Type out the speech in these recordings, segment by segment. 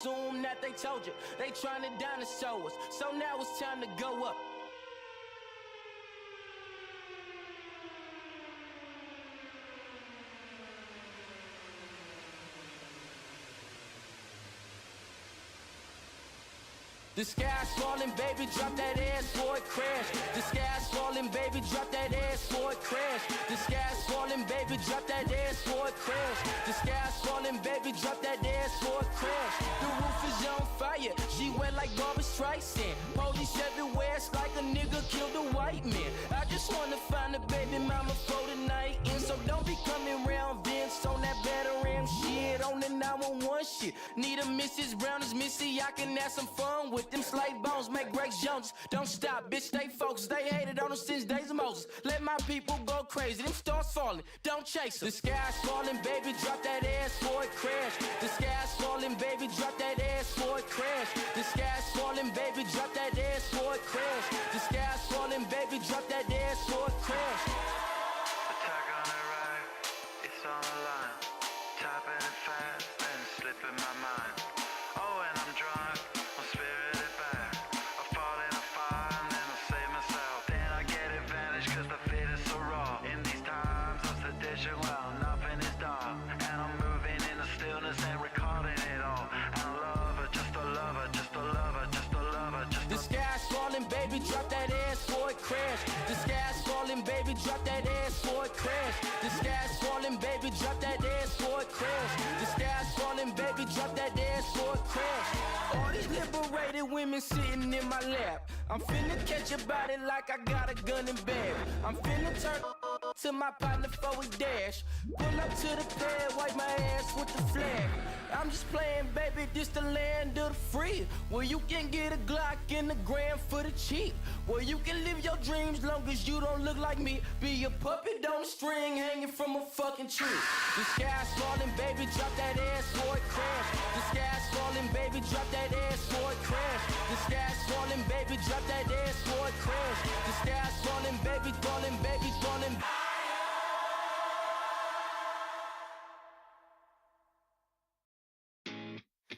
Assume that they told you, they trying to dinosaur us. So now it's time to go up. The sky's falling, baby, drop that ass for it crash. The sky's falling, baby, drop that ass for it crash. The sky's falling, baby, drop that ass for it crash. The sky's falling, baby, drop that ass for it crash. The roof is on fire, she wet like Barbra Streisand. Police everywhere, it's like a nigga killed a white man. I just wanna find a baby mama for the night, and so don't be coming round Vince on that veteran shit, on the 911 shit. Need a Mrs. Brown as Missy, I can have some fun with them slave bones, make Grace Jones. Don't stop, bitch, stay focused. They hated on us since days of Moses. Let my people go crazy, them stars falling, don't chase them. The sky's falling, baby, drop that ass for it crash. The sky's falling, baby, drop that ass for it crash. The sky's falling, baby, drop that ass for it crash. The sky's falling, baby, drop that ass for it crash. Attack on the right, it's on the line. Tapping it fast and slipping my mind. Oh, and I'm drunk, I'm spirited back. I fall in a fire and then I save myself. Then I get advantage cause the fit is so raw. In these times of sedition, well, nothing is dark. And I'm moving in the stillness and recording it all. And I love her, just a lover, just a lover, just a lover, just a The sky's falling, baby, drop that ass for it crash. The sky's falling, baby, drop that ass for it crash. The sky's falling, baby, drop that ass for it crash. The sky's falling, baby, drop that ass for it crash. All these liberated women sitting in my lap. I'm finna catch your body like I got a gun and bag. I'm finna turn to my partner for a dash. Pull up to the pad, wipe my ass with the flag. I'm just playing, baby, this the land of the free, where you can get a Glock in the gram for the cheap, where you can live your dreams long as you don't look like me. Be a puppet on a string hanging from a fucking tree. The sky's falling, baby, drop that ass for it crash. The sky's falling, baby, drop that ass for it crash. The sky's falling, baby, drop that ass for it crash. The sky's falling, baby, falling, baby, falling.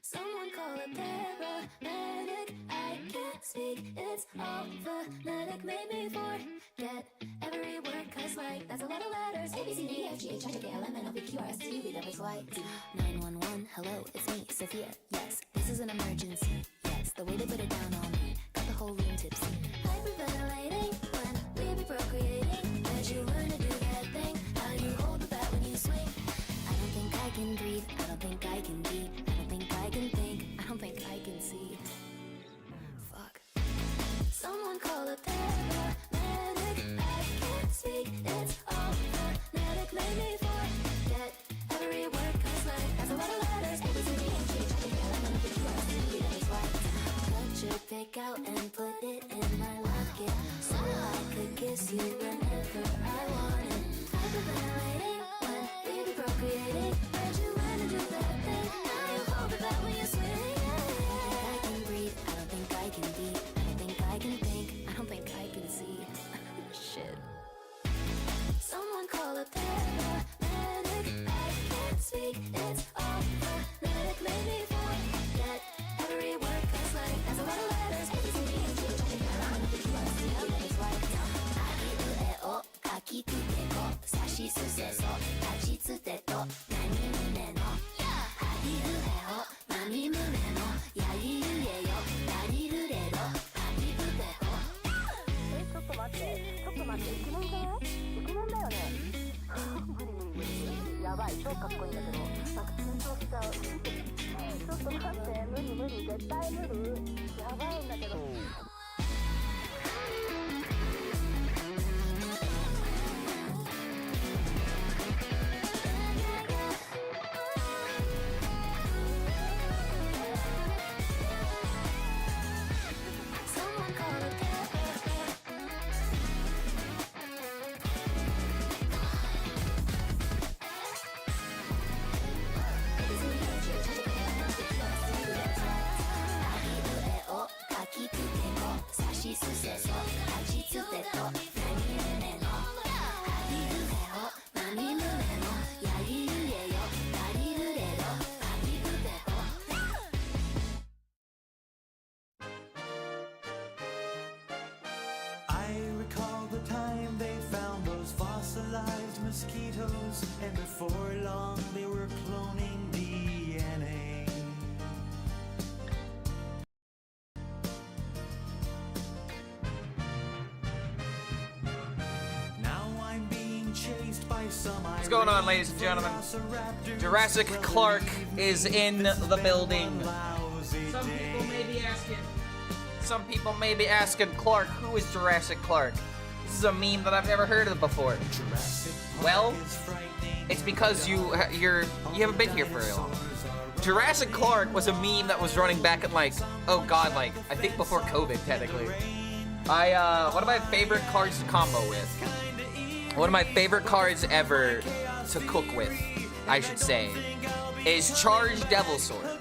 Someone call a paramedic. I can't speak, it's automatic. Made me forget every word, cause like that's a lot of letters. A, B, C, D, F, G, H, I, J, K, L, M, N, O, P, Q, R, S, T, U, V, W, X, Y, Z. 911, hello, it's me, Sophia. Yes, this is an emergency. Yes, the way they put it down on me got the whole room tipsy. Hyperventilating when we be procreating. Where'd you learn to do that thing? How you hold the bat when you swing? I don't think I can breathe, I don't think I can be, I don't think I can think, I don't think I can see. Fuck. Someone call a paramedic. I can't speak, it's automatic. Made me forget every word, cause like that's a lot of letters. A, B, C, D, F, G, H, I, J, K, L, M, N, O, P, Q, R, S, T, U, V, W, X, Y. Cut your pick out and put it in my locket, so I could kiss you whenever I wanted. Hyperventilating when we be procreating. Where'd you learn to do that thing? Now you hold it back when you swing. I can breathe, I don't think I can be, I don't think I can think, I don't think I can see. Shit. Someone call a paramedic. I can't speak, it's automatic. Made me forget every word, cause like that's a lot of letters. A, B, C, D, F, G, H, I, J, K, L, M, N, O, P, Q, R, S, T, U, V, W, X, Y. あいうえおかきくけこさしすせそ立ちつてとなにむねのあいうえおなにむねのやいゆえよなりるれろありぶてこ。ちょっと待ってちょっと待って、イケメンじゃない？イケメンだよね。無理無理無理、やばい、超かっこいいんだけどなんか緊張しちゃう。ちょっと待って、無理無理、絶対無理、やばいんだけど。and before long they were cloning DNA. Now I'm being chased by some. What's going on, ladies and gentlemen? Jurassic Clark is in the building. Some people may be asking, Clark, who is Jurassic Clark? This is a meme that I've never heard of before. Well, it's because you haven't been here for very long. Jurassic Clark was a meme that was running back at like, oh god, like I think before COVID technically. One of my favorite cards to combo with. One of my favorite cards ever to cook with, I should say, is Charged Devilsaur.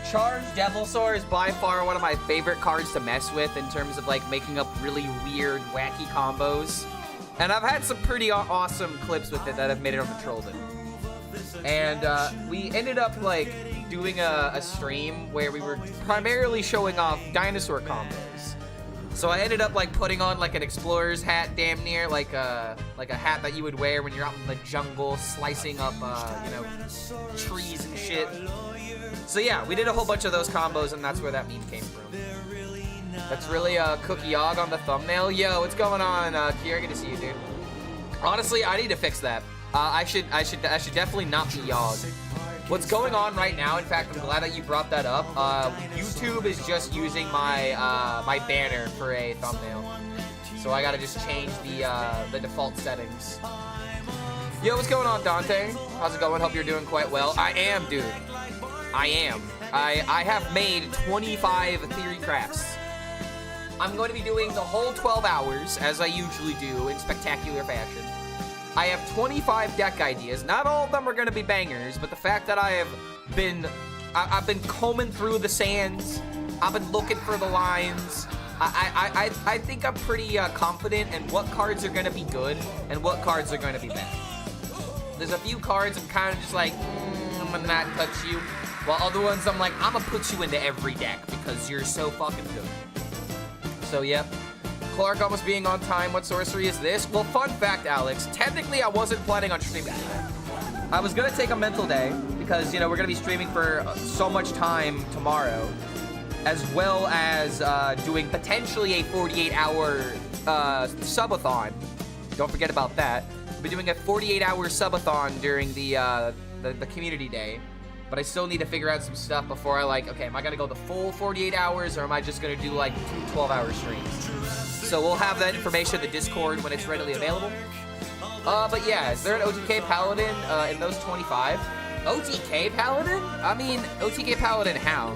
Charged Devilsaur is by far one of my favorite cards to mess with in terms of like making up really weird, wacky combos. And I've had some pretty awesome clips with it that have made it on the Trolled. And we ended up like doing a stream where we were primarily showing off dinosaur combos. So I ended up like putting on like an explorer's hat, damn near like a hat that you would wear when you're out in the jungle slicing up, you know, trees and shit. So yeah, we did a whole bunch of those combos, and that's where that meme came from. That's really Cookie Yog on the thumbnail. Yo, what's going on, Kiera? Good to see you, dude. Honestly, I need to fix that. I should definitely not be Yog. What's going on right now? In fact, I'm glad that you brought that up. YouTube is just using my my banner for a thumbnail, so I gotta just change the default settings. Yo, what's going on, Dante? How's it going? Hope you're doing quite well. I am, dude. I am. I have made 25 theory crafts. I'm going to be doing the whole 12 hours, as I usually do, in spectacular fashion. I have 25 deck ideas. Not all of them are going to be bangers, but the fact that I've been combing through the sands, I've been looking for the lines. I think I'm pretty confident in what cards are going to be good and what cards are going to be bad. There's a few cards I'm kind of just like, I'm gonna not touch you. While other ones I'm like, I'm gonna put you into every deck because you're so fucking good. So yep. Clark almost being on time. What sorcery is this? Well, fun fact, Alex. Technically, I wasn't planning on streaming today. I was gonna take a mental day because, you know, we're gonna be streaming for so much time tomorrow, as well as doing potentially a 48-hour subathon. Don't forget about that. We'll be doing a 48-hour subathon during the community day. But I still need to figure out some stuff before I like, okay, am I gonna go the full 48 hours or am I just gonna do like 2 12-hour streams? So we'll have that information in the Discord when it's readily available. But yeah, is there an OTK Paladin in those 25? OTK Paladin? I mean, OTK Paladin how?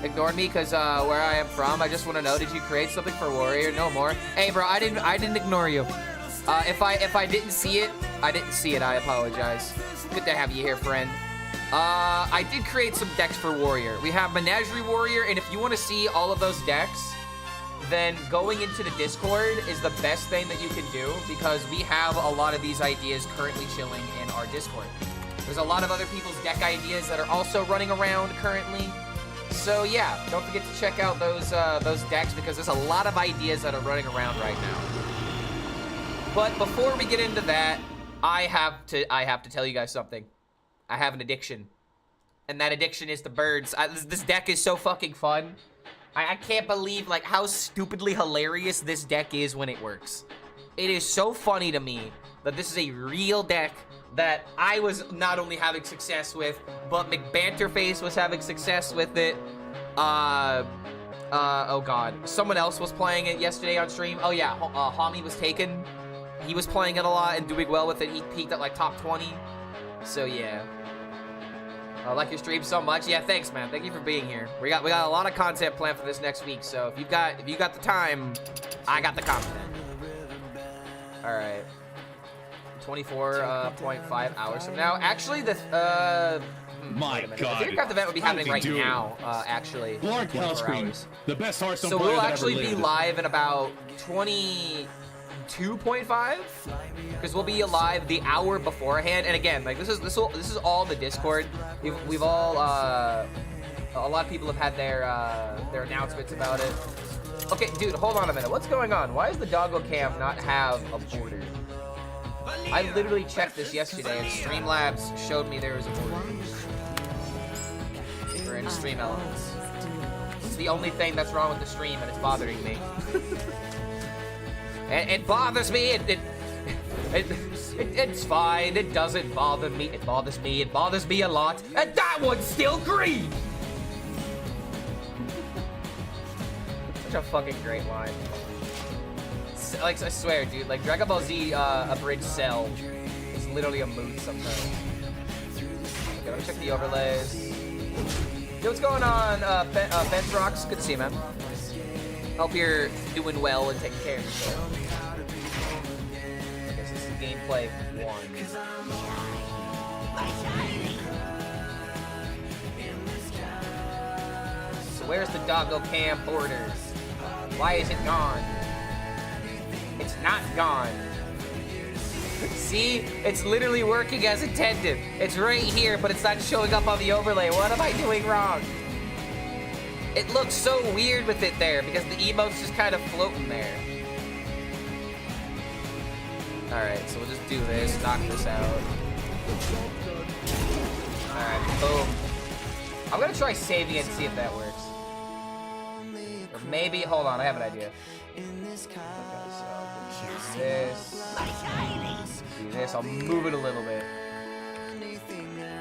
Ignored me because where I am from. I just want to know, did you create something for Warrior? No more. Hey bro, I didn't ignore you. If I didn't see it, I didn't see it. I apologize. Good to have you here, friend. I did create some decks for Warrior. We have Menagerie Warrior, and if you want to see all of those decks, then going into the Discord is the best thing that you can do because we have a lot of these ideas currently chilling in our Discord. There's a lot of other people's deck ideas that are also running around currently. So yeah, don't forget to check out those decks because there's a lot of ideas that are running around right now. But before we get into that, I have to tell you guys something. I have an addiction, and that addiction is to birds. This deck is so fucking fun. I can't believe like how stupidly hilarious this deck is when it works. It is so funny to me that this is a real deck that I was not only having success with, but McBanterface was having success with it. Oh god, someone else was playing it yesterday on stream. Oh yeah, Hami was taken. He was playing it a lot and doing well with it. He peaked at like top 20. So yeah, I like your stream so much. Yeah, thanks, man. Thank you for being here. We got a lot of content planned for this next week. So if you got the time, I got the content. All right, 24.5 hours from now. Actually, My God, the Theorycraft event would be happening right now. Actually, Lord Hellscream, the best Hearthstone so player we'll that actually ever be lived. live in about 22.5 because we'll be live the hour beforehand. And again, like this is all the Discord. We've all a lot of people have had their announcements about it. Okay, dude, hold on a minute. What's going on? Why does the doggo cam not have a border? I literally checked this yesterday, and Streamlabs showed me there was a horde. Or in stream elements. It's the only thing that's wrong with the stream, and it's bothering me. It bothers me. It's fine. It doesn't bother me. It bothers me. It bothers me a lot. And that one's still green. Such a fucking great line. Like, I swear, dude. Like, Dragon Ball Z Abridged Cell is literally a mood sometimes. Okay, let me check the overlays. Yo, what's going on, Bench Rocks? Good to see you, man. Hope you're doing well and taking care of yourself. Okay, so this is gameplay 1. So where's the doggo cam borders? Why is it gone? It's not gone. See? It's literally working as intended. It's right here, but it's not showing up on the overlay. What am I doing wrong? It looks so weird with it there because the emote's just kind of floating there. Alright, so we'll just do this, knock this out. Alright, boom. I'm gonna try saving it and see if that works. Or maybe, hold on, I have an idea. Okay, so do this, I'll move it a little bit.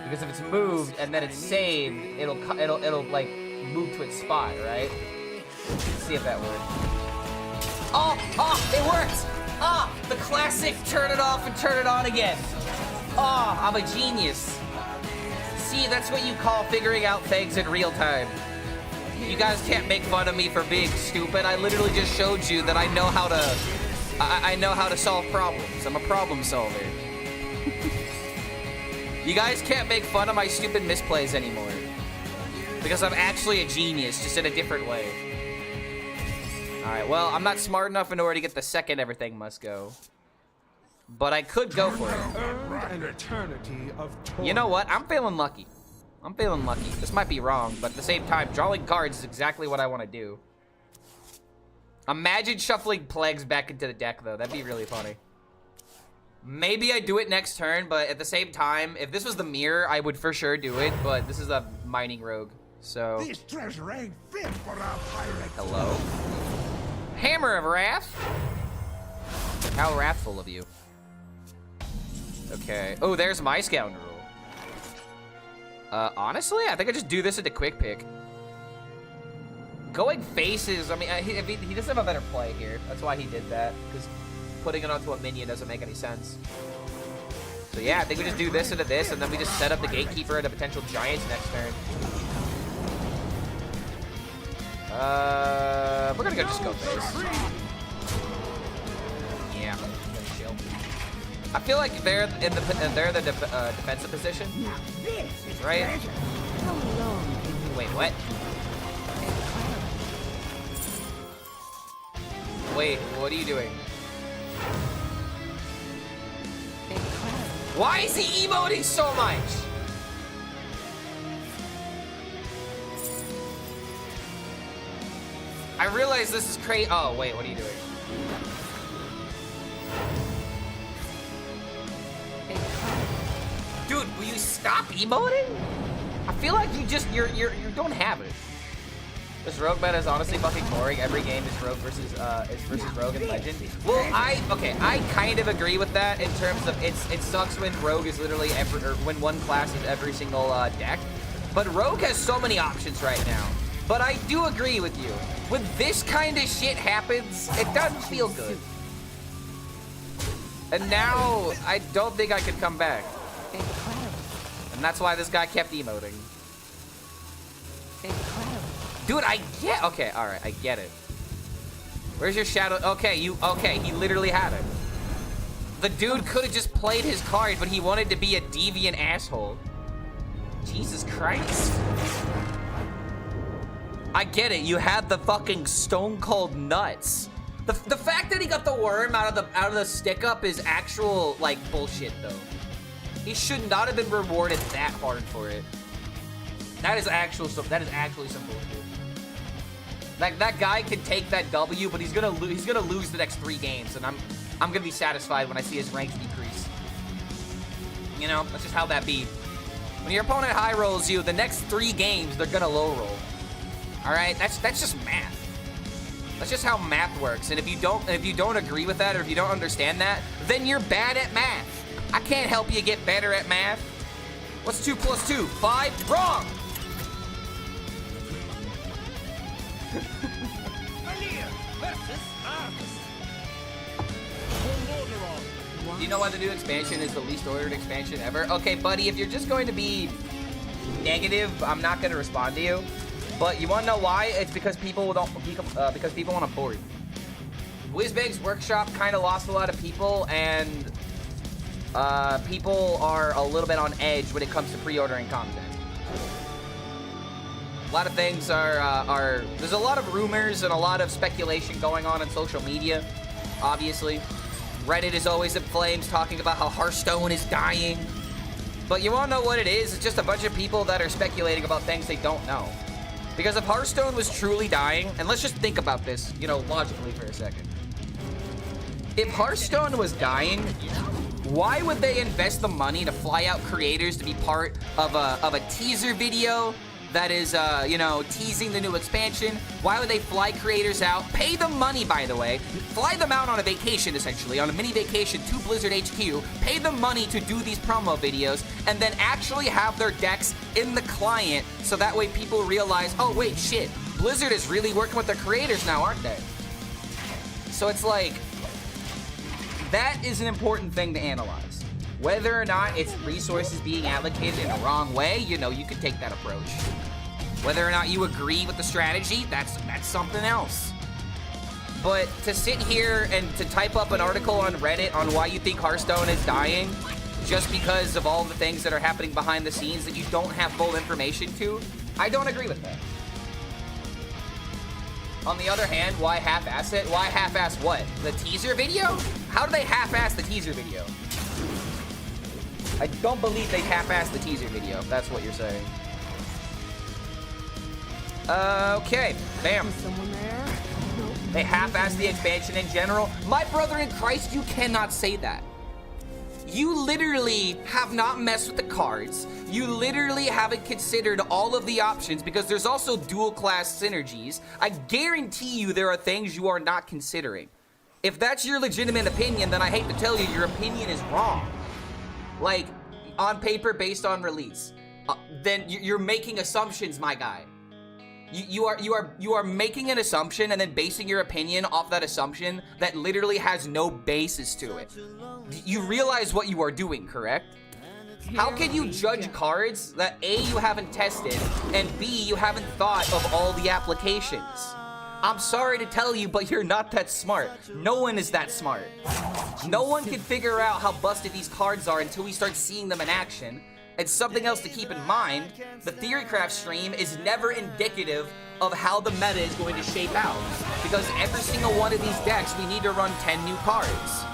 Because if it's moved and then it's saved, it'll like move to its spot, right? Let's see if that works. Oh, it worked! The classic turn it off and turn it on again. I'm a genius. See, that's what you call figuring out things in real time. You guys can't make fun of me for being stupid. I literally just showed you that I know how to I know how to solve problems. I'm a problem solver. You guys can't make fun of my stupid misplays anymore. Because I'm actually a genius, just in a different way. Alright, well, I'm not smart enough in order to get the second everything must go. But I could go for it. You know what? I'm feeling lucky. I'm feeling lucky. This might be wrong, but at the same time, drawing cards is exactly what I want to do. Imagine shuffling plagues back into the deck, though. That'd be really funny. Maybe I do it next turn, but at the same time, if this was the mirror, I would for sure do it, but this is a mining rogue, so... This treasure ain't fit for a pirate. Hello? Hammer of Wrath? How wrathful of you. Okay. Oh, there's my scoundrel. Honestly, I think I just do this into quick pick. Going faces, I mean, he doesn't have a better play here. That's why he did that, because putting it onto a minion doesn't make any sense. So yeah, I think we just do this into this, and then we just set up the gatekeeper and a potential giants next turn. We're gonna just go face. Yeah, I'm gonna chill. I feel like they're in the defensive position, right? Wait, what? Wait, what are you doing? Why is he emoting so much? I realize this is crazy. Oh, wait, what are you doing? Dude, will you stop emoting? I feel like you don't have it. This rogue meta is honestly fucking boring. Every game is rogue versus rogue and legend. Well, I kind of agree with that in terms of it sucks when rogue is literally when one class is every single deck. But rogue has so many options right now. But I do agree with you. When this kind of shit happens, it doesn't feel good. And now I don't think I can come back. And that's why this guy kept emoting. Dude, I get, okay, all right, I get it. Where's your shadow? Okay, he literally had it. The dude could have just played his card, but he wanted to be a deviant asshole. Jesus Christ. I get it, you had the fucking stone cold nuts. The fact that he got the worm out of the stick up is actual, like, bullshit, though. He should not have been rewarded that hard for it. That is actually some bullshit. Like, that guy can take that W, but he's gonna lose the next 3 games, and I'm gonna be satisfied when I see his ranks decrease. You know, that's just how that be. When your opponent high rolls you, the next 3 games, they're gonna low roll. All right, that's just math. That's just how math works. And if you don't agree with that, or if you don't understand that, then you're bad at math. I can't help you get better at math. What's 2 plus 2? 5? Wrong! Do you know why the new expansion is the least ordered expansion ever? Okay, buddy, if you're just going to be negative, I'm not going to respond to you. But you want to know why? It's because people want to board. Whizbang's Workshop kind of lost a lot of people, and people are a little bit on edge when it comes to pre-ordering content. A lot of things are there's a lot of rumors and a lot of speculation going on social media, obviously. Reddit is always in flames talking about how Hearthstone is dying. But you want to know what it is? It's just a bunch of people that are speculating about things they don't know. Because if Hearthstone was truly dying, and let's just think about this, you know, logically for a second. If Hearthstone was dying, why would they invest the money to fly out creators to be part of a teaser video that is, you know, teasing the new expansion? Why would they fly creators out, pay them money, by the way, fly them out on a vacation, essentially, on a mini vacation to Blizzard HQ, pay them money to do these promo videos, and then actually have their decks in the client so that way people realize, oh, wait, shit, Blizzard is really working with their creators now, aren't they? So it's like, that is an important thing to analyze. Whether or not it's resources being allocated in the wrong way, you know, you could take that approach. Whether or not you agree with the strategy, that's something else. But to sit here and to type up an article on Reddit on why you think Hearthstone is dying, just because of all the things that are happening behind the scenes that you don't have full information to, I don't agree with that. On the other hand, why half-ass it? Why half-ass what? The teaser video? How do they half-ass the teaser video? I don't believe they half-assed the teaser video, if that's what you're saying. Okay, bam. They half-assed the expansion in general. My brother in Christ, you cannot say that. You literally have not messed with the cards. You literally haven't considered all of the options because there's also dual class synergies. I guarantee you there are things you are not considering. If that's your legitimate opinion, then I hate to tell you, your opinion is wrong. Like, on paper, based on release. Then you're making assumptions, my guy. You are making an assumption and then basing your opinion off that assumption that literally has no basis to it. You realize what you are doing, correct? How can you judge cards that A, you haven't tested, and B, you haven't thought of all the applications? I'm sorry to tell you, but you're not that smart. No one is that smart. No one can figure out how busted these cards are until we start seeing them in action. And something else to keep in mind, the Theorycraft stream is never indicative of how the meta is going to shape out. Because every single one of these decks, we need to run 10 new cards.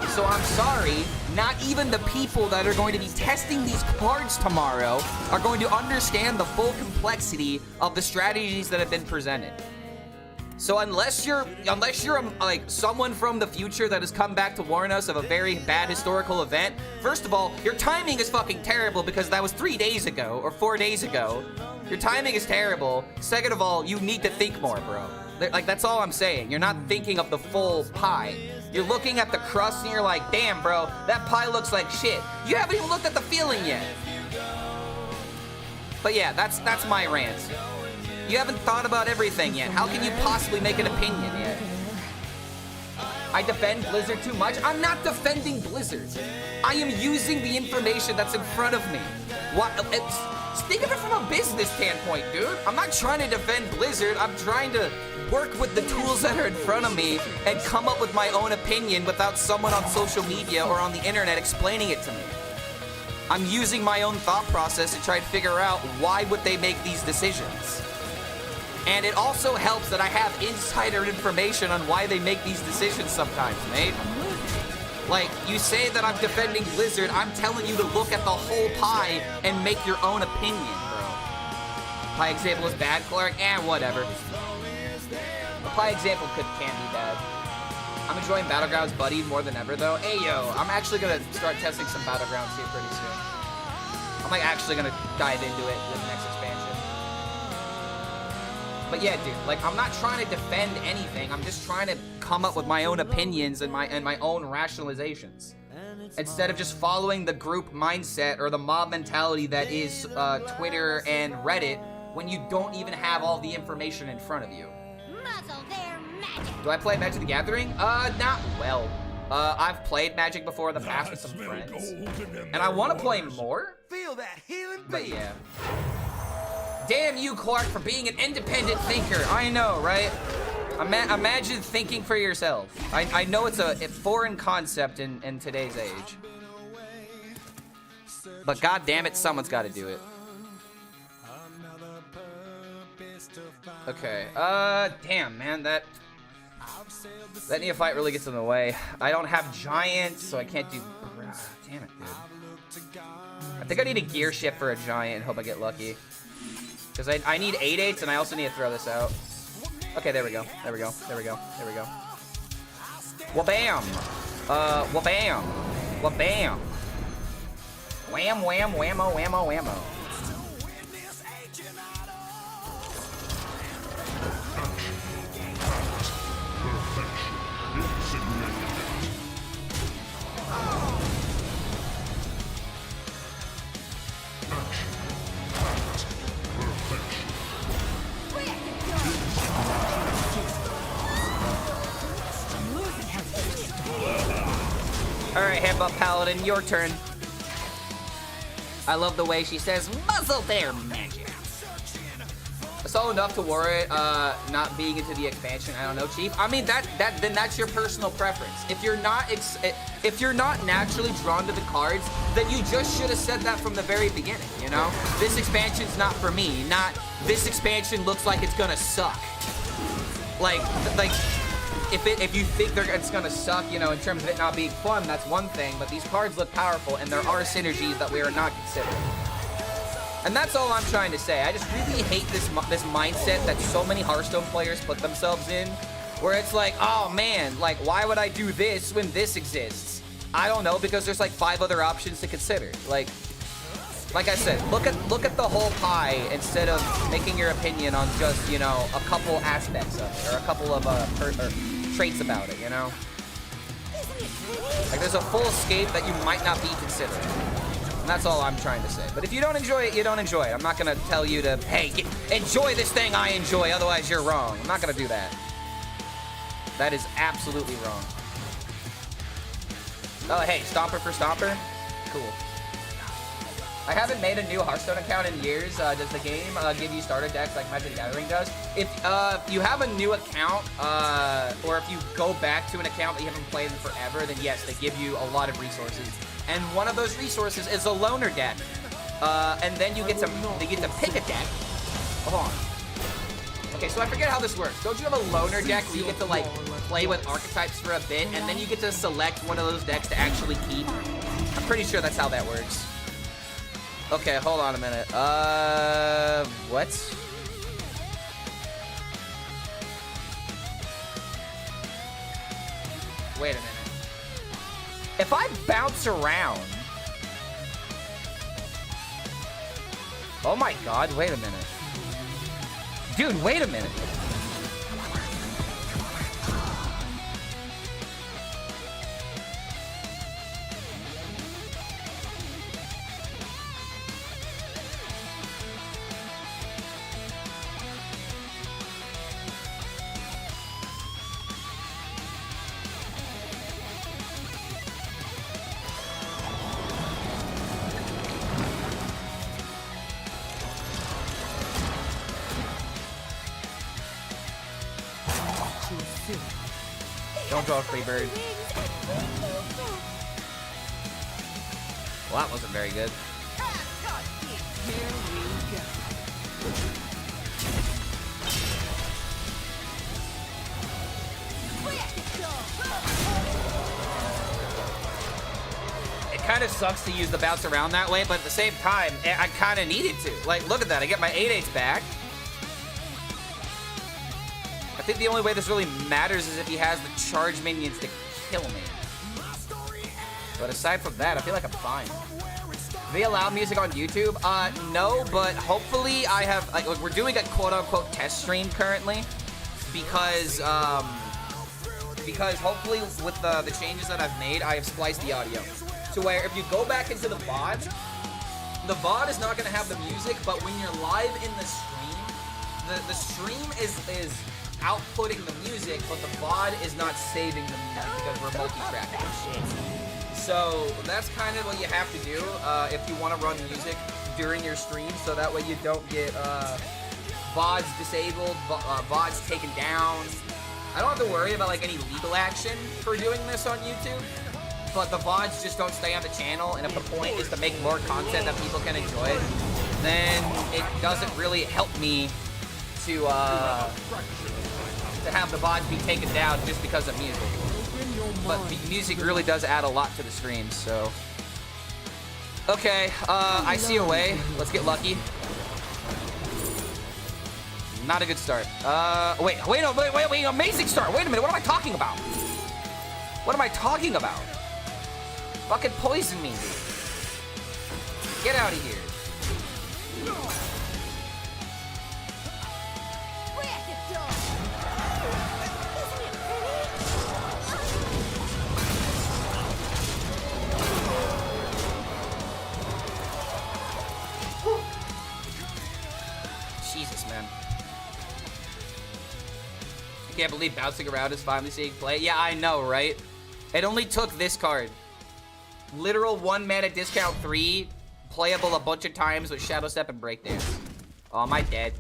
So I'm sorry, not even the people that are going to be testing these cards tomorrow are going to understand the full complexity of the strategies that have been presented. So unless you're like someone from the future that has come back to warn us of a very bad historical event, first of all, your timing is fucking terrible because that was 3 days ago or 4 days ago. Your timing is terrible. Second of all, you need to think more, bro. Like, that's all I'm saying. You're not thinking of the full pie. You're looking at the crust and you're like, damn, bro, that pie looks like shit. You haven't even looked at the filling yet. But yeah, that's my rant. You haven't thought about everything yet. How can you possibly make an opinion yet? I defend Blizzard too much? I'm not defending Blizzard. I am using the information that's in front of me. Think of it from a business standpoint, dude. I'm not trying to defend Blizzard. I'm trying to work with the tools that are in front of me and come up with my own opinion without someone on social media or on the internet explaining it to me. I'm using my own thought process to try to figure out why would they make these decisions. And it also helps that I have insider information on why they make these decisions sometimes, mate. Like, you say that I'm defending Blizzard, I'm telling you to look at the whole pie and make your own opinion, bro. Pie example is bad, Clark? Whatever. The pie example can be bad. I'm enjoying Battlegrounds Buddy more than ever, though. Hey, yo, I'm actually gonna start testing some Battlegrounds here pretty soon. I'm like actually gonna dive into it with the next expansion. But yeah, dude, like I'm not trying to defend anything. I'm just trying to come up with my own opinions and my own rationalizations. Instead of just following the group mindset or the mob mentality that is Twitter and Reddit when you don't even have all the information in front of you. Muzzle their magic. Do I play Magic the Gathering? Not well. I've played Magic before in the past with some friends. And I want to play more. Feel that healing But yeah. Damn you, Clark, for being an independent thinker. I know, right? Imagine thinking for yourself. I know it's a foreign concept in today's age. But god damn it, someone's got to do it. Okay, damn, man, that neophyte really gets in the way. I don't have giants, so I can't do... Damn it, dude. I think I need a gear shift for a giant and hope I get lucky. Because I need 8/8s and I also need to throw this out. Okay, there we go. There we go. There we go. There we go. Wha-bam! Wha-bam! Wha-bam! Wham, wham, whammo, whammo, whammo. Alright, Headbutt Paladin, your turn. I love the way she says, muzzle their magic. I saw enough to warrant not being into the expansion. I don't know, Chief. I mean, then that's your personal preference. If you're not naturally drawn to the cards, then you just should have said that from the very beginning, you know? This expansion's not for me, not this expansion looks like it's gonna suck. Like if you think it's gonna suck, you know, in terms of it not being fun, that's one thing, but these cards look powerful and there are synergies that we are not considering. And that's all I'm trying to say. I just really hate this mindset that so many Hearthstone players put themselves in, where it's like, oh man, like why would I do this when this exists? I don't know, because there's like 5 other options to consider. Like I said, look at the whole pie instead of making your opinion on just, you know, a couple aspects of it or a couple of traits about it, you know? Like there's a full scape that you might not be considering. And that's all I'm trying to say. But if you don't enjoy it, you don't enjoy it. I'm not gonna tell you to, hey, enjoy this thing I enjoy, otherwise you're wrong. I'm not gonna do that. That is absolutely wrong. Oh, hey, Stomper for Stomper? Cool. I haven't made a new Hearthstone account in years. Does the game give you starter decks like Magic the Gathering does? If you have a new account, or if you go back to an account that you haven't played in forever, then yes, they give you a lot of resources. And one of those resources is a loner deck. And then you get to pick a deck. Hold on. Okay, so I forget how this works. Don't you have a loner deck where you get to like play with archetypes for a bit, and then you get to select one of those decks to actually keep? I'm pretty sure that's how that works. Okay, hold on a minute. What? Wait a minute. If I bounce around... Oh my god, wait a minute. Dude, wait a minute. Don't draw a free bird. Well, that wasn't very good. It kind of sucks to use the bounce around that way, but at the same time, I kind of needed to. Like, look at that. I get my 8/8s back. I think the only way this really matters is if he has the charge minions to kill me. But aside from that, I feel like I'm fine. They allow music on YouTube? No, but hopefully I have, like, we're doing a quote-unquote test stream currently because hopefully with the changes that I've made, I have spliced the audio. To where if you go back into the VOD is not gonna have the music, but when you're live in the stream, the stream is outputting the music, but the VOD is not saving the music because we're multi-tracking. So that's kind of what you have to do if you want to run music during your stream, so that way you don't get VODs disabled, VODs taken down. I don't have to worry about like any legal action for doing this on YouTube, but the VODs just don't stay on the channel, and if the point is to make more content that people can enjoy, then it doesn't really help me to have the VODs be taken down just because of music. But the music really does add a lot to the streams, so. Okay, I see a way. Let's get lucky. Not a good start. Wait, amazing start. Wait a minute, what am I talking about? What am I talking about? Fucking poison me, dude. Get out of here. Jesus, man. I can't believe bouncing around is finally seeing play. Yeah, I know, right? It only took this card. Literal 1 mana discount 3, playable a bunch of times with Shadow Step and Breakdance. Oh, am I dead?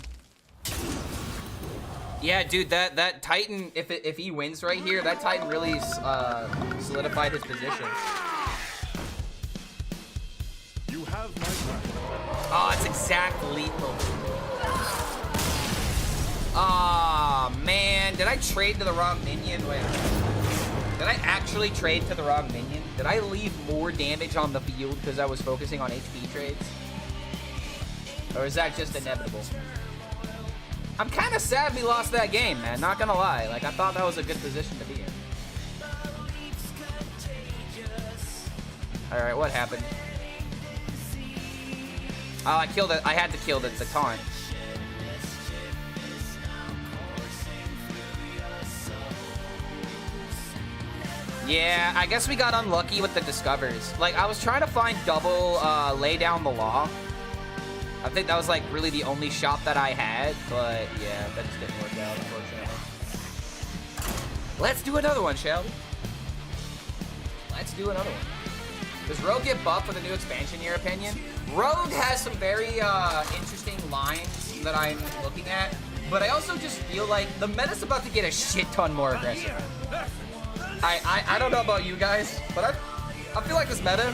Yeah, dude, that Titan, if he wins right here, that Titan really solidified his position. You have my back. Oh, it's exact lethal. Aw, man. Did I trade to the wrong minion? Wait. Did I actually trade to the wrong minion? Did I leave more damage on the field because I was focusing on HP trades? Or is that just inevitable? I'm kind of sad we lost that game, man. Not gonna lie. Like, I thought that was a good position to be in. Alright, what happened? Oh, I killed it. I had to kill the taunt. Yeah, I guess we got unlucky with the discovers. Like, I was trying to find double lay down the law. I think that was like really the only shot that I had, but yeah, that just didn't work out, unfortunately. Let's do another one, shall we? Let's do another one. Does Rogue get buffed with a new expansion, in your opinion? Rogue has some very interesting lines that I'm looking at, but I also just feel like the meta's about to get a shit ton more aggressive. I don't know about you guys, but I feel like this meta,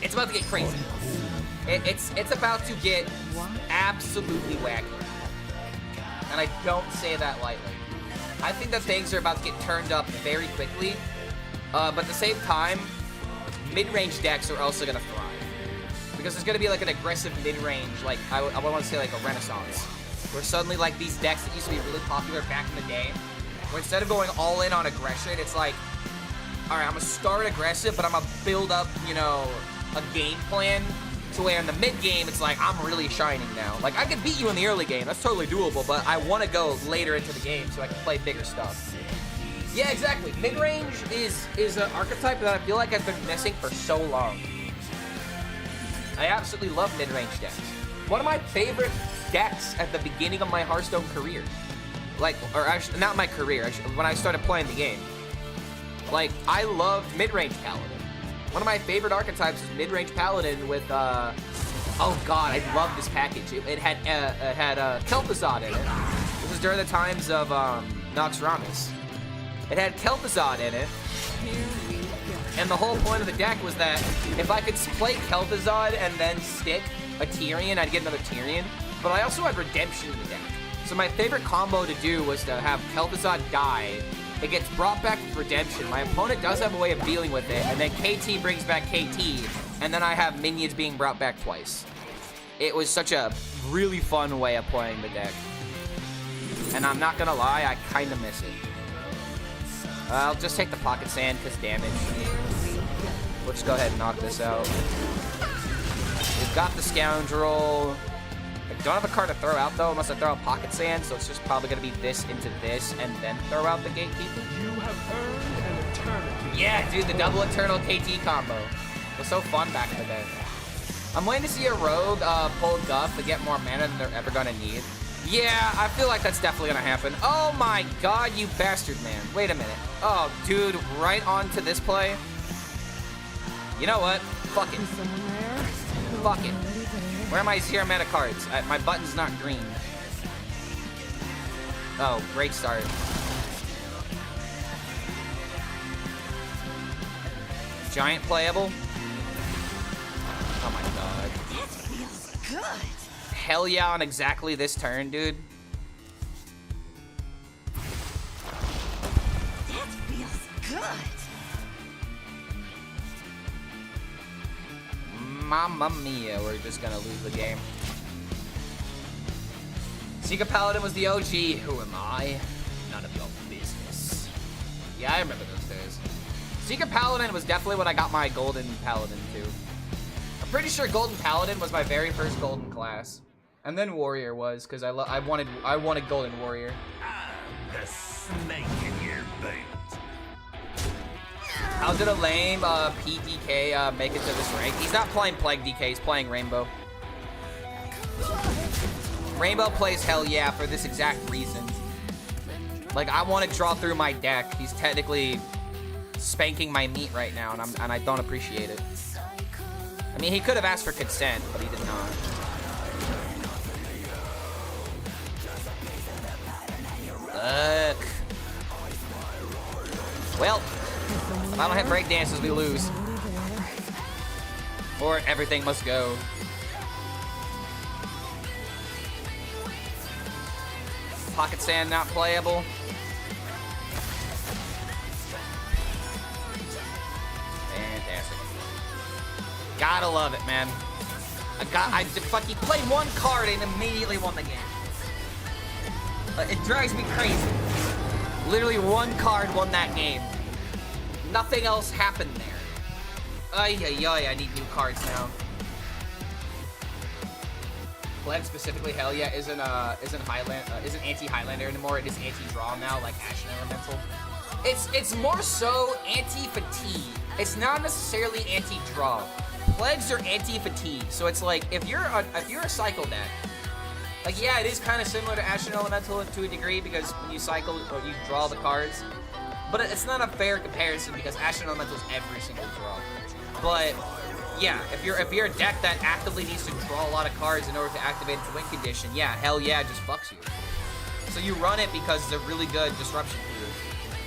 it's about to get crazy. It's about to get absolutely wacky. And I don't say that lightly. I think that things are about to get turned up very quickly, but at the same time, mid-range decks are also going to thrive. Because there's going to be like an aggressive mid-range, like I want to say like a renaissance, where suddenly like these decks that used to be really popular back in the day, where instead of going all in on aggression, it's like, all right, I'm going to start aggressive, but I'm going to build up, you know, a game plan to where in the mid game, it's like, I'm really shining now. Like, I can beat you in the early game. That's totally doable, but I want to go later into the game so I can play bigger stuff. Yeah, exactly. Mid-range is an archetype that I feel like I've been missing for so long. I absolutely love mid-range decks. One of my favorite decks at the beginning of my Hearthstone career. Like, or actually, not my career, when I started playing the game. Like, I loved mid-range Paladin. One of my favorite archetypes is mid-range Paladin with, oh god, I love this package. It had Kel'Thuzad in it. This was during the times of, Noxramas. It had Kel'Thuzad in it. And the whole point of the deck was that if I could play Kel'Thuzad and then stick a Tyrion, I'd get another Tyrion. But I also had Redemption in the deck. So my favorite combo to do was to have Kel'Thuzad die. It gets brought back with Redemption. My opponent does have a way of dealing with it, and then KT brings back KT, and then I have minions being brought back twice. It was such a really fun way of playing the deck. And I'm not gonna lie, I kinda miss it. I'll just take the Pocket Sand, because damage. We'll just go ahead and knock this out. Got the Scoundrel. I don't have a card to throw out though, unless I throw out Pocket Sand, so it's just probably gonna be this into this and then throw out the Gatekeeper. You have earned an eternity. Yeah, dude, the double Eternal KT combo. It was so fun back in the day. I'm waiting to see a Rogue pull Guff to get more mana than they're ever gonna need. Yeah, I feel like that's definitely gonna happen. Oh my god, you bastard, man. Wait a minute. Oh, dude, right onto this play. You know what? Fuck it. Fuck it. Where are my 0 mana cards? My button's not green. Oh, great start. Giant playable. Oh my god. That feels good. Hell yeah on exactly this turn, dude. That feels good. Mamma mia, we're just gonna lose the game. Secret Paladin was the OG. Who am I? None of your business. Yeah, I remember those days. Secret Paladin was definitely when I got my Golden Paladin too. I'm pretty sure Golden Paladin was my very first Golden class, and then Warrior was because I wanted Golden Warrior. The snake in your boot. How did a lame PDK make it to this rank? He's not playing Plague DK, he's playing Rainbow. Rainbow plays Hell Yeah for this exact reason. Like, I want to draw through my deck. He's technically spanking my meat right now, and I don't appreciate it. I mean, he could have asked for consent, but he did not. Look. Well, if I don't hit break dances, we lose. Or everything must go. Pocket Sand not playable. Fantastic. Gotta love it, man. I fucking played one card and immediately won the game. It drives me crazy. Literally one card won that game. Nothing else happened there. Ay, ay, ay, I need new cards now. Plague specifically, Hell Yeah, isn't anti-Highlander anymore. It is anti-draw now, like Ashen Elemental. It's more so anti-fatigue. It's not necessarily anti-draw. Plagues are anti-fatigue, so it's like if you're a cycle deck, like yeah, it is kind of similar to Ashen Elemental to a degree because when you cycle or you draw the cards, but it's not a fair comparison because Ashen Elemental is every single draw. But yeah, if you're a deck that actively needs to draw a lot of cards in order to activate its win condition, yeah, Hell Yeah just fucks you. So you run it because it's a really good disruption for you.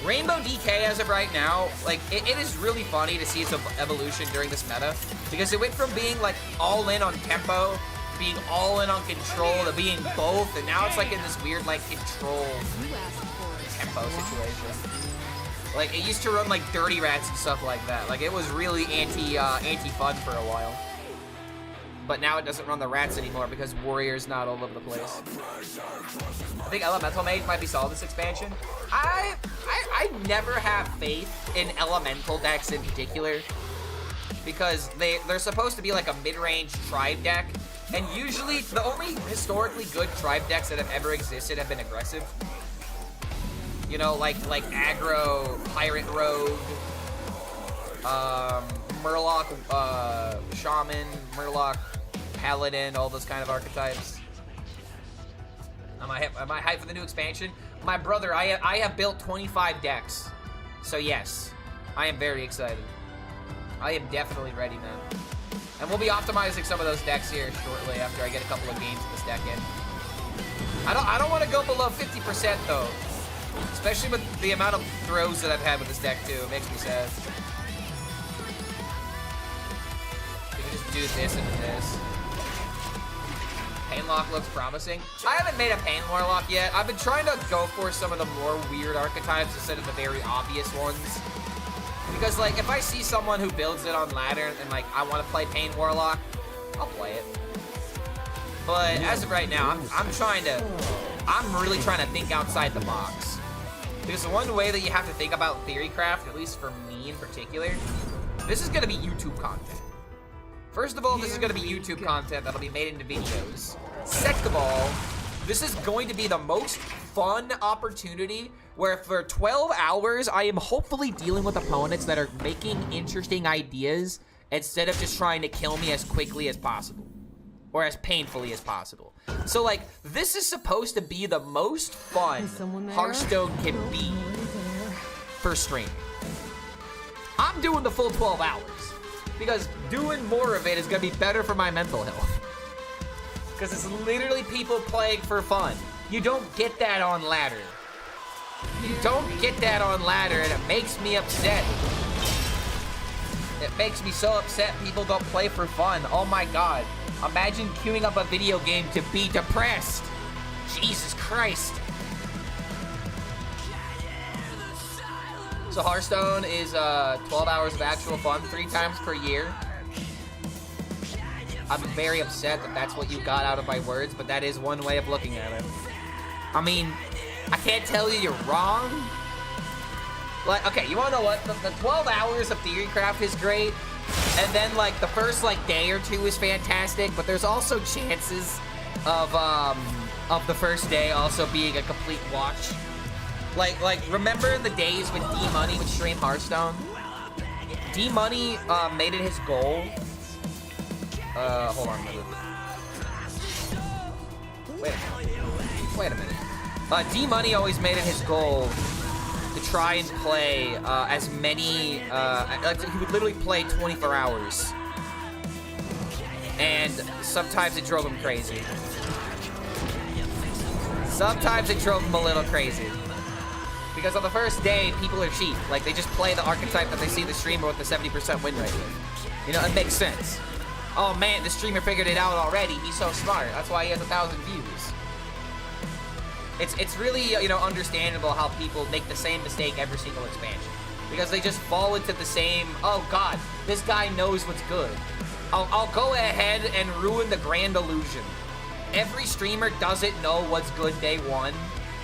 Rainbow DK as of right now, like it is really funny to see its evolution during this meta because it went from being like all in on tempo, being all in on control, to being both, and now it's like in this weird like control tempo situation. Like, it used to run, like, Dirty Rats and stuff like that. Like, it was really anti-fun for a while. But now it doesn't run the rats anymore because Warrior's not all over the place. I think Elemental Mage might be solid this expansion. I never have faith in Elemental decks in particular. Because they're supposed to be, like, a mid-range tribe deck. And usually, the only historically good tribe decks that have ever existed have been aggressive. You know, like aggro, pirate rogue, Murloc, shaman, Murloc, paladin, all those kind of archetypes. Am I hyped for the new expansion? My brother, I have built 25 decks, so yes, I am very excited. I am definitely ready, man. And we'll be optimizing some of those decks here shortly after I get a couple of games of this deck in. I don't want to go below 50% though. Especially with the amount of throws that I've had with this deck, too. It makes me sad. We can just do this and this. Painlock looks promising. I haven't made a Pain Warlock yet. I've been trying to go for some of the more weird archetypes instead of the very obvious ones. Because, like, if I see someone who builds it on ladder and, like, I want to play Pain Warlock, I'll play it. But as of right now, I'm really trying to think outside the box. Because the one way that you have to think about Theorycraft, at least for me in particular, this is going to be YouTube content. First of all, this is going to be YouTube content that'll be made into videos. Second of all, this is going to be the most fun opportunity where for 12 hours, I am hopefully dealing with opponents that are making interesting ideas instead of just trying to kill me as quickly as possible. Or as painfully as possible. So, like, this is supposed to be the most fun Hearthstone can be for streaming. I'm doing the full 12 hours. Because doing more of it is going to be better for my mental health. Because it's literally people playing for fun. You don't get that on ladder. You don't get that on ladder, and it makes me upset. It makes me so upset people don't play for fun. Oh my god. Imagine queuing up a video game to be depressed. Jesus Christ. So Hearthstone is 12 hours of actual fun 3 times per year. I'm very upset that that's what you got out of my words, but that is one way of looking at it. I mean, I can't tell you you're wrong. Like, okay, you wanna know what? The 12 hours of Theorycraft is great, and then like the first like day or two is fantastic, but there's also chances of the first day also being a complete watch. Like remember the days when D-Money would stream Hearthstone? D-Money made it his goal. Hold on a minute. Wait a minute. D-Money always made it his goal to try and play as many, he would literally play 24 hours. And sometimes it drove him crazy. Sometimes it drove him a little crazy. Because on the first day, people are cheap. Like, they just play the archetype that they see the streamer with the 70% win rate with. You know, it makes sense. Oh man, the streamer figured it out already. He's so smart. That's why he has 1,000 views. It's really, you know, understandable how people make the same mistake every single expansion. Because they just fall into the same, oh god, this guy knows what's good. I'll go ahead and ruin the grand illusion. Every streamer doesn't know what's good day one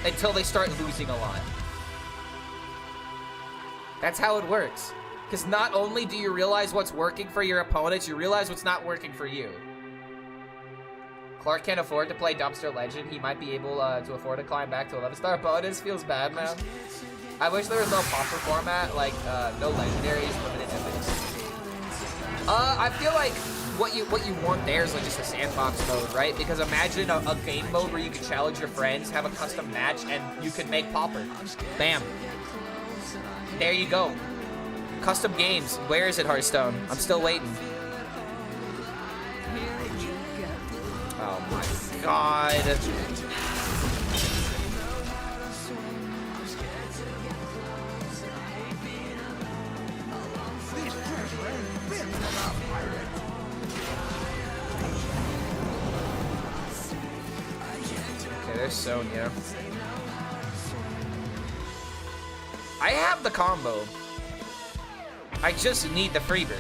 until they start losing a lot. That's how it works. Because not only do you realize what's working for your opponents, you realize what's not working for you. Clark can't afford to play Dumpster Legend. He might be able to afford to climb back to 11-star bonus. Feels bad, man. I wish there was no pauper format, like no legendaries, limited epics. I feel like what you want there is like just a sandbox mode, right? Because imagine a game mode where you can challenge your friends, have a custom match, and you can make pauper. Bam. There you go. Custom games. Where is it, Hearthstone? I'm still waiting. Oh my god. Okay, there's Sonya. I have the combo. I just need the Freebird.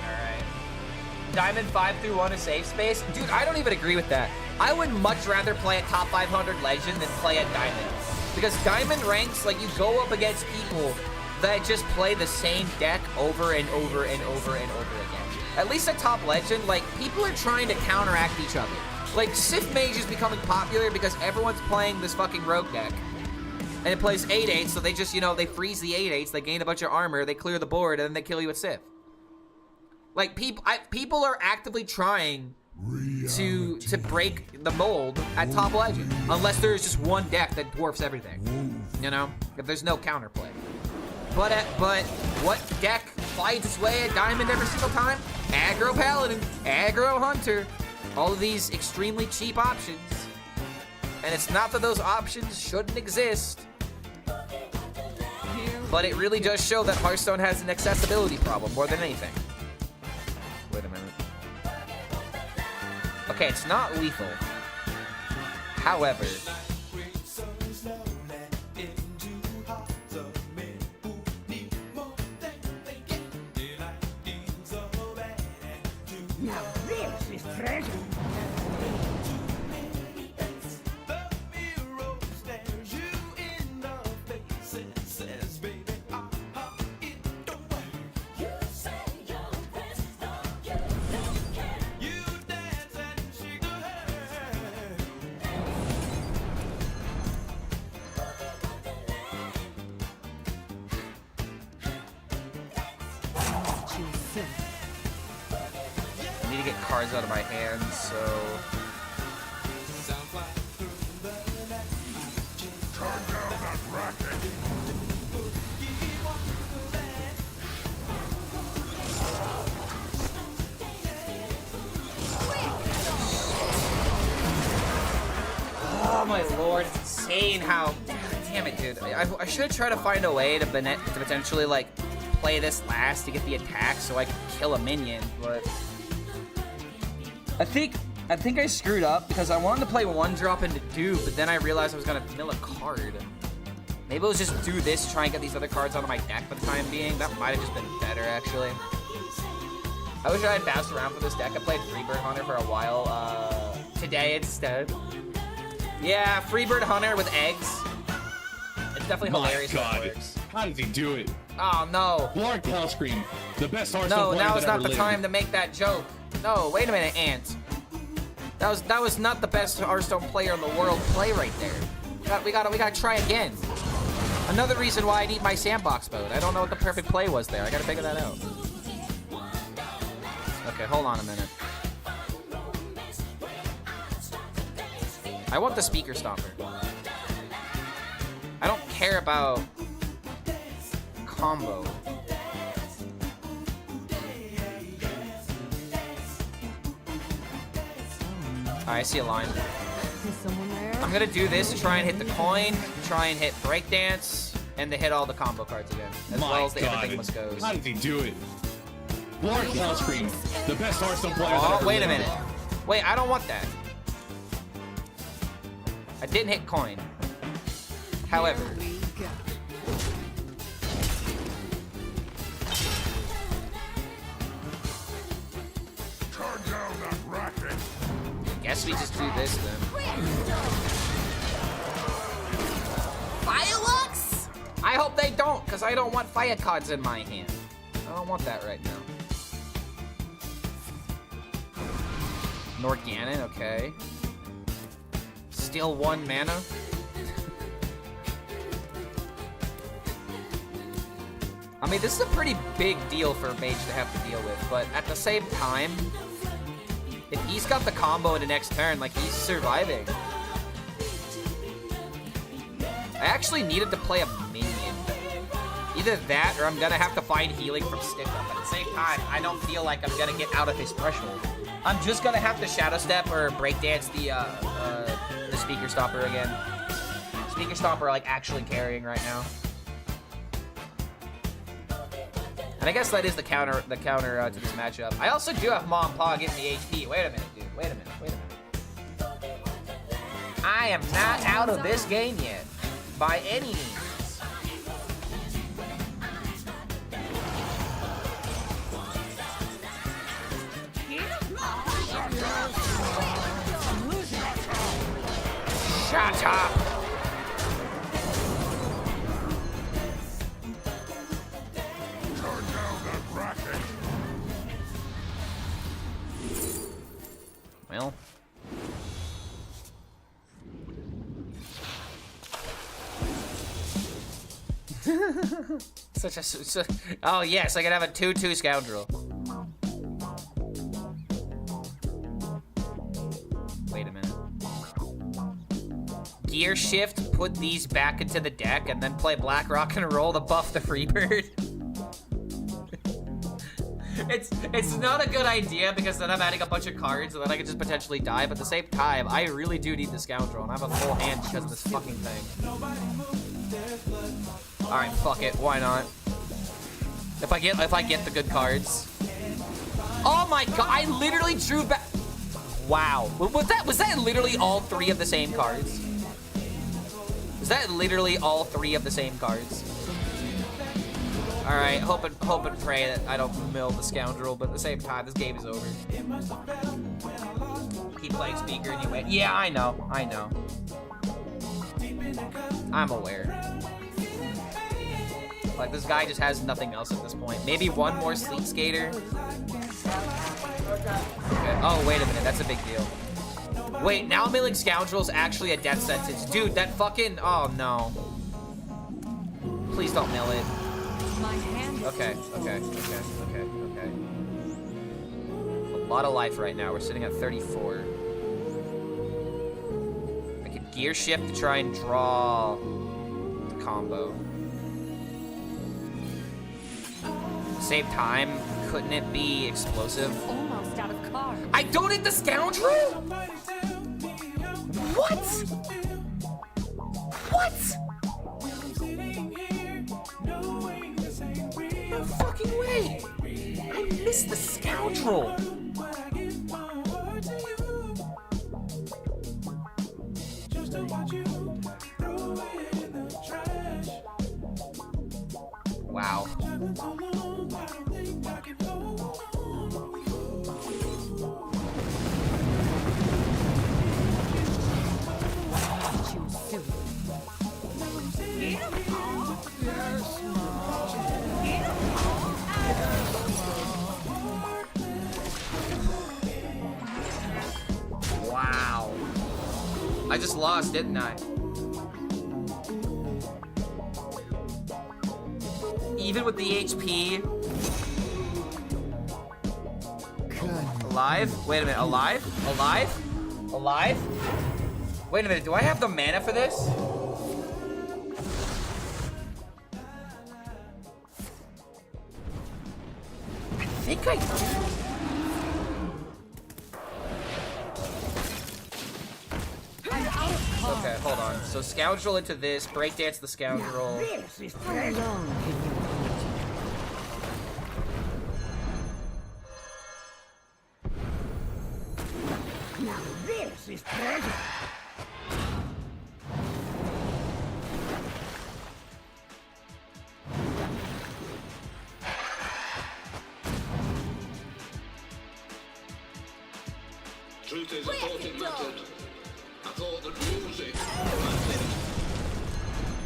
Alright. Diamond 5 through 1 a safe space? Dude, I don't even agree with that. I would much rather play a top 500 legend than play at Diamond. Because Diamond ranks, like, you go up against people that just play the same deck over and over and over and over again. At least at top legend, like, people are trying to counteract each other. Like, Sith Mage is becoming popular because everyone's playing this fucking rogue deck. And it plays 8/8, so they just, you know, they freeze the 8/8s, they gain a bunch of armor, they clear the board, and then they kill you with Sith. Like, people are actively trying to break the mold at top legend. Unless there's just one deck that dwarfs everything. You know? If there's no counterplay. But what deck fights its way at Diamond every single time? Aggro Paladin, Aggro Hunter. All of these extremely cheap options. And it's not that those options shouldn't exist. But it really does show that Hearthstone has an accessibility problem more than anything. Wait a minute. Okay, it's not lethal. However... Now this is treasure. I need to get cards out of my hands, so... Oh my lord, it's insane how... Damn it, dude. I should try to find a way to potentially, like, play this last to get the attack so I can kill a minion, but... I think I screwed up because I wanted to play 1-drop into 2, but then I realized I was gonna mill a card. Maybe it was just do this to try and get these other cards out of my deck for the time being. That might have just been better, actually. I wish I had bounced around for this deck. I played Freebird Hunter for a while, today instead. Yeah, Freebird Hunter with eggs. It's definitely hilarious when it works. How does he do it? Oh, no. Clark Hellscream, the best Hearthstone No, player now that is not ever the lived. time to make that joke. No, wait a minute, Ant. That was not the best Hearthstone player in the world play right there. We gotta try again. Another reason why I need my sandbox mode. I don't know what the perfect play was there. I gotta figure that out. Okay, hold on a minute. I want the speaker stopper. I don't care about combo. I see a line. Is someone there? I'm gonna do this to try and hit the coin, try and hit breakdance, and to hit all the combo cards again, as well as the everything must goes. How does he do it? Clark Hellscream, the best Hearthstone player that Oh, ever wait a lived. minute. Wait, I don't want that. I didn't hit coin. However, guess we just do this then. Fireworks? I hope they don't, because I don't want fire cards in my hand. I don't want that right now. Norganon, okay. Still 1 mana. I mean, this is a pretty big deal for a mage to have to deal with, but at the same time, if he's got the combo in the next turn, like, he's surviving. I actually needed to play a minion. Either that, or I'm gonna have to find healing from Stick Up. At the same time, I don't feel like I'm gonna get out of his threshold. I'm just gonna have to Shadow Step or Breakdance the Speaker Stopper again. Speaker Stopper, like, actually carrying right now. And I guess that is the counter to this matchup. I also do have Mom and Pa getting the HP. Wait a minute, dude. Wait a minute. I am not out of this game yet, by any means. Shut up! Well. Oh yes, I can have a 2/2 scoundrel. Wait a minute. Gear shift, put these back into the deck, and then play Black Rock and Roll to buff the Freebird. It's not a good idea because then I'm adding a bunch of cards and then I could just potentially die, but at the same time, I really do need the Scoundrel and I have a full hand because of this fucking thing. Alright, fuck it, why not? If I get the good cards. Oh my god, I literally drew back. Wow. Was that literally all 3 of the same cards? Is that literally all 3 of the same cards? Alright, hope and pray that I don't mill the Scoundrel, but at the same time, this game is over. Keep playing Speaker and you win. Yeah, I know. I'm aware. Like, this guy just has nothing else at this point. Maybe one more Sleep Skater. Okay. Oh, wait a minute, that's a big deal. Wait, now milling Scoundrel is actually a death sentence. Dude, that fucking... Oh, no. Please don't mill it. lot of life right now. We're sitting at 34. I could gear shift to try and draw the combo. At the same time, couldn't it be explosive? Almost out of cards. I don't hit the scoundrel? What? What? No fucking way! I missed the scoundrel! Wow. Wow. I just lost, didn't I? Even with the HP. Alive? Wait a minute, alive? Alive? Alive? Wait a minute, do I have the mana for this? I think I do. Okay, hold on. So scoundrel into this, breakdance the scoundrel. This is treasure. How long can you hold it? Now this is treasure. Truth is, I thought it mattered. I thought that music mattered.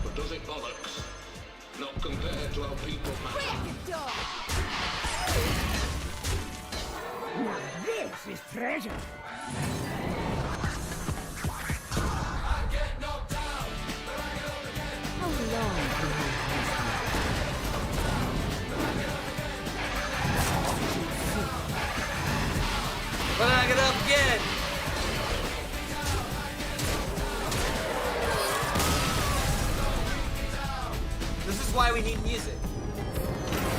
But does it bollocks? Not compared to how people matter. Now this is treasure. How long can you hold But I get up again. This is why we need music.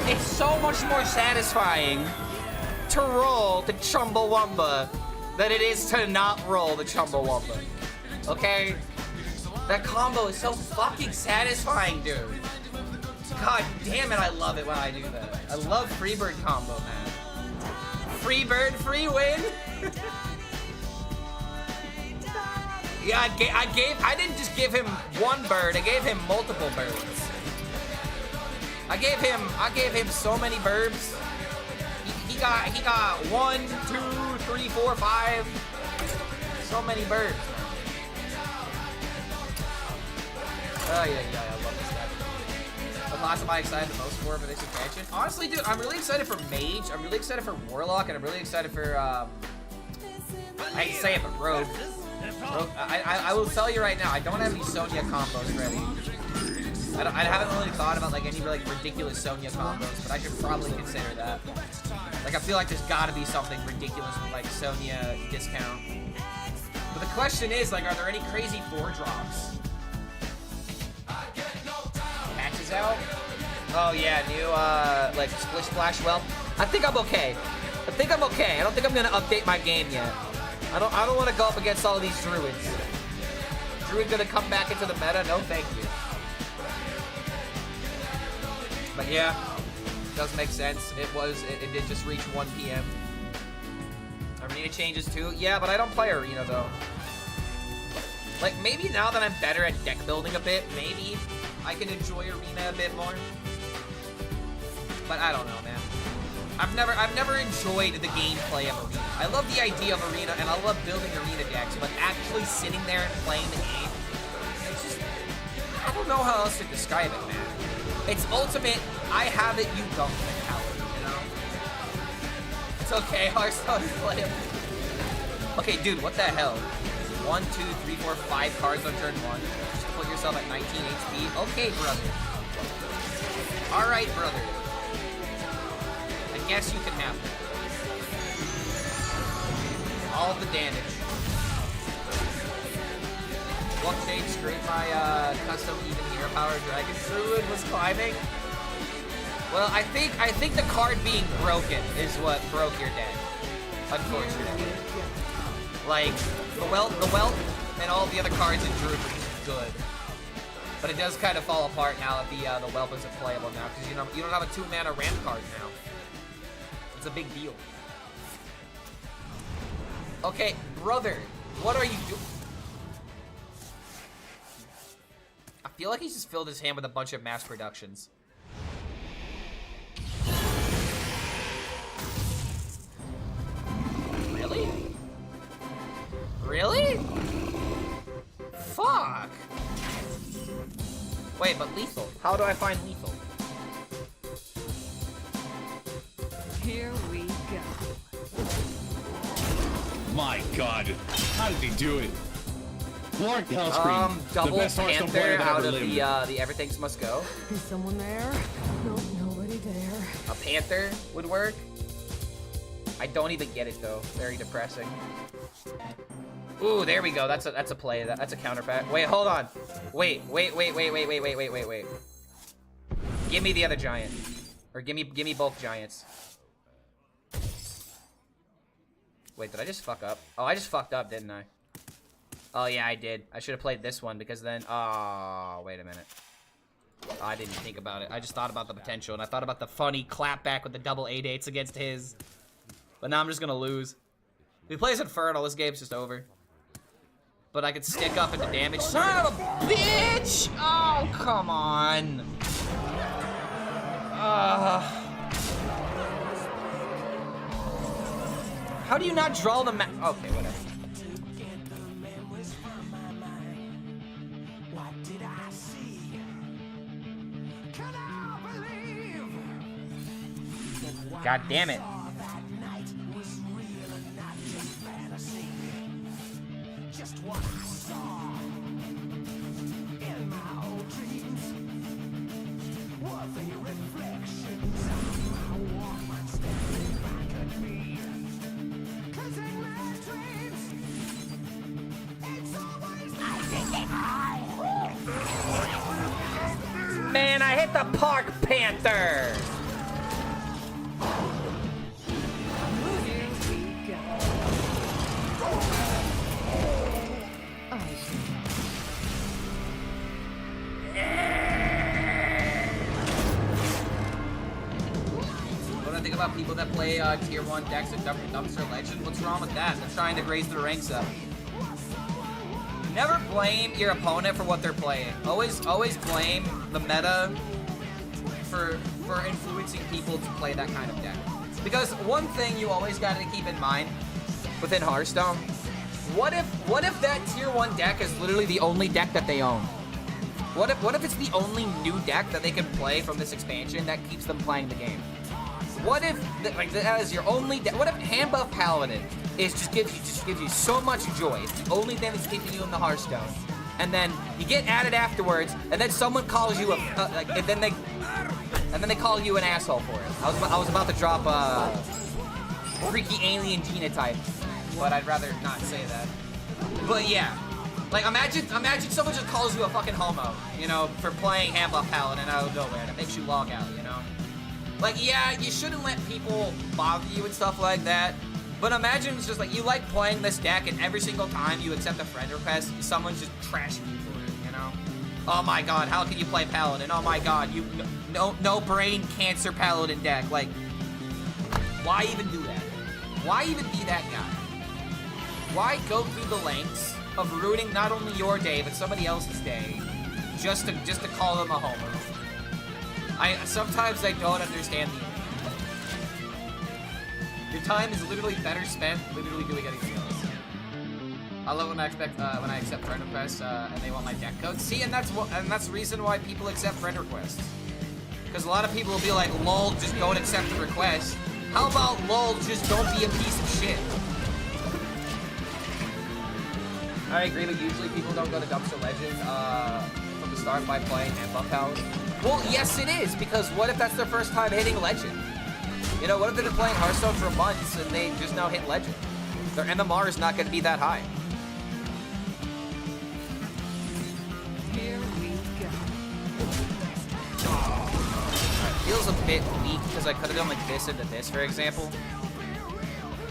It's so much more satisfying to roll the Chumbawamba than it is to not roll the Chumbawamba. Okay? That combo is so fucking satisfying, dude. God damn it, I love it when I do that. I love Freebird combo, man. Free bird, free win. Yeah, I didn't just give him one bird. I gave him multiple birds. I gave him so many birds. He got 1, 2, 3, 4, 5. So many birds. Oh yeah, I love this guy. What class am I excited the most for this expansion? Honestly, dude, I'm really excited for Mage, I'm really excited for Warlock, and I'm really excited for, I hate to say it, but Rogue. I will tell you right now, I don't have any Sonya combos ready. I haven't really thought about like any like ridiculous Sonya combos, but I should probably consider that. Like I feel like there's gotta be something ridiculous with like Sonya discount. But the question is, like, are there any crazy 4-drops? Patches out? Oh yeah, new like Splish Splash. Well, I think I'm okay. I don't think I'm gonna update my game yet. I don't want to go up against all of these druids. Druid gonna come back into the meta? No, thank you. But yeah, it does make sense. It did just reach 1 p.m. Arena changes too. Yeah, but I don't play Arena though. Like maybe now that I'm better at deck building a bit, maybe I can enjoy Arena a bit more. But I don't know, man. I've never enjoyed the gameplay of Arena. I love the idea of Arena and I love building Arena decks, but actually sitting there and playing the game, it's just, I don't know how else to describe it, man. It's ultimate, I have it, you don't mentality, you know? It's okay, Hearthstone is playable. Okay, dude, what the hell? 1, 2, 3, 4, 5 cards on turn 1. Just put yourself at 19 HP. Okay, brother. Alright, brother. I guess you can have that. all the damage. What shade scraped my custom even hero power dragon druid was climbing? Well, I think the card being broken is what broke your deck. Unfortunately. Like, the welt and all the other cards in druid are just good. But it does kind of fall apart now that the whelp isn't playable now, because you don't have a 2-mana ramp card now. It's a big deal. Okay, brother, what are you doing? I feel like he's just filled his hand with a bunch of mass productions. Really? Really? Fuck. Wait, but lethal. How do I find lethal? Here we go. My God, how did he do it? Clark Hellscream, Double the best Hearthstone player Panther that out ever of lived. the Everything's Must Go. Is someone there? No, nobody there. A Panther would work. I don't even get it though. Very depressing. Ooh, there we go. That's a play. That's a counter pack. Wait, hold on. Wait. Give me the other giant, or give me both giants. Wait, did I just fuck up? Oh, I just fucked up, didn't I? Oh yeah, I did. I should have played this one because then. Oh, wait a minute. Oh, I didn't think about it. I just thought about the potential, and I thought about the funny clapback with the double 8/8s against his. But now I'm just gonna lose. If he plays Infernal, this game's just over. But I could stick up into damage. Son of a bitch! Oh, come on. How do you not draw the map? Okay, whatever. God damn it. Man, I hit the Park Panther! Here we go. I see. What do I think about people that play tier 1 decks and Dumpster Legend? What's wrong with that? They're trying to raise their ranks up. Never blame your opponent for what they're playing. Always blame the meta for influencing people to play that kind of deck. Because one thing you always got to keep in mind within Hearthstone, what if that tier 1 deck is literally the only deck that they own? What if it's the only new deck that they can play from this expansion that keeps them playing the game? What if that is your only deck? What if Handbuff Paladin just gives you so much joy? It's the only thing that's keeping you in the Hearthstone. And then you get added afterwards, and then someone calls you and then they call you an asshole for it. I was about to drop a freaky alien genotype, but I'd rather not say that. But yeah, like imagine someone just calls you a fucking homo, you know, for playing Handbuff Paladin out of nowhere. That makes you log out, you know. Like, yeah, you shouldn't let people bother you and stuff like that. But imagine it's just like, you like playing this deck and every single time you accept a friend request, someone's just trashing you for it, you know? Oh my god, how can you play Paladin? Oh my god, you no brain cancer Paladin deck. Like, why even do that? Why even be that guy? Why go through the lengths of ruining not only your day, but somebody else's day, just to call them a homer? Sometimes I don't understand the Your time is literally better spent literally doing anything else. I love when I accept friend requests and they want my deck code. See, and that's the reason why people accept friend requests. Because a lot of people will be like, lol, just don't accept the request. How about lol, just don't be a piece of shit? I agree, but usually people don't go to Dumpster Legend from the start by playing Handbuff Paladin. Well, yes it is, because what if that's their first time hitting Legend? You know, what if they've been playing Hearthstone for months and they just now hit Legend? Their MMR is not going to be that high. Here we go. Feels a bit weak because I could have done like this into this, for example.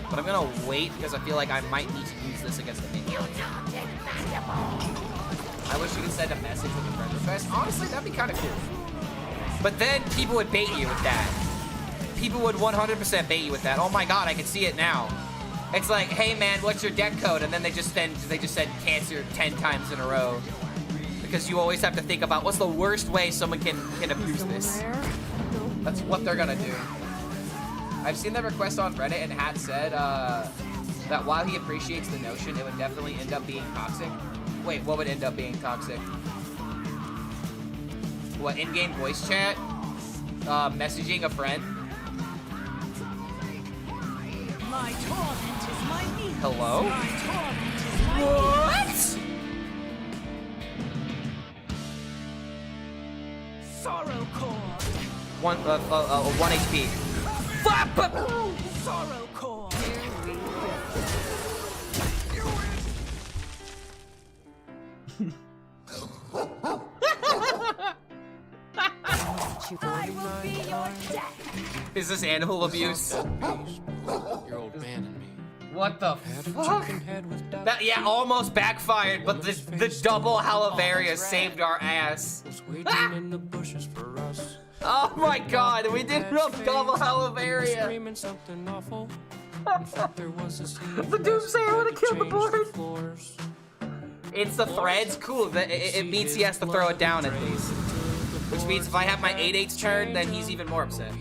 But I'm gonna wait because I feel like I might need to use this against the minion. I wish you could send a message with a friend request. Honestly, that'd be kind of cool. But then people would bait you with that. People would 100% bait you with that. Oh my god, I can see it now. It's like, hey man, what's your deck code? And then they just said cancer 10 times in a row. Because you always have to think about what's the worst way someone can abuse this. That's what they're gonna do. I've seen the request on Reddit, and Hat said that while he appreciates the notion, it would definitely end up being toxic. Wait, what would end up being toxic? What, in-game voice chat? Messaging a friend? My torment is my need. Hello? My torment is my What? sorrow cord. 1 HP. Sorrow cord. Here we go. I will be your death. Is this animal abuse? Your old man and me. What the fuck? That, yeah, almost backfired, but the double Halaveria saved our ass. Ah! Oh my god, we did double Halaveria. The Doomsayer would have killed the board. It's the threads? Cool, it means he has to throw it down at least. Which means if I have my 8/8 turn, then he's even more upset.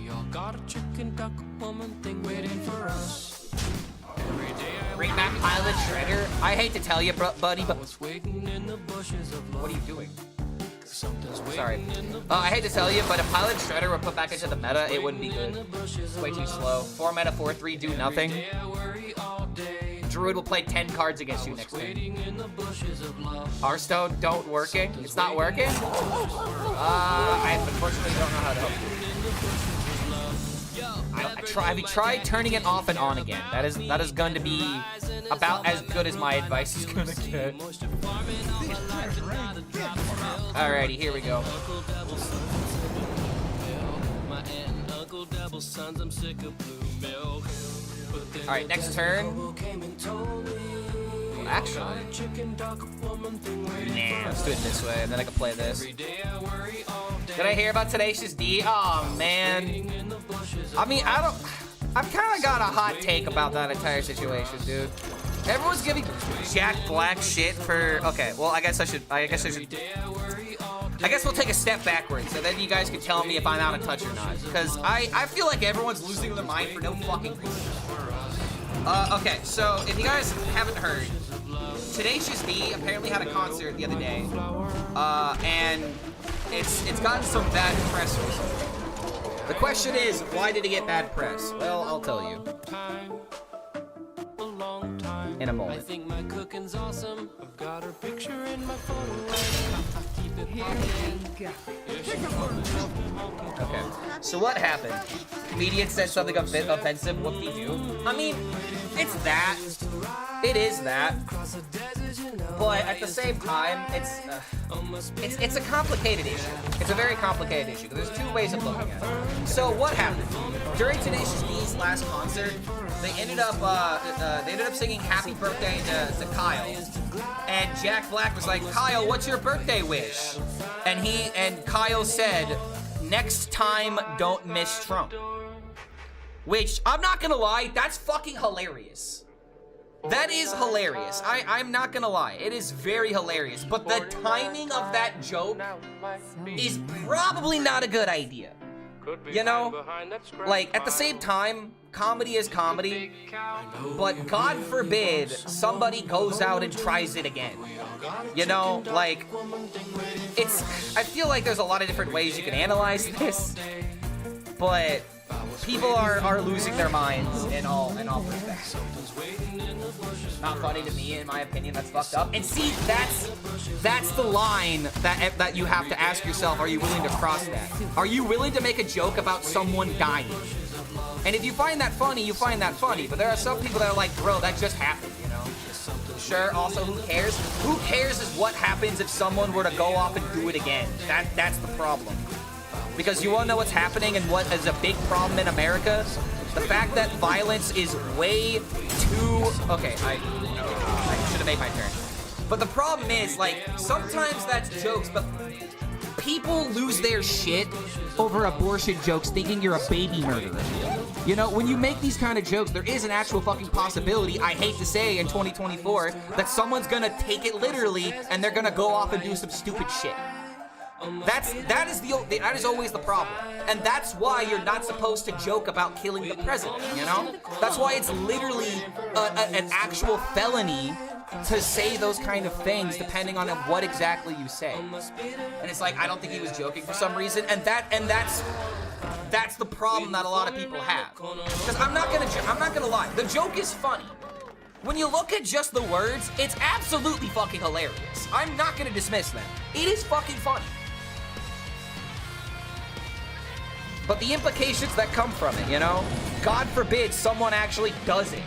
Bring back Pilot Shredder? I hate to tell you, buddy, but... What are you doing? Sorry. I hate to tell you, but if Pilot Shredder were put back into the meta, it wouldn't be good. It's way too slow. 4 mana, 4/3, do nothing. Druid will play 10 cards against you next turn. Hearthstone, don't working. It's not working? I unfortunately don't know how to help you. Have you tried turning it off and on again? That is going to be about as good as my advice is going to get. Alrighty, here we go. Alright, next turn. Well, actually, nah, let's do it this way, and then I can play this. Did I hear about Tenacious D? Oh man. I mean, I've kind of got a hot take about that entire situation, dude. Everyone's giving Jack Black shit for. Okay, well, I guess we'll take a step backwards, so then you guys can tell me if I'm out of touch or not. Because I feel like everyone's losing their mind for no fucking reason. Okay, so if you guys haven't heard, Tenacious D apparently had a concert the other day, and it's gotten some bad press recently. The question is, why did he get bad press? Well, I'll tell you in a moment. I think my cooking's awesome. I've got her picture in my phone. Okay, so what happened? Comedian said something a bit offensive. Whoop-de-doo. I mean, it's that. It is that. But at the same time, it's a complicated issue. It's a very complicated issue. There's two ways of looking at it. So what happened? During Tenacious D's last concert, they ended up singing "Happy Birthday" to Kyle, and Jack Black was like, "Kyle, what's your birthday wish?" And Kyle said, "Next time, don't miss Trump." Which, I'm not gonna lie, that's fucking hilarious. That is hilarious. I'm not gonna lie. It is very hilarious. But the timing of that joke is probably not a good idea. You know? Like, at the same time, comedy is comedy. But God forbid somebody goes out and tries it again. You know? Like, I feel like there's a lot of different ways you can analyze this. But people are losing their minds in all perspectives. Not funny to me, in my opinion. That's fucked up. And see, that's the line that you have to ask yourself. Are you willing to cross that? Are you willing to make a joke about someone dying? And if you find that funny, you find that funny. But there are some people that are like, bro, that just happened, you know? Sure, also, who cares? Who cares is what happens if someone were to go off and do it again. That's the problem. Because you wanna know what's happening and what is a big problem in America? The fact that violence is way too... Okay, I should have made my turn. But the problem is, like, sometimes that's jokes, but people lose their shit over abortion jokes thinking you're a baby murderer. You know, when you make these kind of jokes, there is an actual fucking possibility, I hate to say, in 2024, that someone's gonna take it literally and they're gonna go off and do some stupid shit. That is always the problem. And that's why you're not supposed to joke about killing the president, you know? That's why it's literally an actual felony to say those kind of things depending on what exactly you say. And it's like, I don't think he was joking for some reason, and that's the problem that a lot of people have. Because I'm not gonna lie, the joke is funny. When you look at just the words, it's absolutely fucking hilarious. I'm not gonna dismiss them. It is fucking funny. But the implications that come from it, you know? God forbid someone actually does it.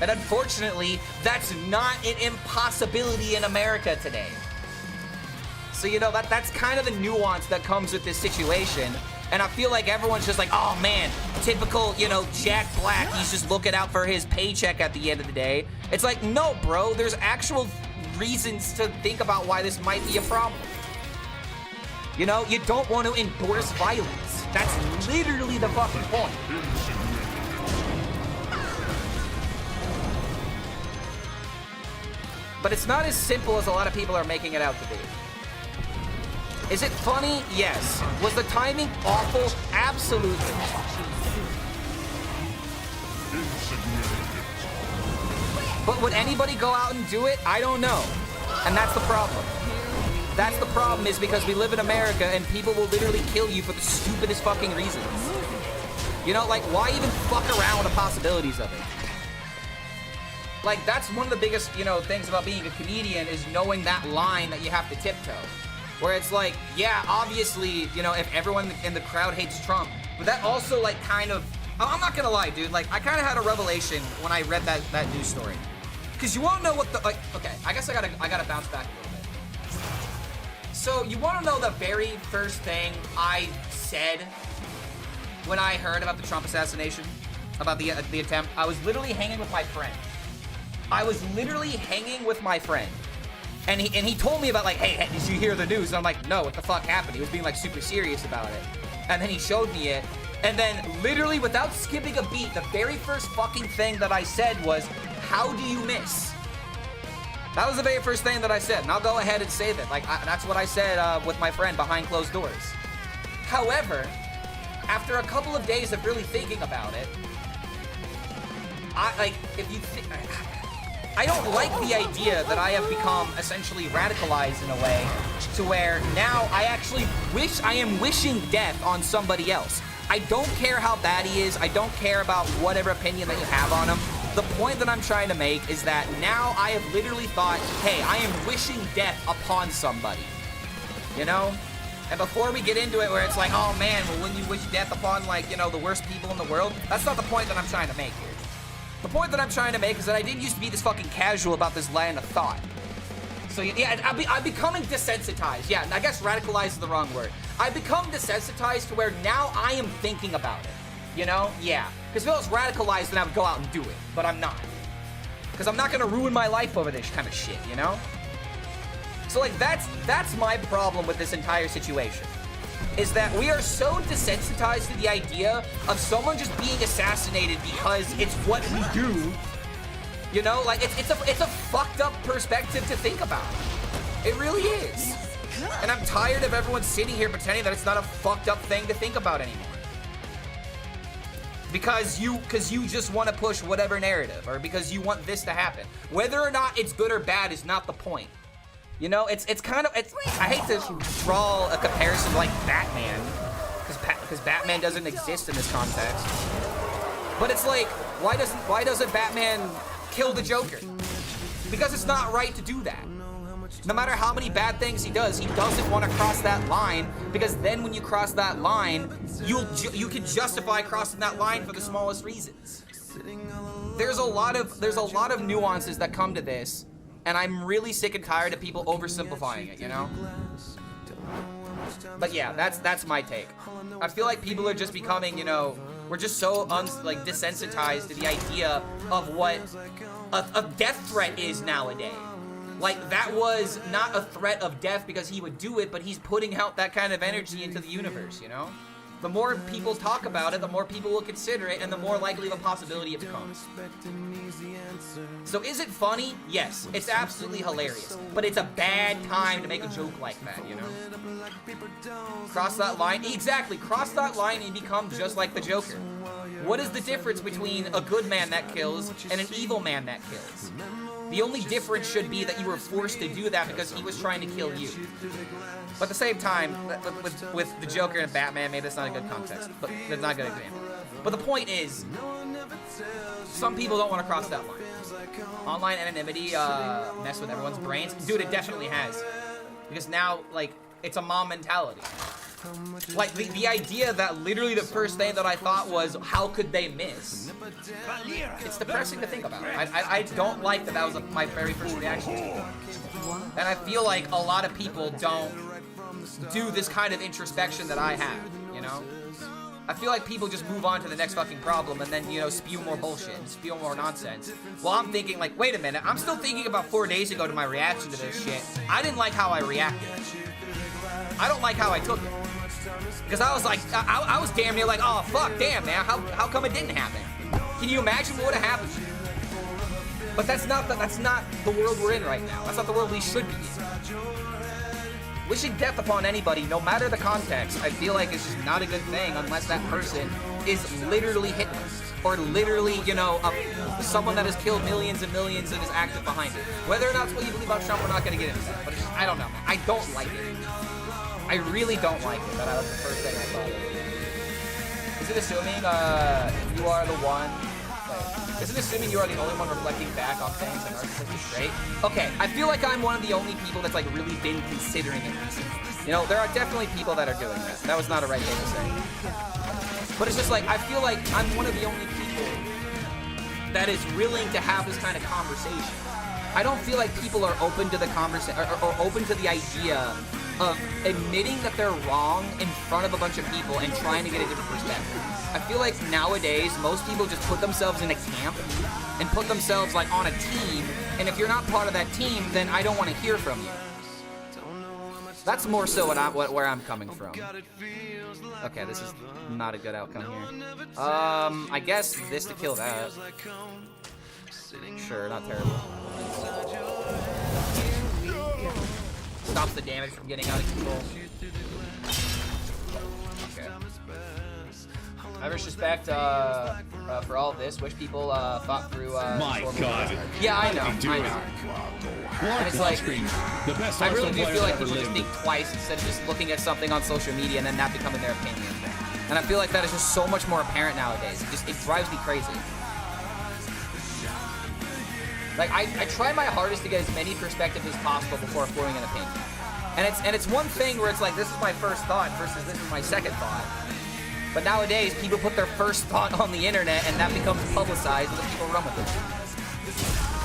And unfortunately, that's not an impossibility in America today. So, you know, that's kind of the nuance that comes with this situation. And I feel like everyone's just like, oh man, typical, you know, Jack Black, he's just looking out for his paycheck at the end of the day. It's like, no, bro, there's actual reasons to think about why this might be a problem. You know, you don't want to endorse violence. That's literally the fucking point. But it's not as simple as a lot of people are making it out to be. Is it funny? Yes. Was the timing awful? Absolutely. But would anybody go out and do it? I don't know. And that's the problem. That's the problem, is because we live in America and people will literally kill you for the stupidest fucking reasons. You know, like, why even fuck around with the possibilities of it? Like, that's one of the biggest, you know, things about being a comedian, is knowing that line that you have to tiptoe. Where it's like, yeah, obviously, you know, if everyone in the crowd hates Trump, but that also, like, kind of... I'm not gonna lie, dude. Like, I kind of had a revelation when I read that news story. Because you want to know what the... Like, okay, I guess I gotta bounce back a little bit. So, you want to know the very first thing I said when I heard about the Trump assassination? About the attempt? I was literally hanging with my friend. And he told me about, like, hey, did you hear the news? And I'm like, no, what the fuck happened? He was being, like, super serious about it. And then he showed me it. And then, literally, without skipping a beat, the very first fucking thing that I said was, how do you miss? That was the very first thing that I said. And I'll go ahead and say that. Like, that's what I said with my friend behind closed doors. However, after a couple of days of really thinking about it, I don't like the idea that I have become essentially radicalized in a way to where now I actually I am wishing death on somebody else. I don't care how bad he is. I don't care about whatever opinion that you have on him. The point that I'm trying to make is that now I have literally thought, hey, I am wishing death upon somebody. You know? And before we get into it where it's like, oh man, well, wouldn't you wish death upon, like, you know, the worst people in the world? That's not the point that I'm trying to make here. The point that I'm trying to make is that I didn't used to be this fucking casual about this line of thought. So yeah, I'm becoming desensitized. Yeah, I guess radicalized is the wrong word. I've become desensitized to where now I am thinking about it. You know? Yeah. Because if I was radicalized, then I would go out and do it. But I'm not. Because I'm not going to ruin my life over this kind of shit, you know? So, like, that's my problem with this entire situation. Is that we are so desensitized to the idea of someone just being assassinated because it's what we do. You know? Like, it's a fucked up perspective to think about. It really is. And I'm tired of everyone sitting here pretending that it's not a fucked up thing to think about anymore. Because you just want to push whatever narrative, or because you want this to happen. Whether or not it's good or bad is not the point. You know, it's kind of, I hate to draw a comparison like Batman, because Batman doesn't exist in this context. But it's like, why doesn't Batman kill the Joker? Because it's not right to do that. No matter how many bad things he doesn't want to cross that line, because then when you cross that line, you can justify crossing that line for the smallest reasons. There's a lot of nuances that come to this, and I'm really sick and tired of people oversimplifying it, you know? But yeah, that's my take. I feel like people are just becoming, you know, we're just so desensitized to the idea of what a death threat is nowadays. Like, that was not a threat of death because he would do it, but he's putting out that kind of energy into the universe, you know? The more people talk about it, the more people will consider it, and the more likely of a possibility it becomes. So is it funny? Yes, it's absolutely hilarious. But it's a bad time to make a joke like that, you know? Cross that line? Exactly, cross that line and become just like the Joker. What is the difference between a good man that kills and an evil man that kills? The only difference should be that you were forced to do that because he was trying to kill you. But at the same time, with the Joker and Batman, maybe that's not a good context. But that's not a good example. But the point is, some people don't want to cross that line. Online anonymity mess with everyone's brains. Dude, it definitely has. Because now, like, it's a mom mentality. Like, the idea that literally the first thing that I thought was, how could they miss? It's depressing to think about. I don't like that was my very first reaction to it. And I feel like a lot of people don't do this kind of introspection that I have, you know? I feel like people just move on to the next fucking problem and then, you know, spew more bullshit, spew more nonsense. Well, I'm thinking, like, wait a minute, I'm still thinking about 4 days ago to my reaction to this shit. I didn't like how I reacted. I don't like how I took it. Because I was like, I was damn near like, oh, fuck, damn, man, how come it didn't happen? Can you imagine what would have happened? But that's not the world we're in right now. That's not the world we should be in. Wishing death upon anybody, no matter the context, I feel like it's just not a good thing unless that person is literally Hitler. Or literally, you know, someone that has killed millions and millions and is active behind it. Whether or not it's what you believe about Trump, we're not going to get into that. But it's just, I don't know, man. I don't like it. I really don't like it. That was the first thing I thought of. Is it assuming you are the one... Wait, is it assuming you are the only one reflecting back on things and narcissistic trait? Okay, I feel like I'm one of the only people that's, like, really been considering it recently. You know, there are definitely people that are doing that. That was not a right thing to say. But it's just like, I feel like I'm one of the only people that is willing to have this kind of conversation. I don't feel like people are open to the conversation, or open to the idea of admitting that they're wrong in front of a bunch of people and trying to get a different perspective. I feel like nowadays, most people just put themselves in a camp and put themselves, like, on a team, and if you're not part of that team, then I don't want to hear from you. That's more so where I'm coming from. Okay, this is not a good outcome here. I guess this to kill that. Sure, not terrible. Stops the damage from getting out of control. Okay. I wish respect for all of this. Wish people thought through. My God. Yeah, I know. And it's like, I really do feel like people just think twice instead of just looking at something on social media and then that becoming their opinion. And I feel like that is just so much more apparent nowadays. It drives me crazy. Like, I try my hardest to get as many perspectives as possible before forming an opinion. And it's one thing where it's like, this is my first thought versus this is my second thought. But nowadays, people put their first thought on the internet and that becomes publicized and then people run with it.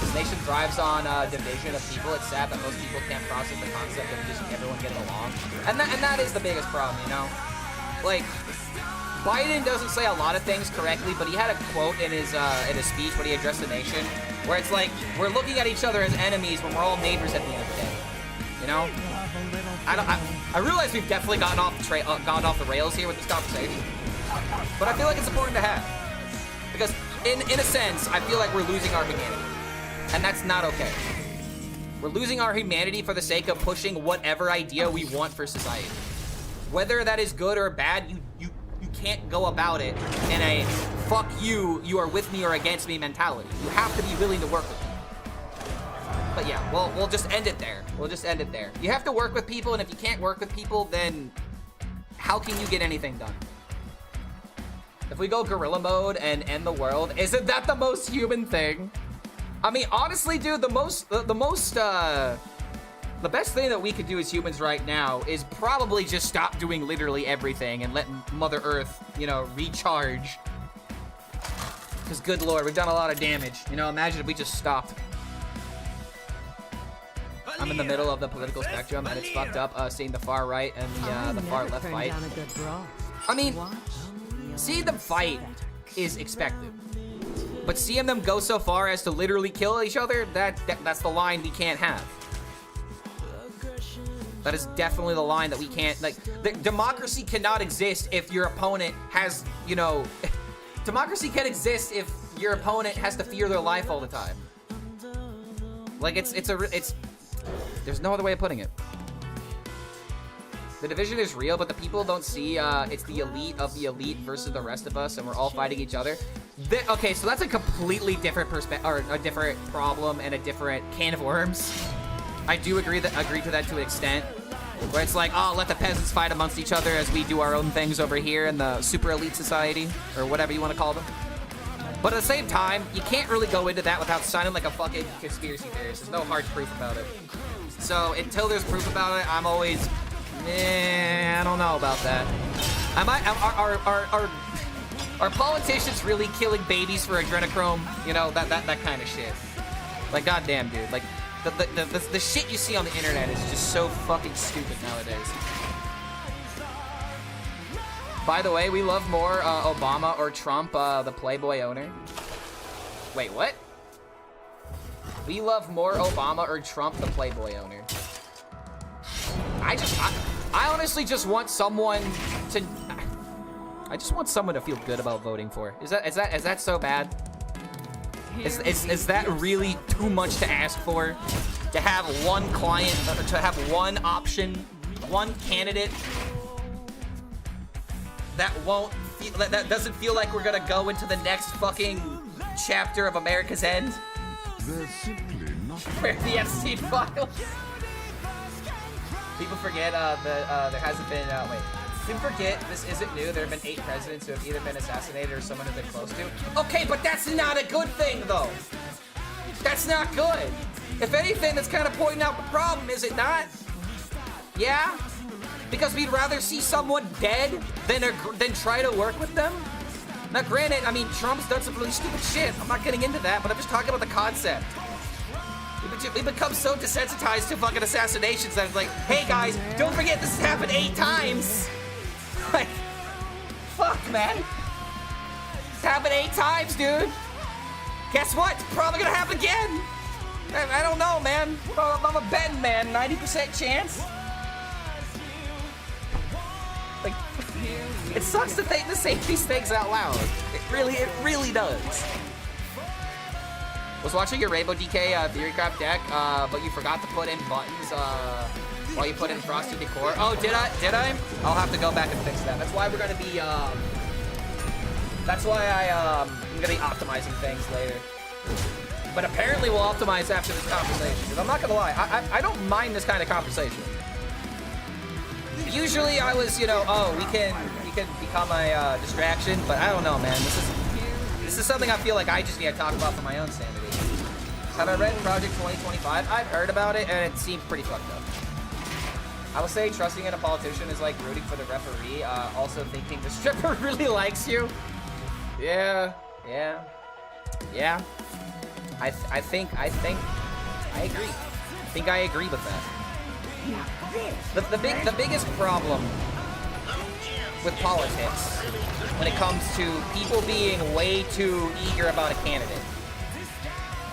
This nation thrives on division of people. It's sad that most people can't process the concept of just everyone getting along. And that is the biggest problem, you know? Like, Biden doesn't say a lot of things correctly, but he had a quote in his speech when he addressed the nation, where it's like, we're looking at each other as enemies when we're all neighbors at the end of the day. You know? I realize we've definitely gotten off the rails here with this conversation, but I feel like it's important to have, because in a sense, I feel like we're losing our humanity, and that's not okay. We're losing our humanity for the sake of pushing whatever idea we want for society. Whether that is good or bad, you can't go about it in a fuck you are with me or against me mentality. You have to be willing to work with me. But yeah, we'll just end it there. We'll just end it there. You have to work with people, and if you can't work with people, then how can you get anything done? If we go guerrilla mode and end the world, isn't that the most human thing? I mean, honestly, dude, the most The best thing that we could do as humans right now is probably just stop doing literally everything and let Mother Earth, you know, recharge. Because good lord, we've done a lot of damage. You know, imagine if we just stopped. I'm in the middle of the political spectrum and it's fucked up seeing the far right and the far left fight. I mean, seeing them fight is expected. But seeing them go so far as to literally kill each other, that's the line we can't have. That is definitely the line that we can't, like, democracy cannot exist if your opponent has, you know, democracy can exist if your opponent has to fear their life all the time. Like, it's, there's no other way of putting it. The division is real, but the people don't see, it's the elite of the elite versus the rest of us, and we're all fighting each other. Okay, so that's a completely different perspective, or a different problem and a different can of worms. I do agree to that to an extent, where it's like, oh, let the peasants fight amongst each other as we do our own things over here in the super elite society, or whatever you want to call them. But at the same time, you can't really go into that without sounding like a fucking conspiracy theorist. There's no hard proof about it. So until there's proof about it, I'm always, I don't know about that. Are politicians really killing babies for adrenochrome? You know, that kind of shit. Like, goddamn, dude. Like, the shit you see on the internet is just so fucking stupid nowadays. By the way, we love more Obama or Trump, the Playboy owner. Wait, what? We love more Obama or Trump, the Playboy owner. I honestly just want someone to... I just want someone to feel good about voting for. Is that so bad? Is that really too much to ask for? To have one client, to have one option, one candidate that that doesn't feel like we're gonna go into the next fucking chapter of America's End? They're simply not. Where the FC files? People forget there hasn't been wait. People forget this isn't new. There have been 8 presidents who have either been assassinated or someone has been close to. Okay, but that's not a good thing, though. That's not good. If anything, that's kind of pointing out the problem, is it not? Yeah? Because we'd rather see someone dead than try to work with them? Now, granted, I mean, Trump's done some really stupid shit. I'm not getting into that, but I'm just talking about the concept. We've become so desensitized to fucking assassinations that it's like, hey guys, don't forget this has happened 8 times. Like, fuck, man. It's happened 8 times, dude. Guess what? It's probably gonna happen again. I don't know, man. I'm a betting man. 90% chance. Like, it sucks to say these things out loud. It really does. Was watching your Rainbow DK Theorycraft deck, but you forgot to put in buttons while you put in Frosty Decor. Oh, did I? I'll have to go back and fix that. That's why we're gonna be that's why I'm gonna be optimizing things later. But apparently we'll optimize after this conversation. Because I'm not gonna lie, I don't mind this kind of conversation. Usually I was, you know, oh, we can become a distraction, but I don't know, man. This is something I feel like I just need to talk about for my own sanity. Have I read Project 2025? I've heard about it, and it seems pretty fucked up. I would say trusting in a politician is like rooting for the referee, also thinking the stripper really likes you. Yeah. I think I agree. I think I agree with that. The biggest problem with politics when it comes to people being way too eager about a candidate.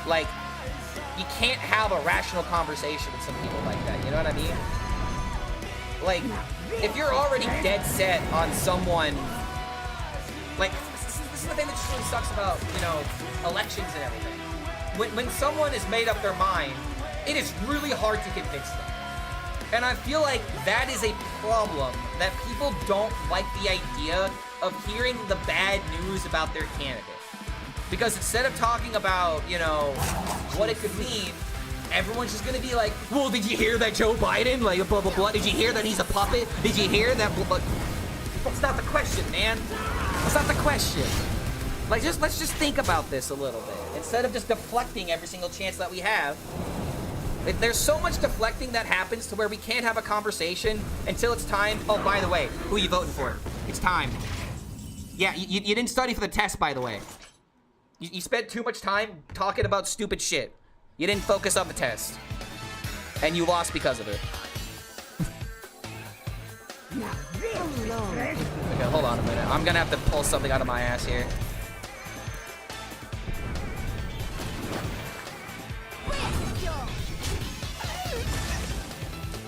Like, you can't have a rational conversation with some people like that, you know what I mean? Like, if you're already dead set on someone, like, this is the thing that just really sucks about, you know, elections and everything. When someone has made up their mind, it is really hard to convince them. And I feel like that is a problem, that people don't like the idea of hearing the bad news about their candidate. Because instead of talking about, you know, what it could mean, everyone's just gonna be like, well, did you hear that Joe Biden, like, blah, blah, blah, did you hear that he's a puppet? Did you hear that, blah, blah. That's not the question, man. That's not the question. Like, let's just think about this a little bit. Instead of just deflecting every single chance that we have, There's so much deflecting that happens to where we can't have a conversation until it's time. Oh, by the way, who are you voting for? It's time. Yeah, you didn't study for the test, by the way. You spent too much time talking about stupid shit. You didn't focus on the test. And you lost because of it. Okay, hold on a minute. I'm gonna have to pull something out of my ass here.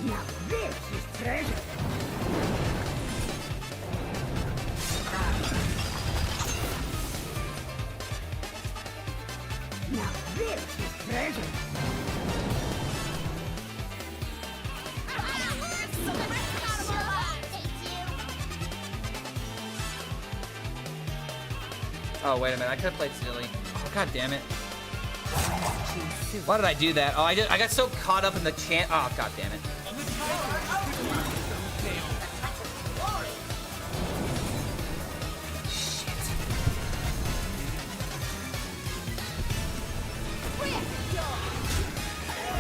Now this is treasure. Now this is treasure. Oh, wait a minute. I could have played silly. Oh, god damn it. Why did I do that? Oh, I got so caught up in the chant. Oh, god damn it.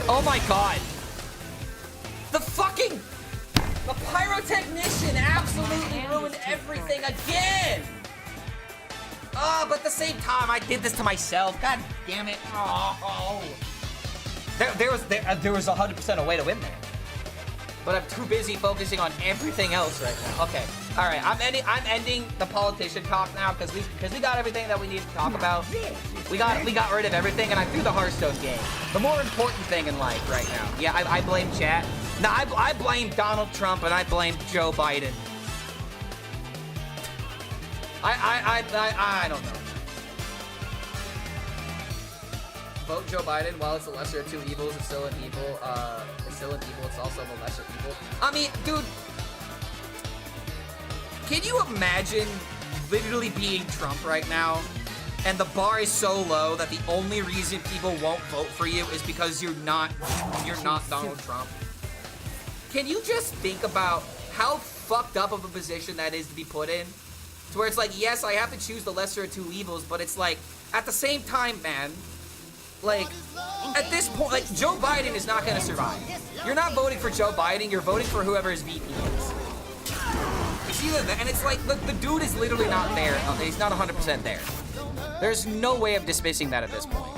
Oh my god. The pyrotechnician absolutely ruined everything again. Oh, but at the same time, I did this to myself. God damn it. Oh. There was 100% a way to win there. But I'm too busy focusing on everything else right now. Okay. All right. I'm ending the politician talk now because we got everything that we need to talk about. We got rid of everything, and I threw the Hearthstone game. The more important thing in life right now. Yeah, I blame chat. No, I blame Donald Trump and I blame Joe Biden. I don't know. Vote Joe Biden. While it's the lesser of two evils, it's still an evil. It's still an evil. It's also the lesser evil. I mean, dude, can you imagine literally being Trump right now, and the bar is so low that the only reason people won't vote for you is because you're not Donald Trump? Can you just think about how fucked up of a position that is to be put in? To where it's like, yes, I have to choose the lesser of two evils, but it's like, at the same time, man, like, at this point, like, Joe Biden is not gonna survive. You're not voting for Joe Biden, you're voting for whoever his VP is. It's either that, and it's like, look, the dude is literally not there. He's not 100% there. There's no way of dismissing that at this point.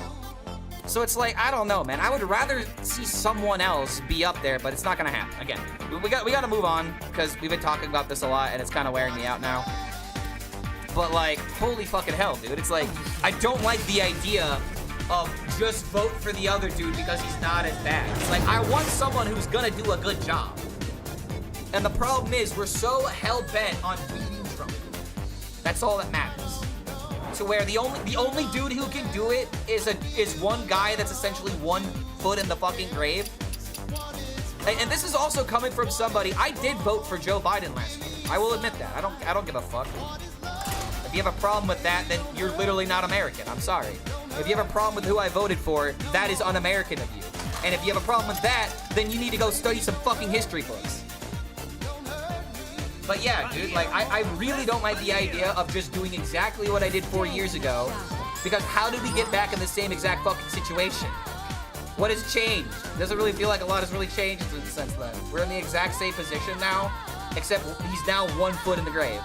So it's like, I don't know, man. I would rather see someone else be up there, but it's not gonna happen. Again, we gotta move on, because we've been talking about this a lot, and it's kind of wearing me out now. But like, holy fucking hell, dude. It's like, I don't like the idea of just vote for the other dude because he's not as bad. It's like, I want someone who's gonna do a good job. And the problem is, we're so hell-bent on beating Trump. That's all that matters. To where the only dude who can do it is one guy that's essentially 1 foot in the fucking grave. And this is also coming from somebody. I did vote for Joe Biden last year. I will admit that. I don't give a fuck. If you have a problem with that, then you're literally not American. I'm sorry. If you have a problem with who I voted for, that is un-American of you. And if you have a problem with that, then you need to go study some fucking history books. But yeah, dude, like, I really don't like the idea of just doing exactly what I did 4 years ago. Because how did we get back in the same exact fucking situation? What has changed? Doesn't really feel like a lot has really changed since then. We're in the exact same position now, except he's now 1 foot in the grave.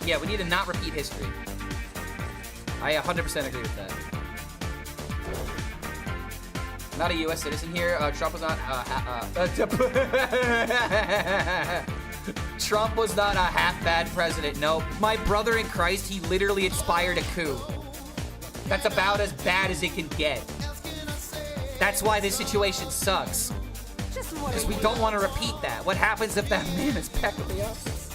Yeah, we need to not repeat history. I 100% agree with that. Not a U.S. citizen here. Trump was not. Trump was not a half-bad president. No, my brother in Christ, he literally inspired a coup. That's about as bad as it can get. That's why this situation sucks. Because we don't want to repeat that. What happens if that man is back at the office?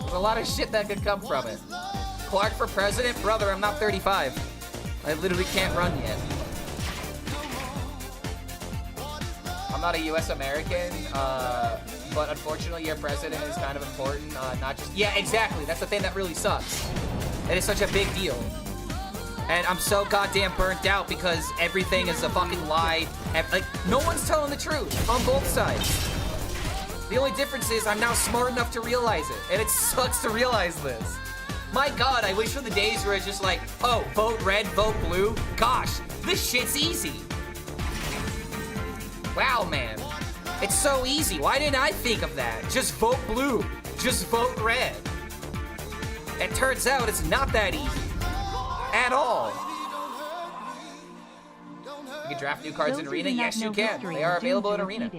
There's a lot of shit that could come from it. Clark for president? Brother, I'm not 35. I literally can't run yet. I'm not a U.S. American, but unfortunately your president is kind of important, not just... Yeah, exactly. That's the thing that really sucks. It is such a big deal. And I'm so goddamn burnt out because everything is a fucking lie. Like, no one's telling the truth on both sides. The only difference is I'm now smart enough to realize it, and it sucks to realize this. My God, I wish for the days where it's just like, oh, vote red, vote blue. Gosh, this shit's easy. Wow, man. It's so easy. Why didn't I think of that? Just vote blue. Just vote red. It turns out it's not that easy. At all. You can draft new cards in Arena? Yes, you can. They are available in Arena.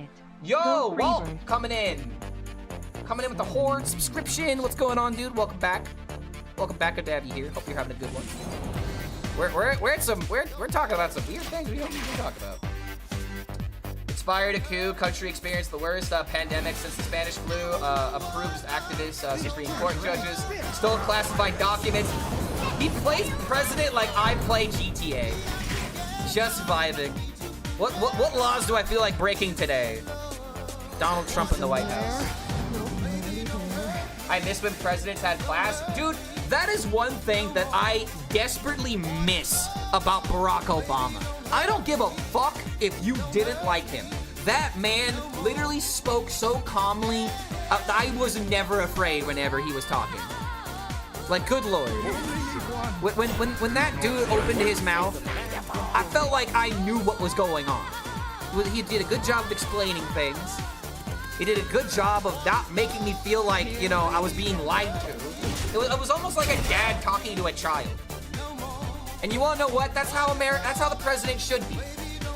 Yo, Walt, coming in. Coming in with the Horde subscription. What's going on, dude? Welcome back. Welcome back, good to have you here. Hope you're having a good one. We're talking about some weird things we don't usually talk about. Inspired a coup, country experienced the worst pandemic since the Spanish flu, approves activists, Supreme Court judges, stole classified documents. He plays president like I play GTA. Just vibing. What laws do I feel like breaking today? Donald Trump in the White House. I miss when presidents had class. Dude, that is one thing that I desperately miss about Barack Obama. I don't give a fuck if you didn't like him. That man literally spoke so calmly. I was never afraid whenever he was talking. Like, good lord. When that dude opened his mouth, I felt like I knew what was going on. He did a good job of explaining things. He did a good job of not making me feel like, you know, I was being lied to. It was almost like a dad talking to a child. And you wanna know what? That's how the president should be.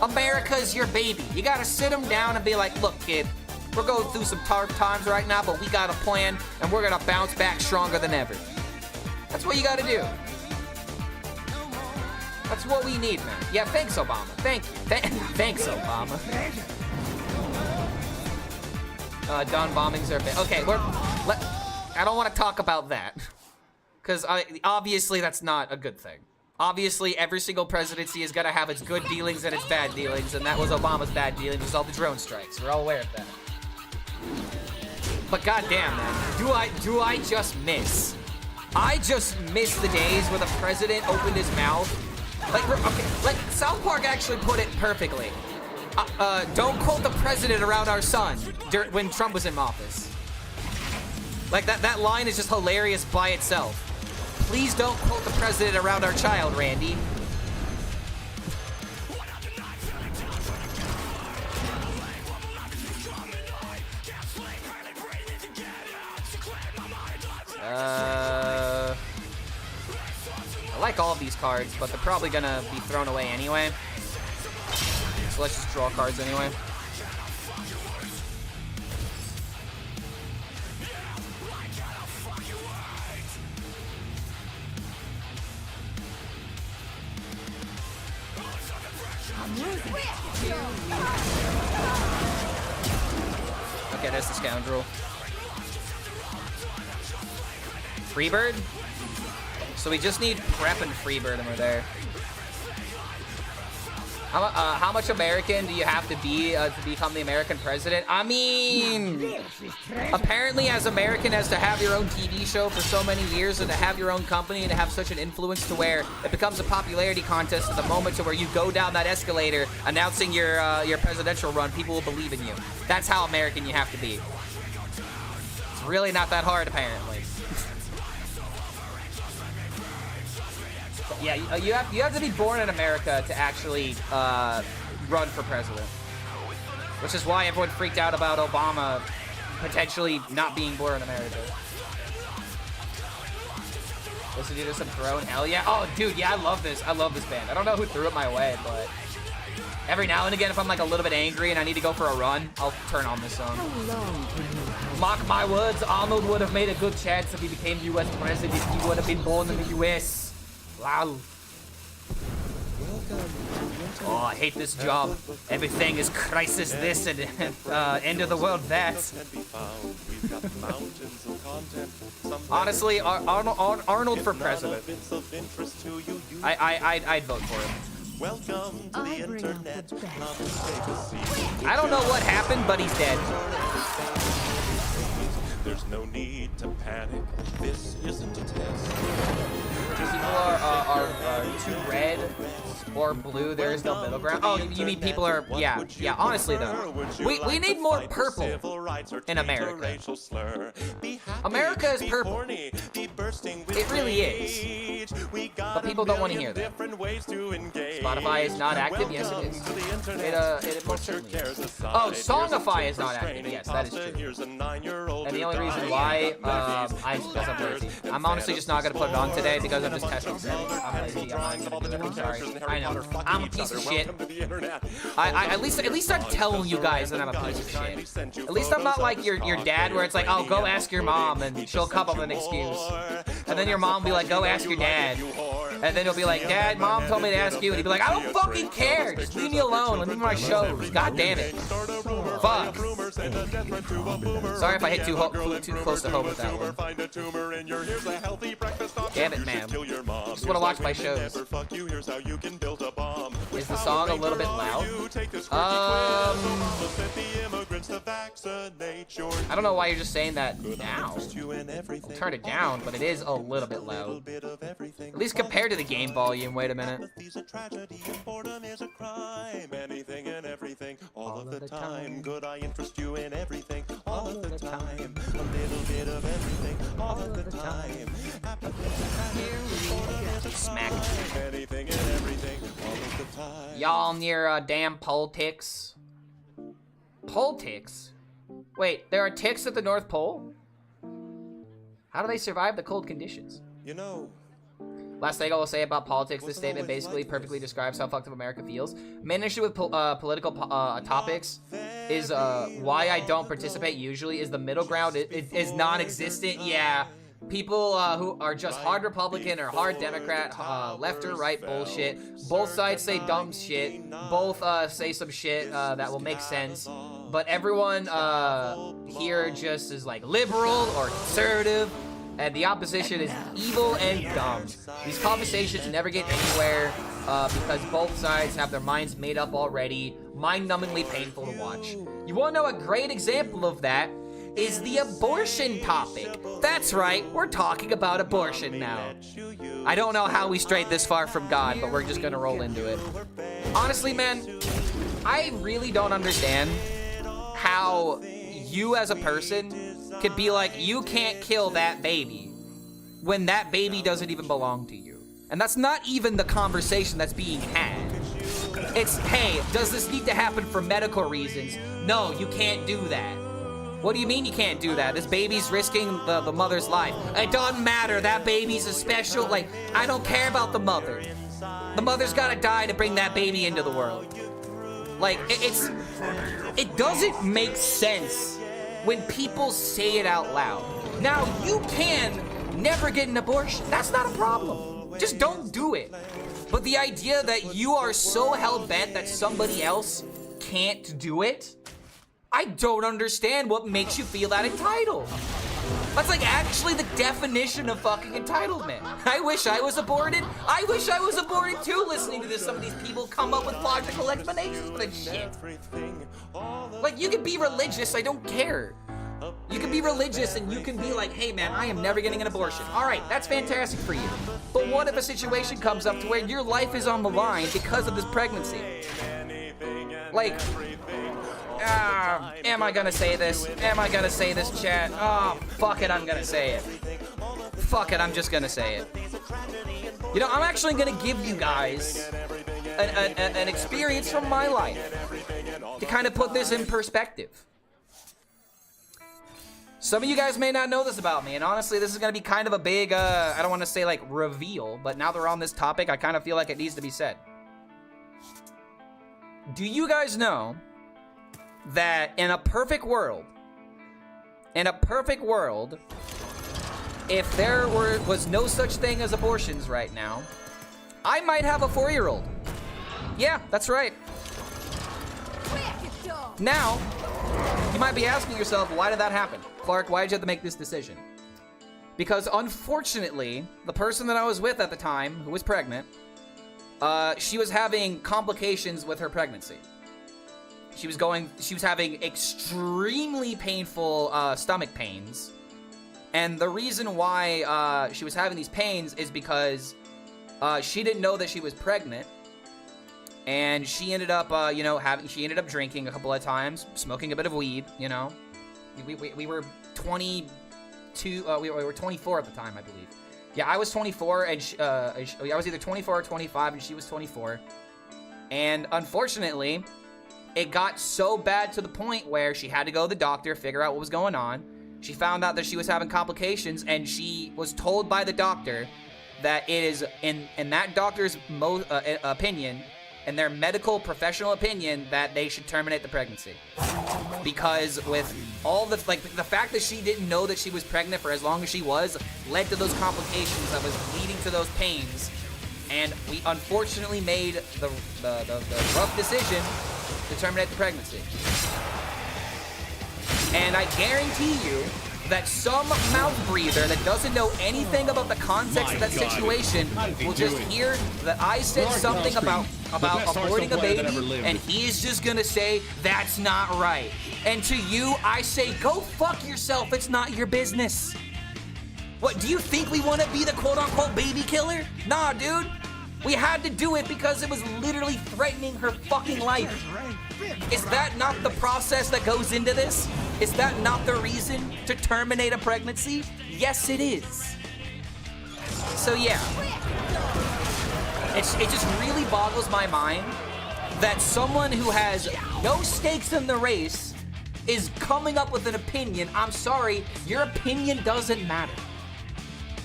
America's your baby. You gotta sit him down and be like, look, kid, we're going through some tough times right now, but we got a plan, and we're gonna bounce back stronger than ever. That's what you gotta do. That's what we need, man. Yeah, thanks, Obama. Thank you. Thanks, Obama. Dawn bombings are bad. Okay, I don't want to talk about that. Because obviously that's not a good thing. Obviously, every single presidency is gonna have its good dealings and its bad dealings, and that was Obama's bad dealings with all the drone strikes. We're all aware of that. But goddamn, man, do I just miss? I just miss the days where the president opened his mouth. Like South Park actually put it perfectly. Don't quote the president around our son when Trump was in office. Like that line is just hilarious by itself. Please don't quote the president around our child, Randy. I like all of these cards, but they're probably gonna be thrown away anyway. So let's just draw cards anyway. Okay, there's the scoundrel. Freebird? So we just need prep and Freebird and we're there. How much American do you have to be to become the American president? I mean, apparently as American as to have your own TV show for so many years and to have your own company and to have such an influence to where it becomes a popularity contest at the moment to where you go down that escalator announcing your presidential run, people will believe in you. That's how American you have to be. It's really not that hard, apparently. Yeah, you have to be born in America to actually run for president. Which is why everyone freaked out about Obama potentially not being born in America. Listen to some throne, hell yeah. Oh, dude, yeah, I love this. I love this band. I don't know who threw it my way, but every now and again, if I'm like a little bit angry and I need to go for a run, I'll turn on this song. Mark my words, Arnold would have made a good chance if he became U.S. president if he would have been born in the U.S. Wow. Oh, I hate this job. Everything is crisis this and end of the world that. Honestly, Arnold for president. I'd vote for him. Welcome to the internet. I don't know what happened, but he's dead. There's no need to panic. This isn't a test. These people are too red. or blue, there is no middle ground. Oh, you mean people are, yeah, honestly though, we need more purple in America. America is purple. It really is. But people don't want to hear that. Spotify is not active? Yes, it is. It most certainly is. Oh, Songify is not active. Yes, that is true. And the only reason why, because I'm lazy. I'm honestly just not going to put it on today because I'm just testing settings. I'm lazy. I'm not gonna do it. I'm sorry. I know. I'm a piece of shit. At least I'm telling you guys that I'm a piece of shit. At least I'm not like your dad where it's like, oh, go ask your mom and she'll come up with an excuse. And then your mom will be like, go ask your dad. And then he'll be like, Dad, Mom told me to ask you. And he'd be like, I don't fucking care. Just leave me alone. Leave me my shows. God damn it. Fuck. Sorry if I hit too close to home with that one. Damn it, man. Just want to watch my shows. Is the song a little bit loud? I don't know why you're just saying that now. I'll turn it down, but it is a little bit loud. At least compared to the game volume. Wait a minute. All of the time, could I interest you in everything? All of the time, a little bit of everything. All of the time. Smack. Anything and everything. All of the time. Y'all near damn pole ticks? Pole ticks? Wait, there are ticks at the North Pole? How do they survive the cold conditions? You know. Last thing I will say about politics, this statement basically perfectly describes how fucked up America feels. Main issue with political topics is why I don't participate usually is the middle ground is non-existent. Yeah, people who are just hard Republican or hard Democrat, left or right bullshit. Both sides say dumb shit. Both say some shit that will make sense. But everyone here just is like liberal or conservative. And the opposition is evil and dumb. These conversations never get anywhere because both sides have their minds made up already. Mind-numbingly painful to watch. You want to know a great example of that is the abortion topic. That's right, we're talking about abortion now. I don't know how we strayed this far from God, but we're just gonna roll into it. Honestly, man, I really don't understand how you as a person could be like, you can't kill that baby when that baby doesn't even belong to you. And that's not even the conversation that's being had. It's, hey, does this need to happen for medical reasons? No, you can't do that. What do you mean you can't do that? This baby's risking the mother's life. It doesn't matter, that baby's a special, like, I don't care about the mother. The mother's gotta die to bring that baby into the world. Like, it doesn't make sense when people say it out loud. Now, you can never get an abortion. That's not a problem. Just don't do it. But the idea that you are so hell-bent that somebody else can't do it, I don't understand what makes you feel that entitled. That's like actually the definition of fucking entitlement. I wish I was aborted. I wish I was aborted too, listening to this. Some of these people come up with logical explanations for that shit. Like, you can be religious, I don't care. You can be religious and you can be like, hey man, I am never getting an abortion. All right, that's fantastic for you. But what if a situation comes up to where your life is on the line because of this pregnancy? Like, am I gonna say this? Am I gonna say this, chat? Oh, fuck it, I'm gonna say it. Fuck it, I'm just gonna say it. You know, I'm actually gonna give you guys an experience from my life to kind of put this in perspective. Some of you guys may not know this about me, and honestly, this is gonna be kind of a big, I don't wanna say like reveal, but now that we're on this topic, I kind of feel like it needs to be said. Do you guys know that in a perfect world, if there was no such thing as abortions right now, I might have a 4-year-old. Yeah, that's right. Now, you might be asking yourself, why did that happen? Clark, why did you have to make this decision? Because unfortunately, the person that I was with at the time, who was pregnant, she was having complications with her pregnancy. She was having extremely painful stomach pains. And the reason why she was having these pains is because she didn't know that she was pregnant. And she ended up, you know, she ended up drinking a couple of times, smoking a bit of weed, you know. We were 22, we were 24 at the time, I believe. Yeah, I was 24, and I was either 24 or 25, and she was 24. And unfortunately, it got so bad to the point where she had to go to the doctor, figure out what was going on. She found out that she was having complications, and she was told by the doctor that it is, in that doctor's opinion, in their medical professional opinion, that they should terminate the pregnancy. Because with all the, like, the fact that she didn't know that she was pregnant for as long as she was led to those complications that was leading to those pains. And we unfortunately made the rough decision to terminate the pregnancy. And I guarantee you that some mouth breather that doesn't know anything about the context of that situation will just hear that I said something about aborting a baby, and he is just gonna say, that's not right. And to you, I say, go fuck yourself, it's not your business. What, do you think we want to be the quote-unquote baby killer? Nah, dude. We had to do it because it was literally threatening her fucking life. Is that not the process that goes into this? Is that not the reason to terminate a pregnancy? Yes, it is. So yeah. It just really boggles my mind that someone who has no stakes in the race is coming up with an opinion. I'm sorry, your opinion doesn't matter.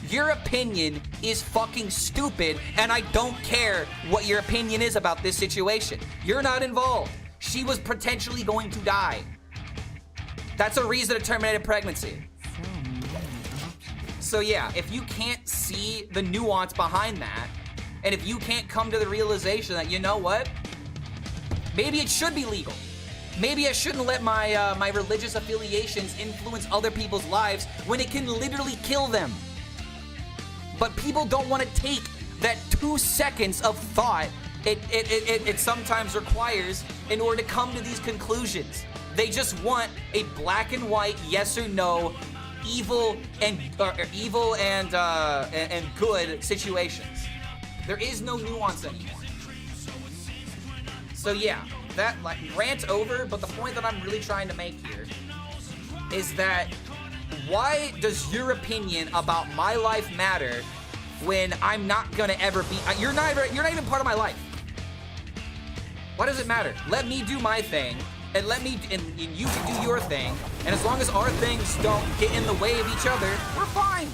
Your opinion is fucking stupid, and I don't care what your opinion is about this situation. You're not involved. She was potentially going to die. That's a reason to terminate a pregnancy. So yeah, if you can't see the nuance behind that, and if you can't come to the realization that, you know what? Maybe it should be legal. Maybe I shouldn't let my my religious affiliations influence other people's lives when it can literally kill them. But people don't want to take that 2 seconds of thought it sometimes requires in order to come to these conclusions. They just want a black and white yes or no, evil and good situations. There is no nuance anymore. So yeah, that like rant over, but the point that I'm really trying to make here is that why does your opinion about my life matter when I'm not gonna ever be, you're not even part of my life. Why does it matter? Let me do my thing, and you can do your thing, and as long as our things don't get in the way of each other, we're fine.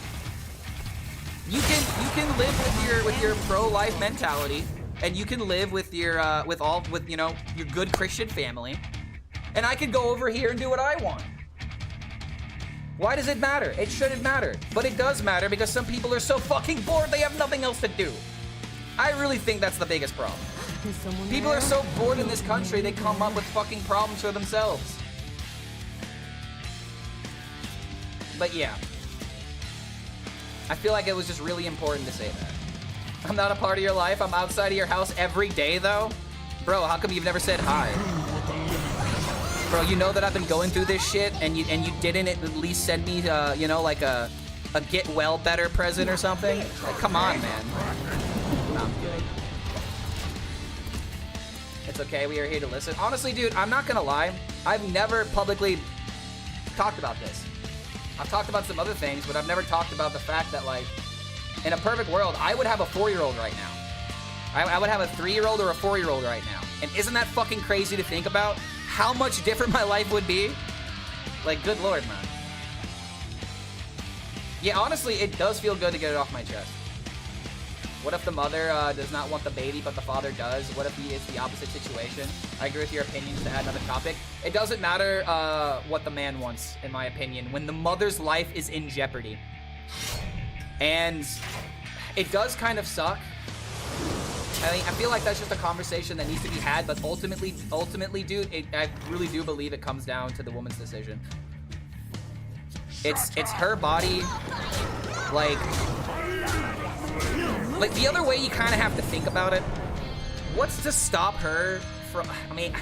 You can live with your pro-life mentality, and you can live with your you know, your good Christian family, and I can go over here and do what I want. Why does it matter? It shouldn't matter, but it does matter because some people are so fucking bored they have nothing else to do. I really think that's the biggest problem. People are so bored in this country they come up with fucking problems for themselves. But yeah, I feel like it was just really important to say that. I'm not a part of your life. I'm outside of your house every day though. Bro, how come you've never said hi? Bro, you know that I've been going through this shit, and you didn't at least send me, you know, like a get well better present or something? Like, come on, man. No, I'm kidding. It's okay, we are here to listen. Honestly, dude, I'm not gonna lie. I've never publicly talked about this. I've talked about some other things, but I've never talked about the fact that, like, in a perfect world, I would have a 4-year-old right now. I would have a 3-year-old or a 4-year-old right now. And isn't that fucking crazy to think about? How much different my life would be? Like, good lord, man. Yeah, honestly, it does feel good to get it off my chest. What if the mother does not want the baby, but the father does? What if it's the opposite situation? I agree with your opinion. To add another topic, it doesn't matter what the man wants, in my opinion, when the mother's life is in jeopardy. And it does kind of suck. I mean, I feel like that's just a conversation that needs to be had, but ultimately, dude, I really do believe it comes down to the woman's decision. It's her body. Like the other way you kind of have to think about it. What's to stop her from? I mean,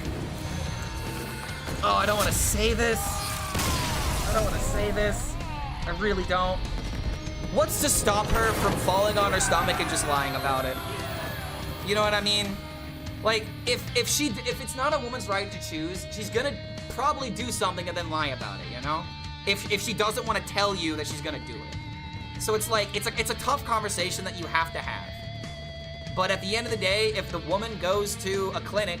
oh, I don't want to say this. I really don't. What's to stop her from falling on her stomach and just lying about it? You know what I mean? Like, if it's not a woman's right to choose, she's gonna probably do something and then lie about it, you know? If she doesn't want to tell you that she's gonna do it. So it's like, it's a tough conversation that you have to have. But at the end of the day, if the woman goes to a clinic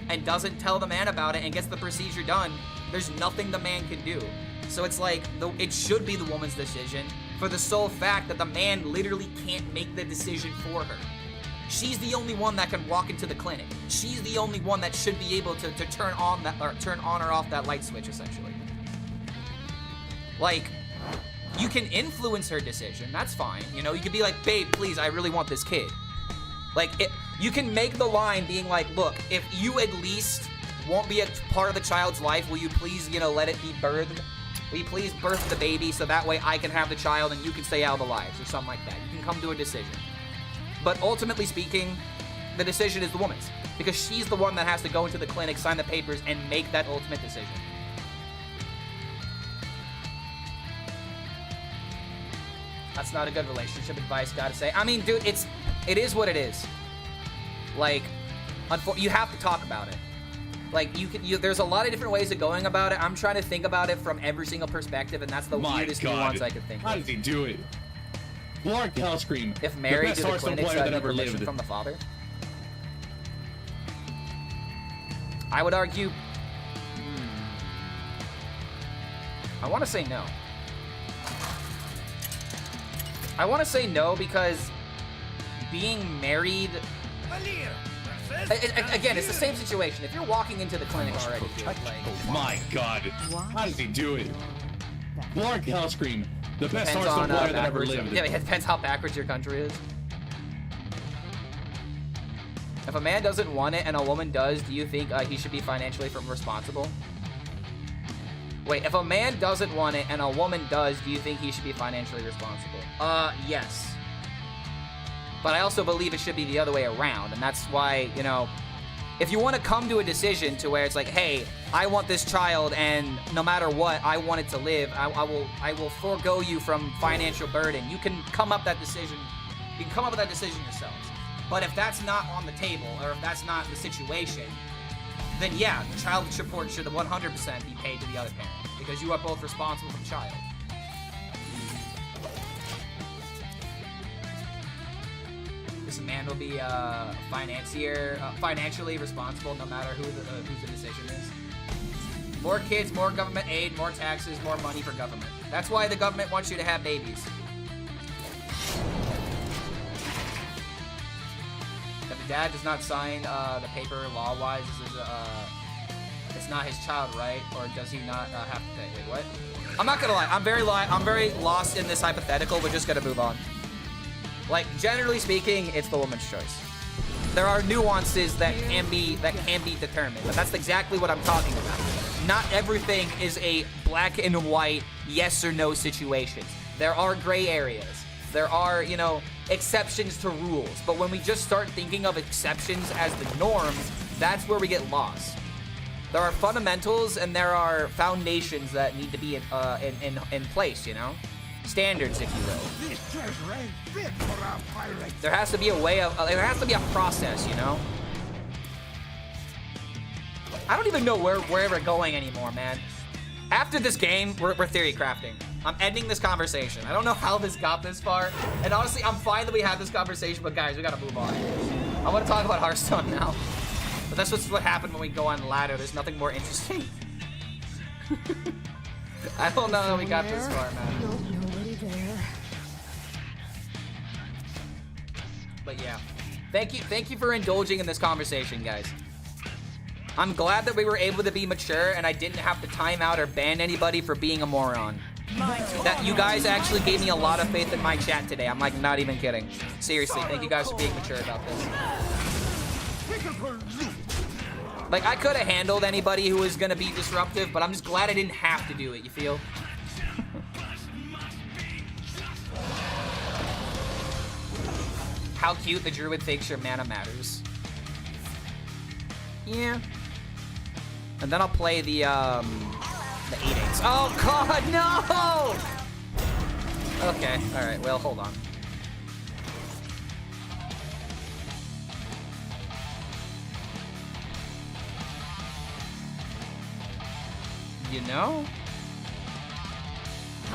and doesn't tell the man about it and gets the procedure done, there's nothing the man can do. So it's like, it should be the woman's decision for the sole fact that the man literally can't make the decision for her. She's the only one that can walk into the clinic. She's the only one that should be able to turn on or off that light switch, essentially. Like, you can influence her decision, that's fine. You know, you could be like, babe, please, I really want this kid. Like, you can make the line being like, look, if you at least won't be a part of the child's life, will you please, you know, let it be birthed? Will you please birth the baby so that way I can have the child and you can stay out of the lives or something like that? You can come to a decision. But ultimately speaking, the decision is the woman's because she's the one that has to go into the clinic, sign the papers, and make that ultimate decision. That's not a good relationship advice, gotta say. I mean, dude, it is what it is. Like, you have to talk about it. Like, there's a lot of different ways of going about it. I'm trying to think about it from every single perspective, and that's the weirdest nuance I could think of. How did he do it? Clark Hellscream. If married to the Hearthstone clinic, player that need ever permission lived. from the father? I would argue... I want to say no. I want to say no because being married... Again, it's the same situation. If you're walking into the clinic already, dude, like... My God. How does he do it? Clark Hellscream. The best Depends Hearthstone on, player that ever backwards. lived. Yeah, it depends how backwards your country is. If a man doesn't want it and a woman does, do you think he should be financially responsible? Wait, if a man doesn't want it and a woman does, do you think he should be financially responsible? Yes. But I also believe it should be the other way around, and that's why, you know, if you want to come to a decision to where it's like, hey, I want this child, and no matter what, I want it to live, I will forego you from financial burden. You can come up that decision. You can come up with that decision yourselves. But if that's not on the table, or if that's not the situation, then yeah, child support should 100% be paid to the other parent because you are both responsible for the child. This man will be financially responsible no matter who the decision is. More kids, more government aid, more taxes, more money for government. That's why the government wants you to have babies. If the dad does not sign the paper law-wise, it's not his child, right? Or does he not have to pay? Wait, what? I'm not gonna lie. I'm very lost in this hypothetical. We're just gonna move on. Like, generally speaking, it's the woman's choice. There are nuances that can be determined, but that's exactly what I'm talking about. Not everything is a black and white yes or no situation. There are gray areas. There are, you know, exceptions to rules. But when we just start thinking of exceptions as the norms, that's where we get lost. There are fundamentals and there are foundations that need to be in place, you know? Standards, if you will. There has to be a way of, there has to be a process, you know? I don't even know where we're going anymore, man. After this game, we're theory crafting. I'm ending this conversation. I don't know how this got this far. And honestly, I'm fine that we had this conversation, but guys, we gotta move on. I want to talk about Hearthstone now. But that's what happened when we go on ladder. There's nothing more interesting. I don't know how we got this far, man. Nobody there. But yeah, thank you for indulging in this conversation, guys. I'm glad that we were able to be mature and I didn't have to time out or ban anybody for being a moron. That you guys actually gave me a lot of faith in my chat today. I'm like not even kidding. Seriously, thank you guys for being mature about this. Like, I could have handled anybody who was gonna be disruptive, but I'm just glad I didn't have to do it, you feel? How cute the druid thinks your mana matters. Yeah. And then I'll play the 8/8s. Oh god, no! Okay, alright, well, hold on. You know?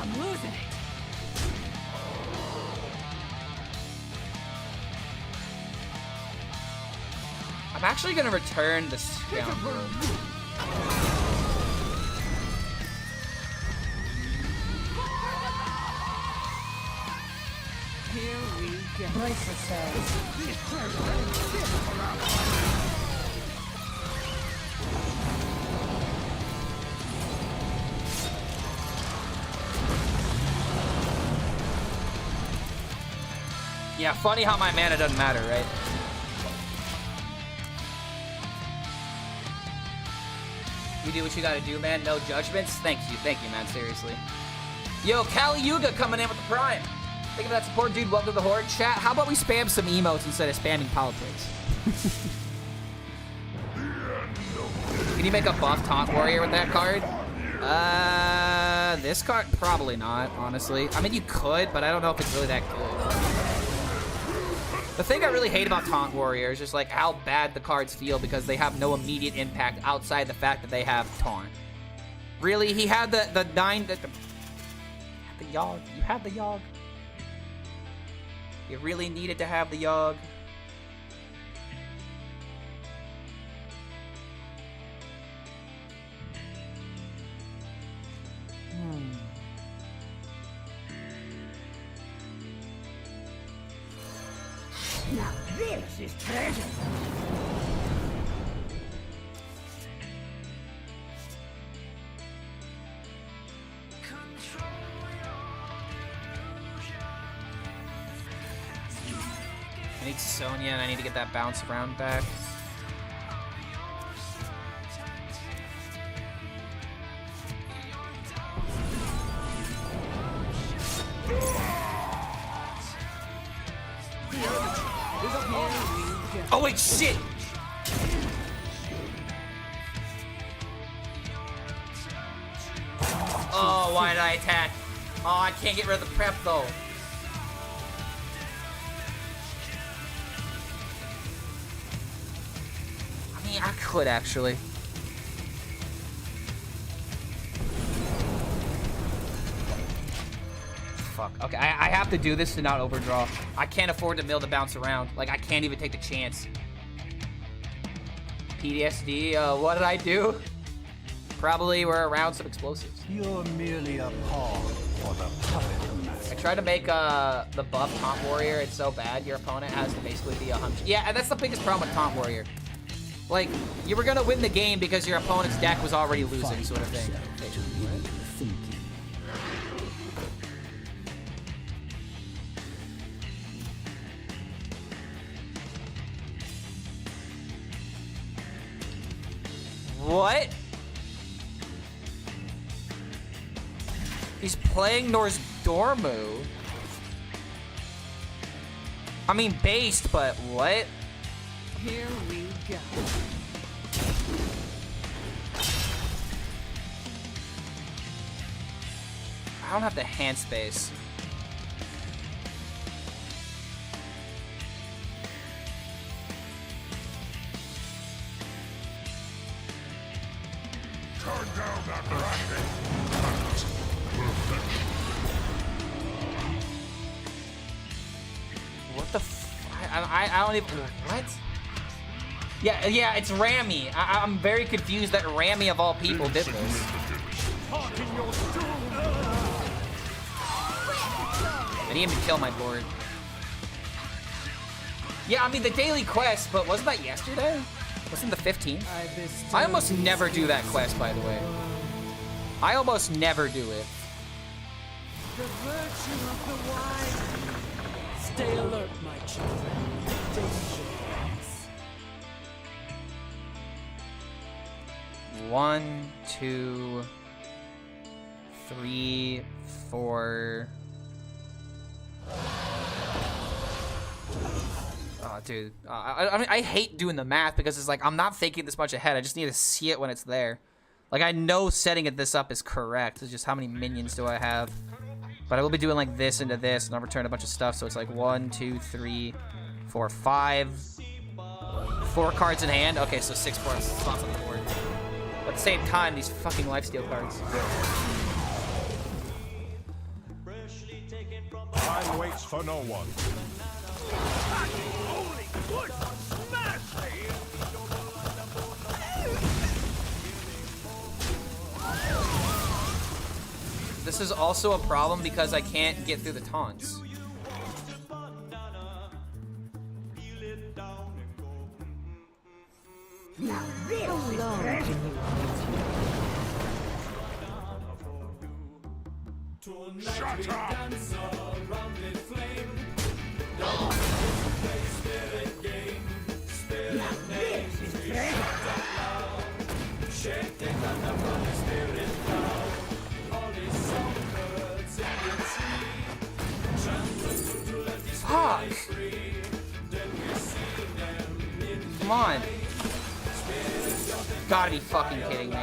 I'm losing it. I'm actually gonna return the scoundrel. Here we go. Brace yourselves. Yeah, funny how my mana doesn't matter, right? You do what you gotta do, man. No judgments. Thank you, man. Seriously. Yo, Kali Yuga coming in with the prime. Thank you for that support, dude. Welcome to the Horde chat. How about we spam some emotes instead of spamming politics? Can you make a buff taunt warrior with that card? This card? Probably not, honestly. I mean, you could, but I don't know if it's really that good. The thing I really hate about Taunt Warrior is just like how bad the cards feel because they have no immediate impact outside the fact that they have Taunt. Really, he had the Yogg. You had the Yogg. You really needed to have the Yogg. Now this is treasure. I need Sonya and I need to get that bounce around back. Oh wait, shit! Oh, why did I attack? Oh, I can't get rid of the prep though. I mean, I could actually. Fuck. Okay, I have to do this to not overdraw. I can't afford to mill the bounce around. Like, I can't even take the chance. PTSD, what did I do? Probably we're around some explosives. You're merely a pawn for the puppet master. I tried to make the buff Taunt Warrior. It's so bad, your opponent has to basically be a hunter. Yeah, and that's the biggest problem with Taunt Warrior. Like, you were gonna win the game because your opponent's deck was already losing, sort of thing. What? He's playing Norse Dormu. I mean, based, but what? Here we go. I don't have the hand space. Turn down that racket. What the I don't even... What? Yeah, it's Rami. I'm very confused that Rami, of all people, did this. I didn't even kill my board. Yeah, I mean, the daily quest, but wasn't that yesterday? Wasn't the 15th? I almost never do that quest, by the way. I almost never do it. The virtue of the wine. Stay alert, my children. Danger. 1, 2, 3, 4. Oh, dude. I mean, I hate doing the math because it's like I'm not thinking this much ahead. I just need to see it when it's there. Like, I know setting this up is correct. It's just how many minions do I have? But I will be doing like this into this, and I'll return a bunch of stuff. So it's like 1, 2, 3, 4, 5. 4 cards in hand. Okay, so 6 spots on the board. at the same time, these fucking lifesteal cards. Time waits for no one. This is also a problem because I can't get through the taunts. Now this is treasure. Shut up! Now this is treasure. Fuck! Come on. Gotta be fucking kidding me.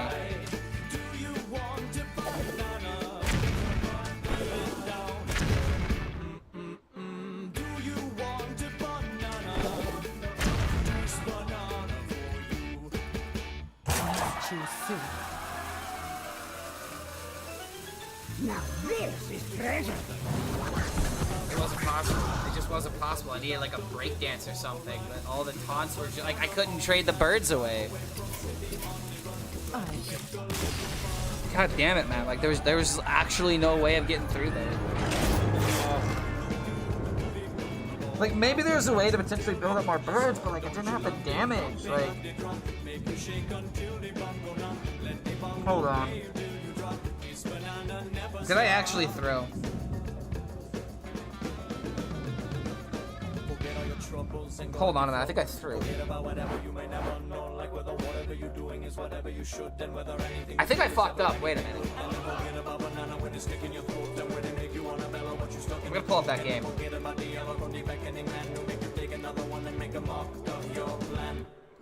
Now this is treasure. It wasn't possible. It just wasn't possible. I needed like a break dance or something, but all the taunts were just, like I couldn't trade the birds away. God damn it, man! Like there was actually no way of getting through there. Like maybe there was a way to potentially build up more birds, but like it didn't have the damage. Like, hold on. Did I actually throw? Hold on a minute, I think I threw. I think I fucked up, wait a minute. I'm gonna pull up that game.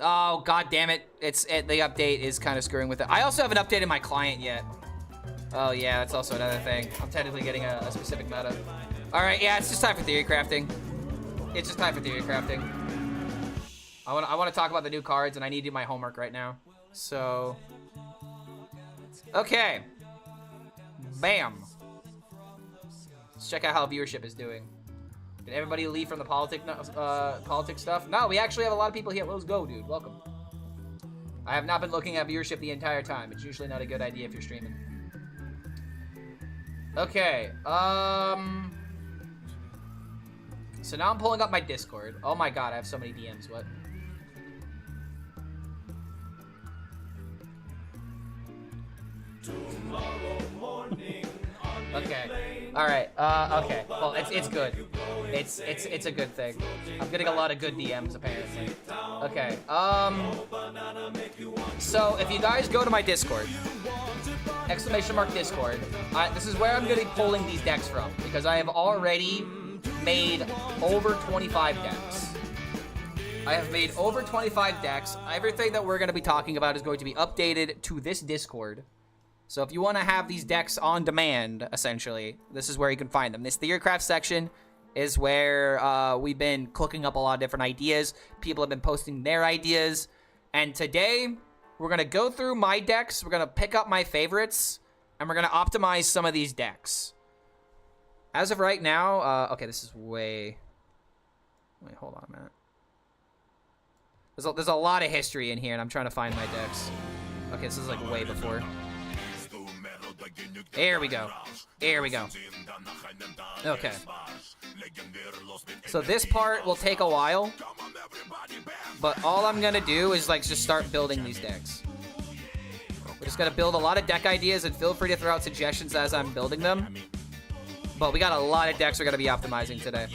Oh, god damn it. The update is kind of screwing with it. I also haven't updated my client yet. Oh yeah, that's also another thing. I'm technically getting a specific meta. Alright, yeah, it's just time for theory crafting. It's just time for theory crafting. I want to talk about the new cards, and I need to do my homework right now. So, okay. Bam. Let's check out how viewership is doing. Did everybody leave from the politics stuff? No, we actually have a lot of people here. Let's go, dude. Welcome. I have not been looking at viewership the entire time. It's usually not a good idea if you're streaming. Okay. So now I'm pulling up my Discord. Oh my god, I have so many DMs. What? Okay. All right. Okay. Well, it's good. It's a good thing. I'm getting a lot of good DMs apparently. Okay. So if you guys go to my Discord, !Discord, this is where I'm gonna be pulling these decks from because I have already made over 25 decks. I have made over 25 decks. Everything that we're going to be talking about is going to be updated to this Discord. So if you want to have these decks on demand, essentially, this is where you can find them. This Theorycraft section is where we've been cooking up a lot of different ideas. People have been posting their ideas. And today, we're going to go through my decks. We're going to pick up my favorites. And we're going to optimize some of these decks. As of right now, okay, this is way... Wait, hold on a minute. There's a lot of history in here, and I'm trying to find my decks. Okay, this is like way before. There we go. There we go. Okay. So this part will take a while, but all I'm gonna do is like just start building these decks. We're just gonna build a lot of deck ideas, and feel free to throw out suggestions as I'm building them. But we got a lot of decks we're gonna be optimizing today.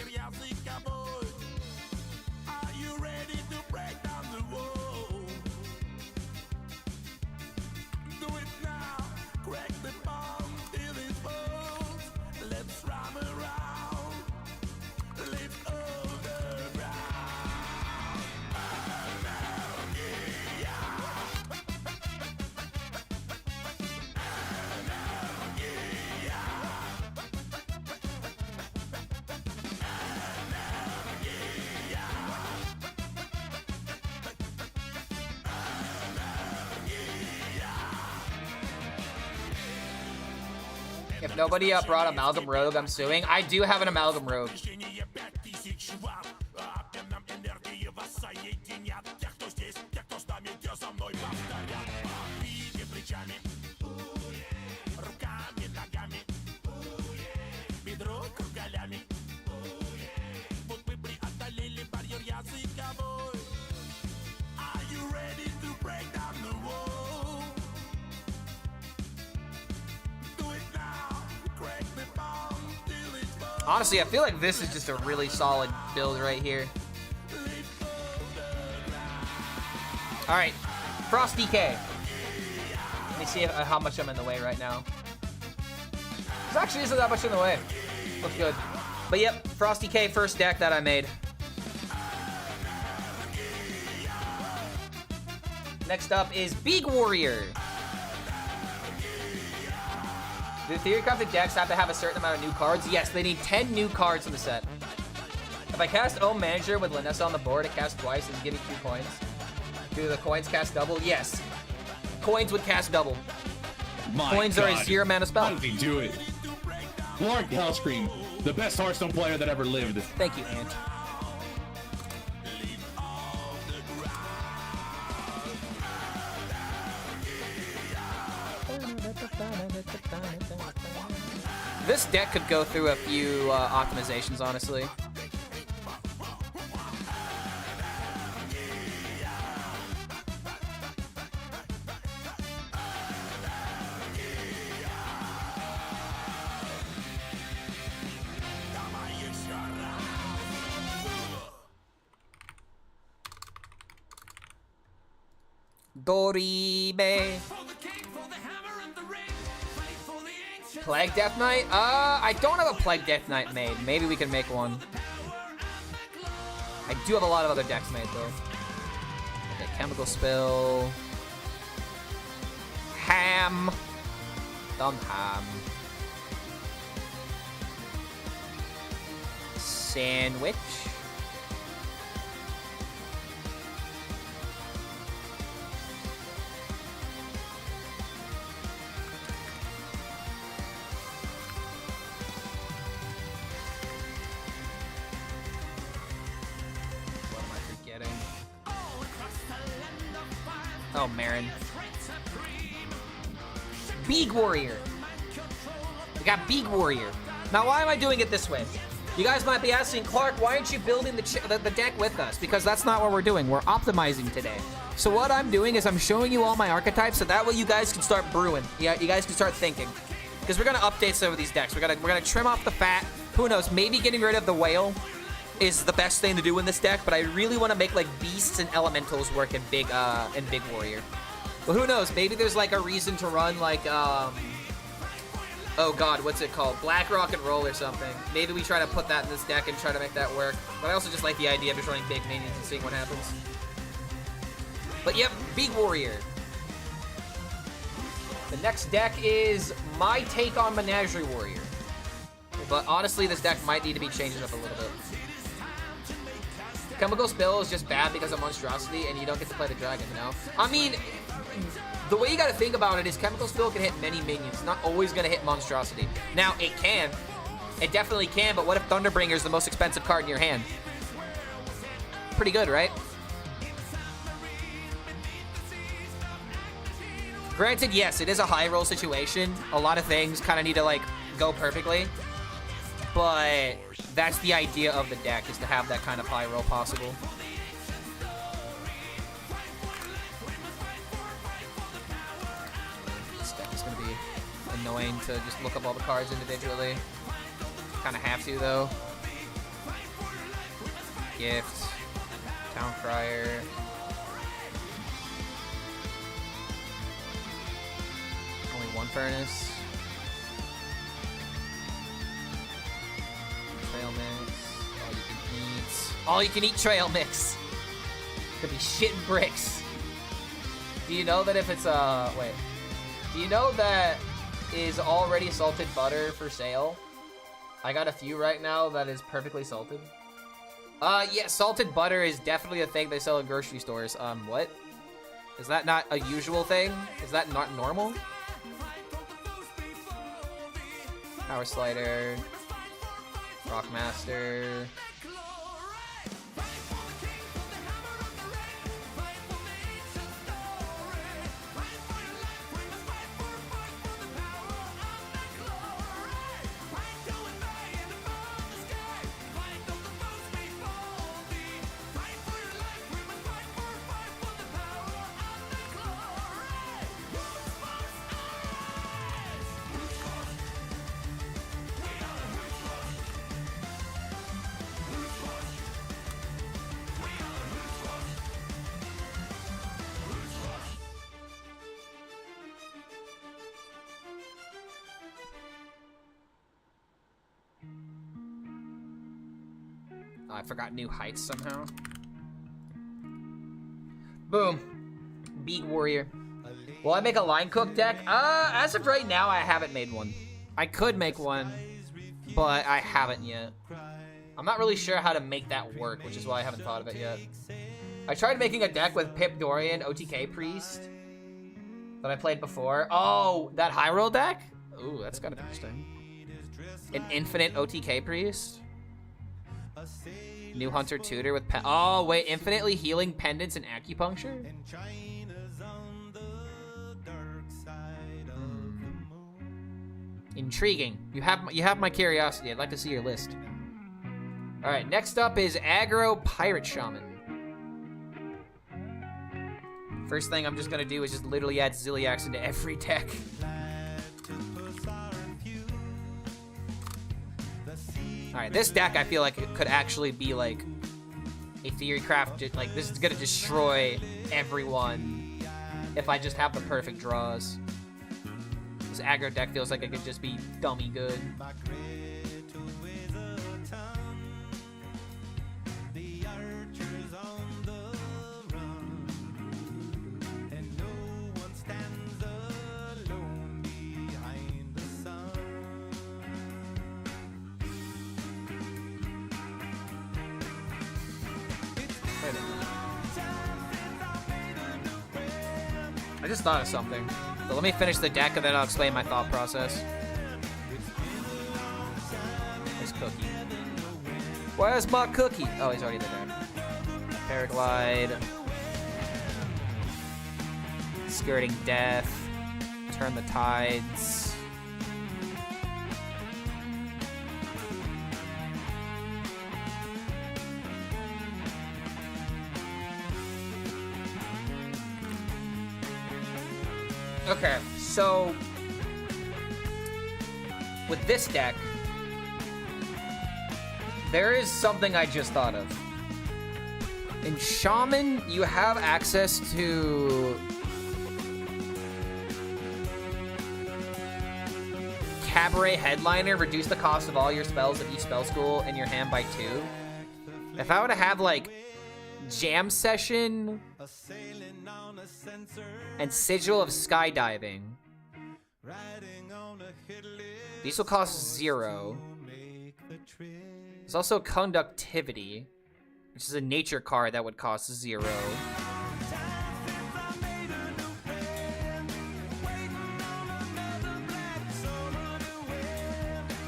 If nobody brought Amalgam Rogue, I'm suing. I do have an Amalgam Rogue. Honestly, I feel like this is just a really solid build right here. All right, Frost DK. Let me see how much I'm in the way right now. This actually isn't that much in the way. Looks good. But yep, Frost DK first deck that I made. Next up is Big Warrior. Do theory-crafted decks have to have a certain amount of new cards? Yes, they need 10 new cards in the set. If I cast Ohm Manager with Linessa on the board, it casts twice and give me 2 coins. Do the coins cast double? Yes. Coins would cast double. Coins are a 0 mana spell. How did he do it? Clark Hellscream, the best Hearthstone player that ever lived. Thank you, Ant. This deck could go through a few optimizations, honestly. Doribe. Plague Death Knight? I don't have a Plague Death Knight made. Maybe we can make one. I do have a lot of other decks made, though. Okay, Chemical Spill. Ham. Dumb Ham. Sandwich. Oh, Marin. Big Warrior. We got Big Warrior. Now, why am I doing it this way? You guys might be asking, Clark, why aren't you building the deck with us? Because that's not what we're doing. We're optimizing today. So what I'm doing is I'm showing you all my archetypes, so that way you guys can start brewing. Yeah, you guys can start thinking. Because we're gonna update some of these decks. We're gonna trim off the fat. Who knows? Maybe getting rid of the whale is the best thing to do in this deck, but I really want to make like beasts and elementals work in Big Warrior. But who knows? Maybe there's like a reason to run like oh god, what's it called? Black Rock and Roll or something. Maybe we try to put that in this deck and try to make that work. But I also just like the idea of just running big minions and seeing what happens. But yep, Big Warrior. The next deck is my take on Menagerie Warrior. But honestly, this deck might need to be changed up a little bit. Chemical Spill is just bad because of Monstrosity, and you don't get to play the dragon, you know? I mean, the way you gotta think about it is Chemical Spill can hit many minions. It's not always gonna hit Monstrosity. Now, it can. It definitely can, but what if Thunderbringer is the most expensive card in your hand? Pretty good, right? Granted, yes, it is a high roll situation. A lot of things kind of need to, like, go perfectly. But that's the idea of the deck, is to have that kind of high roll possible. This deck is going to be annoying to just look up all the cards individually. Kind of have to, though. Gift. Town Crier. Only one Furnace. Trail Mix. All you can eat. All you can eat Trail Mix. Could be shitting bricks. Do you know that if it's wait. Do you know that is already salted butter for sale? I got a few right now that is perfectly salted. Yeah, salted butter is definitely a thing they sell in grocery stores. What? Is that not a usual thing? Is that not normal? Power Slider. Rockmaster. I forgot New Heights somehow. Boom. Big Warrior. Will I make a line cook deck? As of right now, I haven't made one. I could make one, but I haven't yet. I'm not really sure how to make that work, which is why I haven't thought of it yet. I tried making a deck with Pip Dorian, OTK Priest, that I played before. Oh, that Hyrule deck? Ooh, that's kind of interesting. An infinite OTK Priest? New Hunter Tutor with oh wait, infinitely healing pendants and acupuncture? Intriguing. You have my curiosity. I'd like to see your list. Alright, next up is Aggro Pirate Shaman. First thing I'm just gonna do is just literally add Ziliax into every deck. Alright, this deck I feel like it could actually be like a theorycraft. Like, this is gonna destroy everyone if I just have the perfect draws. This aggro deck feels like it could just be dummy good. I just thought of something. But let me finish the deck and then I'll explain my thought process. Where's Cookie? Where's my Cookie? Oh, he's already there. Paraglide. Skirting Death. Turn the Tides. Okay, so with this deck, there is something I just thought of. In Shaman, you have access to Cabaret Headliner, reduce the cost of all your spells of each spell school in your hand by 2. If I were to have like Jam Session and Sigil of Skydiving, these will cost 0. There's also Conductivity, which is a nature card that would cost 0.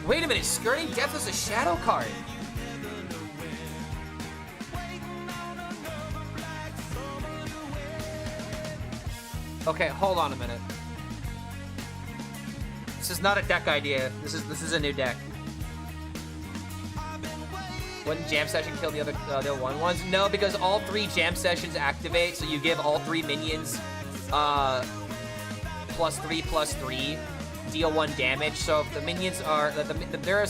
Wait a minute, Skirting Death is a shadow card. Okay, hold on a minute. This is not a deck idea. This is a new deck. Wouldn't Jam Session kill the other 1/1s? No, because all 3 Jam Sessions activate, so you give all 3 minions +3/+3, deal 1 damage. So if the minions are there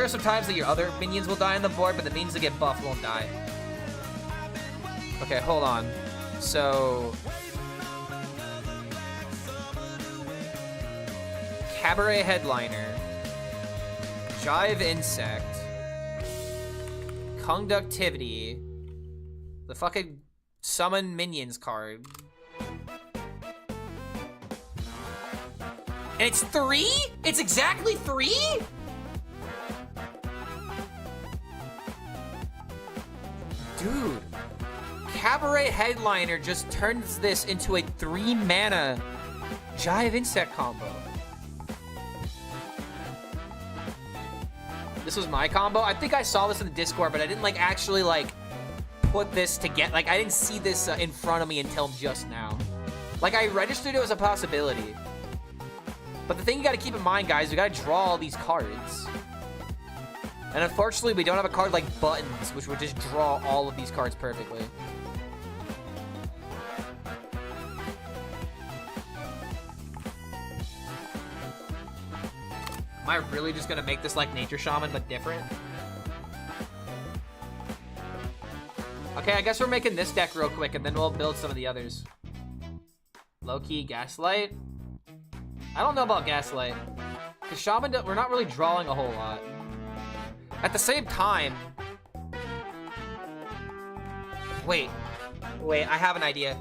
are some times that your other minions will die on the board, but the minions that get buffed won't die. Okay, hold on. So Cabaret Headliner, Jive Insect, Conductivity, the fucking Summon Minions card. And it's 3? It's exactly 3? Dude. Cabaret Headliner just turns this into a 3-mana Jive Insect combo. This was my combo. I think I saw this in the Discord, but I didn't like actually like put this to get like I didn't see this in front of me until just now. Like I registered it as a possibility. But the thing you got to keep in mind, guys, we got to draw all these cards. And unfortunately, we don't have a card like buttons, which would just draw all of these cards perfectly. Am I really just gonna make this like Nature Shaman, but different? Okay, I guess we're making this deck real quick, and then we'll build some of the others. Low-key Gaslight? I don't know about Gaslight. Because Shaman, we're not really drawing a whole lot. At the same time... Wait, I have an idea.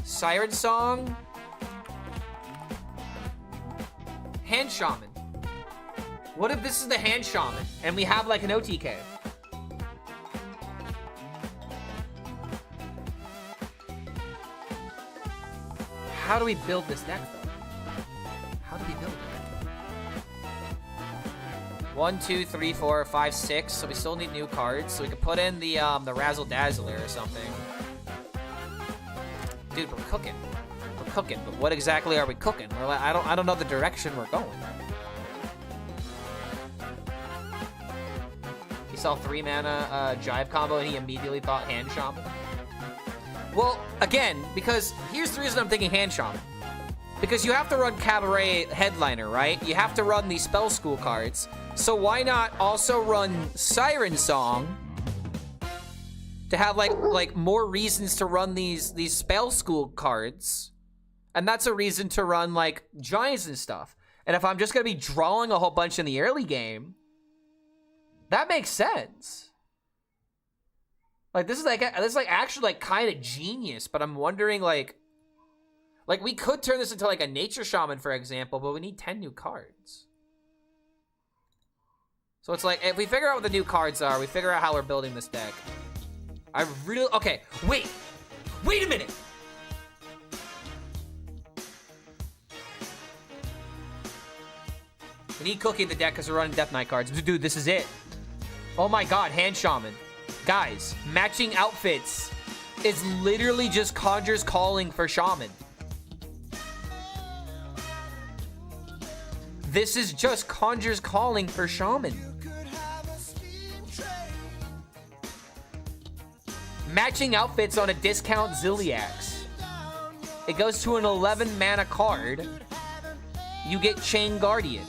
Siren Song, Hand Shaman. What if this is the Hand Shaman and we have like an OTK? How do we build this deck though? How do we build it? 1, 2, 3, 4, 5, 6. So we still need new cards. So we could put in the Razzle Dazzler or something. Dude, we're cooking. We're cooking, but what exactly are we cooking? We're like, I don't know the direction we're going. He saw 3 mana Jive combo and he immediately thought Hand Shaman. Well, again, because here's the reason I'm thinking Hand Shaman. Because you have to run Cabaret Headliner, right? You have to run these Spell School cards. So why not also run Siren Song? To have like more reasons to run these Spell School cards. And that's a reason to run like Giants and stuff. And if I'm just gonna be drawing a whole bunch in the early game, that makes sense. Like this is like actually like kind of genius, but I'm wondering like we could turn this into like a Nature Shaman, for example, but we need 10 new cards. So it's like if we figure out what the new cards are, we figure out how we're building this deck. I really... Okay, wait a minute! We need Cookie in the deck because we're running Death Knight cards. Dude, this is it. Oh my god, Hand Shaman. Guys, matching outfits is literally just Conjur's Calling for Shaman. This is just Conjur's Calling for Shaman. Matching outfits on a discount Ziliax. It goes to an 11 mana card. You get Chain Guardian.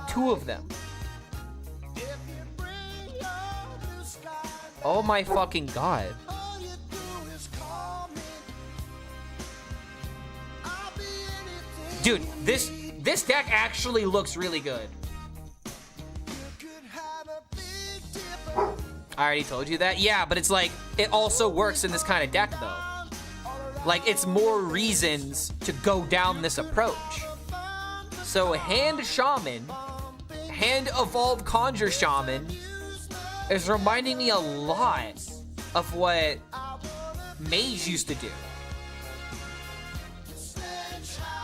2 of them. Oh my fucking god. Dude, this deck actually looks really good. I already told you that. Yeah, but it's like, it also works in this kind of deck, though. Like, it's more reasons to go down this approach. So, Hand Shaman, Hand Evolved Conjure Shaman, is reminding me a lot of what Mage used to do.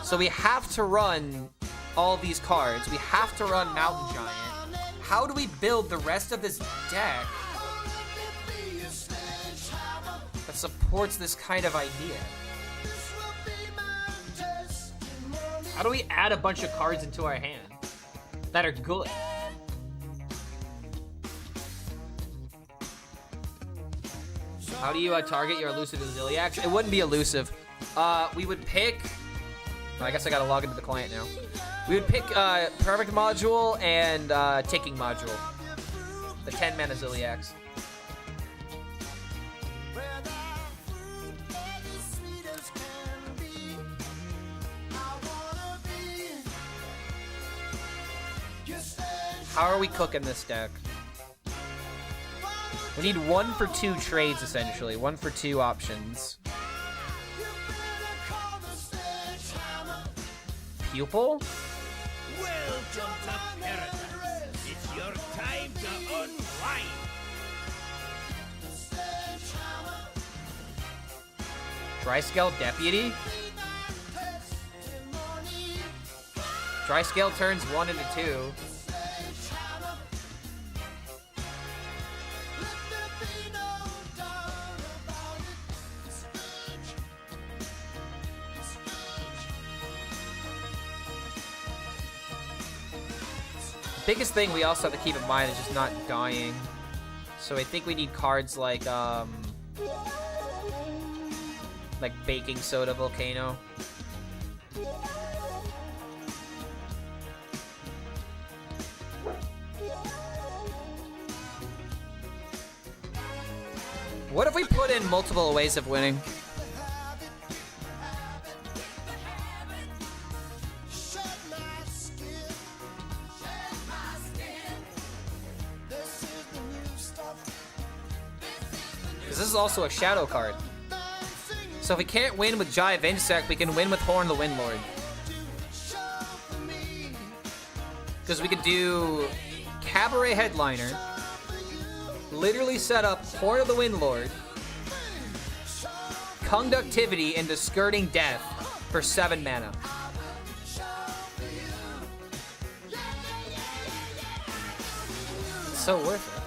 So we have to run all these cards. We have to run Mountain Giant. How do we build the rest of this deck that supports this kind of idea? How do we add a bunch of cards into our hand that are good? How do you target your elusive Ziliax? It wouldn't be elusive. We would pick... I guess I gotta log into the client now. We would pick Perfect Module and Ticking Module. The 10 mana Ziliax. How are we cooking this deck? We need 1 for 2 trades, essentially. 1 for 2 options. Pupil? Welcome to paradise. It's your time to unwind. Dry scale deputy? Dry scale turns 1 into 2. Biggest thing we also have to keep in mind is just not dying. So I think we need cards like baking soda volcano. What if we put in multiple ways of winning? This is also a shadow card. So if we can't win with Jive Insect, we can win with Horn the Windlord. Because we could do Cabaret Headliner, literally set up Horn of the Windlord, Conductivity into Skirting Death for 7 mana. It's so worth it.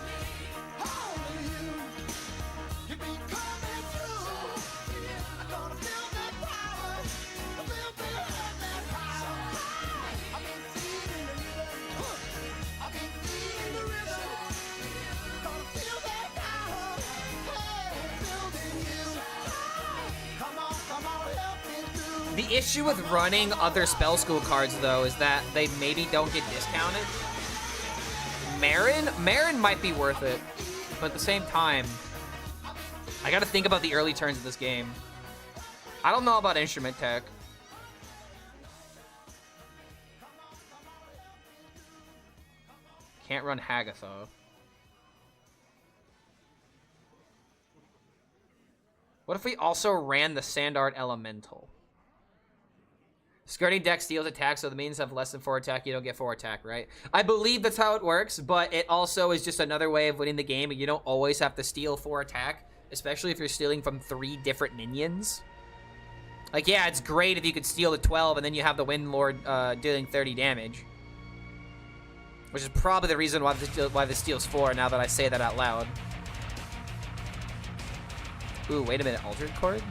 The issue with running other spell school cards, though, is that they maybe don't get discounted. Marin might be worth it, but at the same time, I gotta think about the early turns of this game. I don't know about Instrument Tech. Can't run Hagatha. What if we also ran the Sandart Elemental? Skirting deck steals attack, so the minions have less than 4 attack. You don't get 4 attack, right? I believe that's how it works, but it also is just another way of winning the game, and you don't always have to steal 4 attack, especially if you're stealing from 3 different minions. Like, yeah, it's great if you could steal the 12, and then you have the Windlord dealing 30 damage. Which is probably the reason why this steals 4, now that I say that out loud. Ooh, wait a minute, Altered Chord?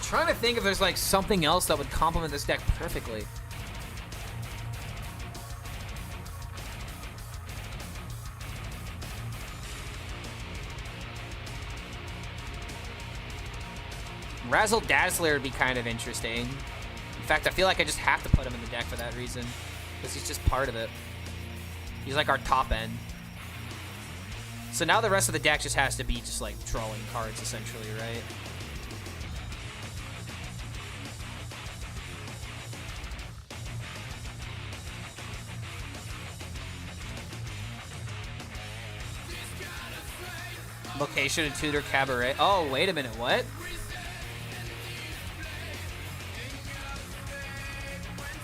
Trying to think if there's like something else that would complement this deck perfectly. Razzle Dazzler would be kind of interesting. In fact, I feel like I just have to put him in the deck for that reason, because he's just part of it. He's like our top end. So now the rest of the deck just has to be just like drawing cards essentially, right? Location and Tutor Cabaret. Oh, wait a minute, what?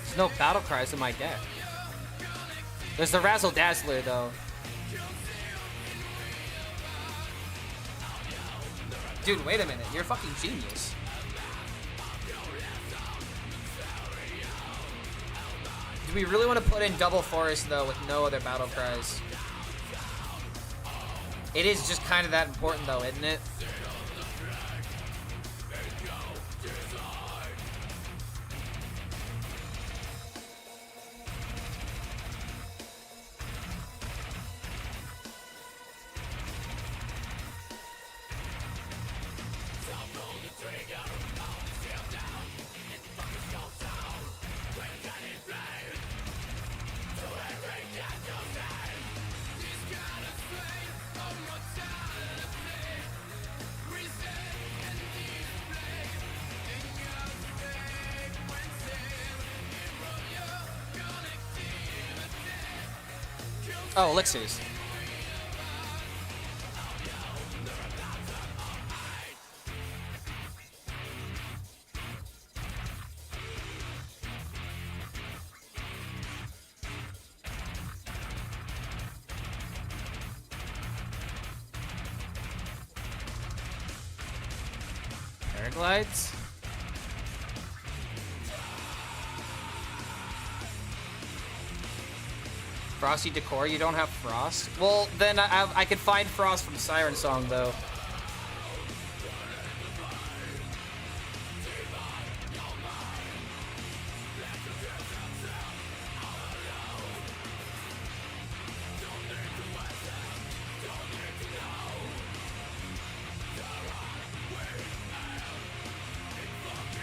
There's no battle cries in my deck. There's the Razzle Dazzler, though. Dude, wait a minute. You're a fucking genius. Do we really want to put in Double Forest, though, with no other battle cries? It is just kind of that important, though, isn't it? Oh, elixirs. Paraglides? Frosty Decor, you don't have Frost? Well, then I could find Frost from Siren Song, though.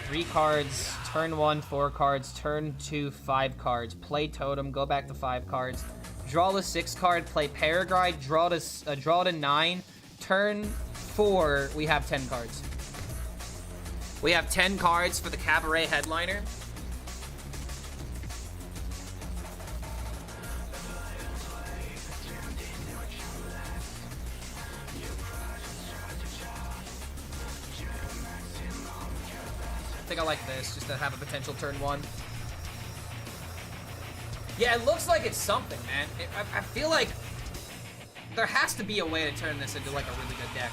Three cards, turn 1, 4 cards, turn 2, 5 cards, play Totem, go back to 5 cards, draw the 6 card, play Paraglide, draw to 9, turn 4, we have 10 cards. We have 10 cards for the Cabaret Headliner. I think I like this, just to have a potential turn 1. Yeah, it looks like it's something, man. I feel like there has to be a way to turn this into like a really good deck.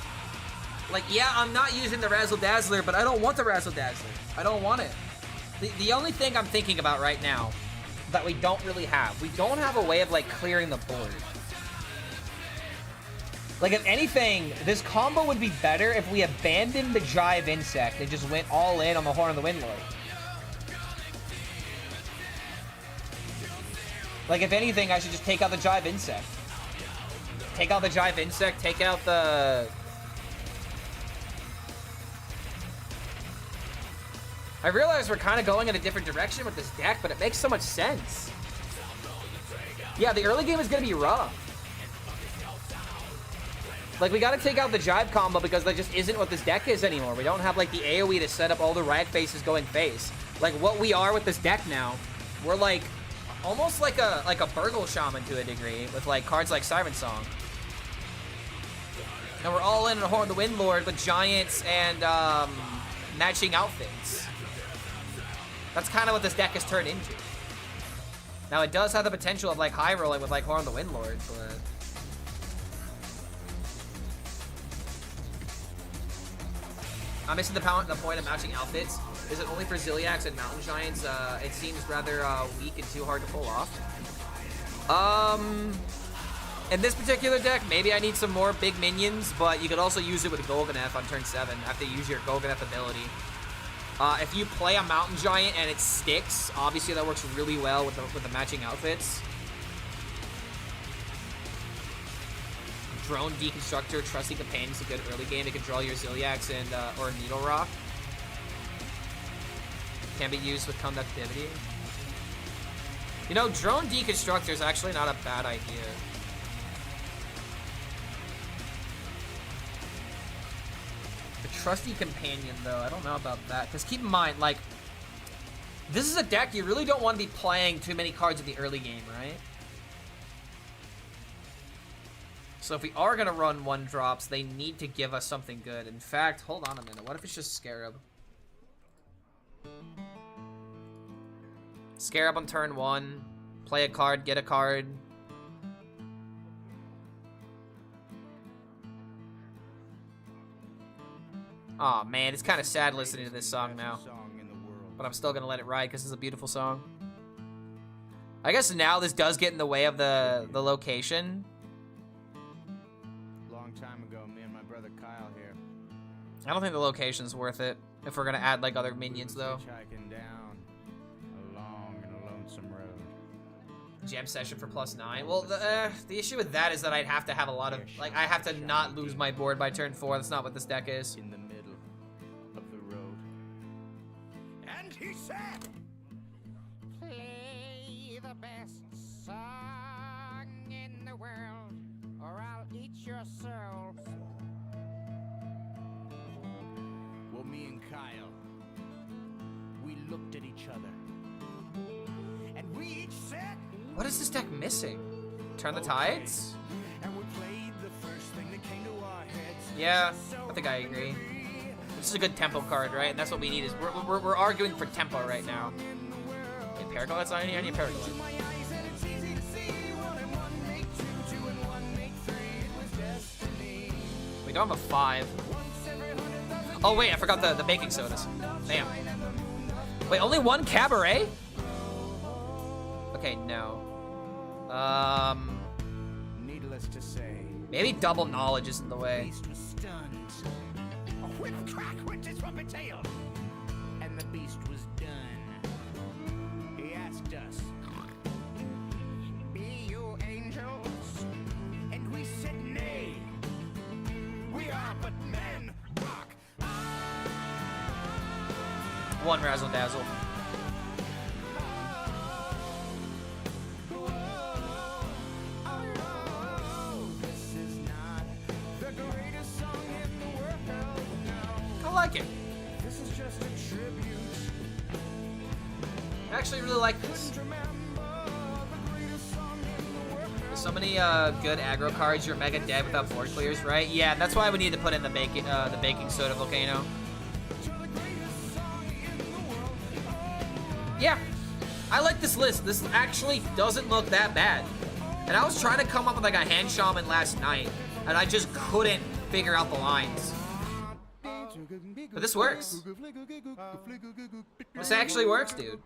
Like, yeah, I'm not using the Razzle Dazzler, but I don't want the Razzle Dazzler. I don't want it. The only thing I'm thinking about right now that we don't really have, we don't have a way of like clearing the board. Like, if anything, this combo would be better if we abandoned the Jive Insect and just went all in on the Horn of the Windlord. Like, if anything, I should just take out the Jive Insect. Take out the Jive Insect, take out the... I realize we're kind of going in a different direction with this deck, but it makes so much sense. Yeah, the early game is going to be rough. Like, we gotta take out the Jive combo because that just isn't what this deck is anymore. We don't have, like, the AoE to set up all the Riot Faces going face. Like, what we are with this deck now, we're, like, almost like a Burgle Shaman to a degree with, like, cards like Siren Song. And we're all in on Horn of the Windlord with Giants and, matching outfits. That's kind of what this deck has turned into. Now, it does have the potential of, like, high rolling with, like, Horn of the Windlord, but... I'm missing the point of matching outfits. Is it only for Ziliax and Mountain Giants? It seems rather weak and too hard to pull off. In this particular deck, maybe I need some more big minions, but you could also use it with Golganeth on turn 7 after you use your Golganeth ability. If you play a Mountain Giant and it sticks, obviously that works really well with the matching outfits. Drone Deconstructor, Trusty Companion is a good early game to control your Ziliax and or Needle Rock. Can be used with Conductivity. You know, Drone Deconstructor is actually not a bad idea. The Trusty Companion, though, I don't know about that. Because keep in mind, like, this is a deck you really don't want to be playing too many cards in the early game, right? So if we are going to run 1-drops, they need to give us something good. In fact, hold on a minute. What if it's just Scarab? Scarab on turn 1. Play a card, get a card. Aw, man, it's kind of sad listening to this song now. But I'm still going to let it ride because it's a beautiful song. I guess now this does get in the way of the location. Time ago, me and my brother Kyle here. I don't think the location's worth it if we're gonna add like other minions though. Hitchhiking down a long and a lonesome road. Jam session for +9. Well, the issue with that is that I'd have to have a lot of like I have to not lose my board by turn 4. That's not what this deck is. In the middle of the road. And he said, "Play the best song in the world, or I'll eat your soul." Well, me and Kyle, we looked at each other, and we each said, "What is this deck missing? Turn the Tides?" And we played the first thing that came to our heads. Yeah, I think I agree. This is a good tempo card, right? And that's what we need. Is we're arguing for tempo right now. Okay, Paraglid's not any. I need Paraglide. We don't have a 5. Oh wait, I forgot the baking sodas. Damn. Wait, only one cabaret? Okay, no. Needless to say, Maybe double knowledge isn't the way. beast was stunned. A whip crack went his trumpet tail, and the beast was done. He asked us, "Be you angels?" And we said, "Nay. We are but men." Rock. One razzle dazzle. This is not the greatest song in the world. No. I like it. This is just a tribute. I actually really like this. There's so many good aggro cards. You're mega dead without board clears, right? Yeah, that's why we need to put in the baking soda volcano. Yeah, I like this list. This actually doesn't look that bad. And I was trying to come up with like a hand shaman last night, and I just couldn't figure out the lines. But this works. This actually works, dude.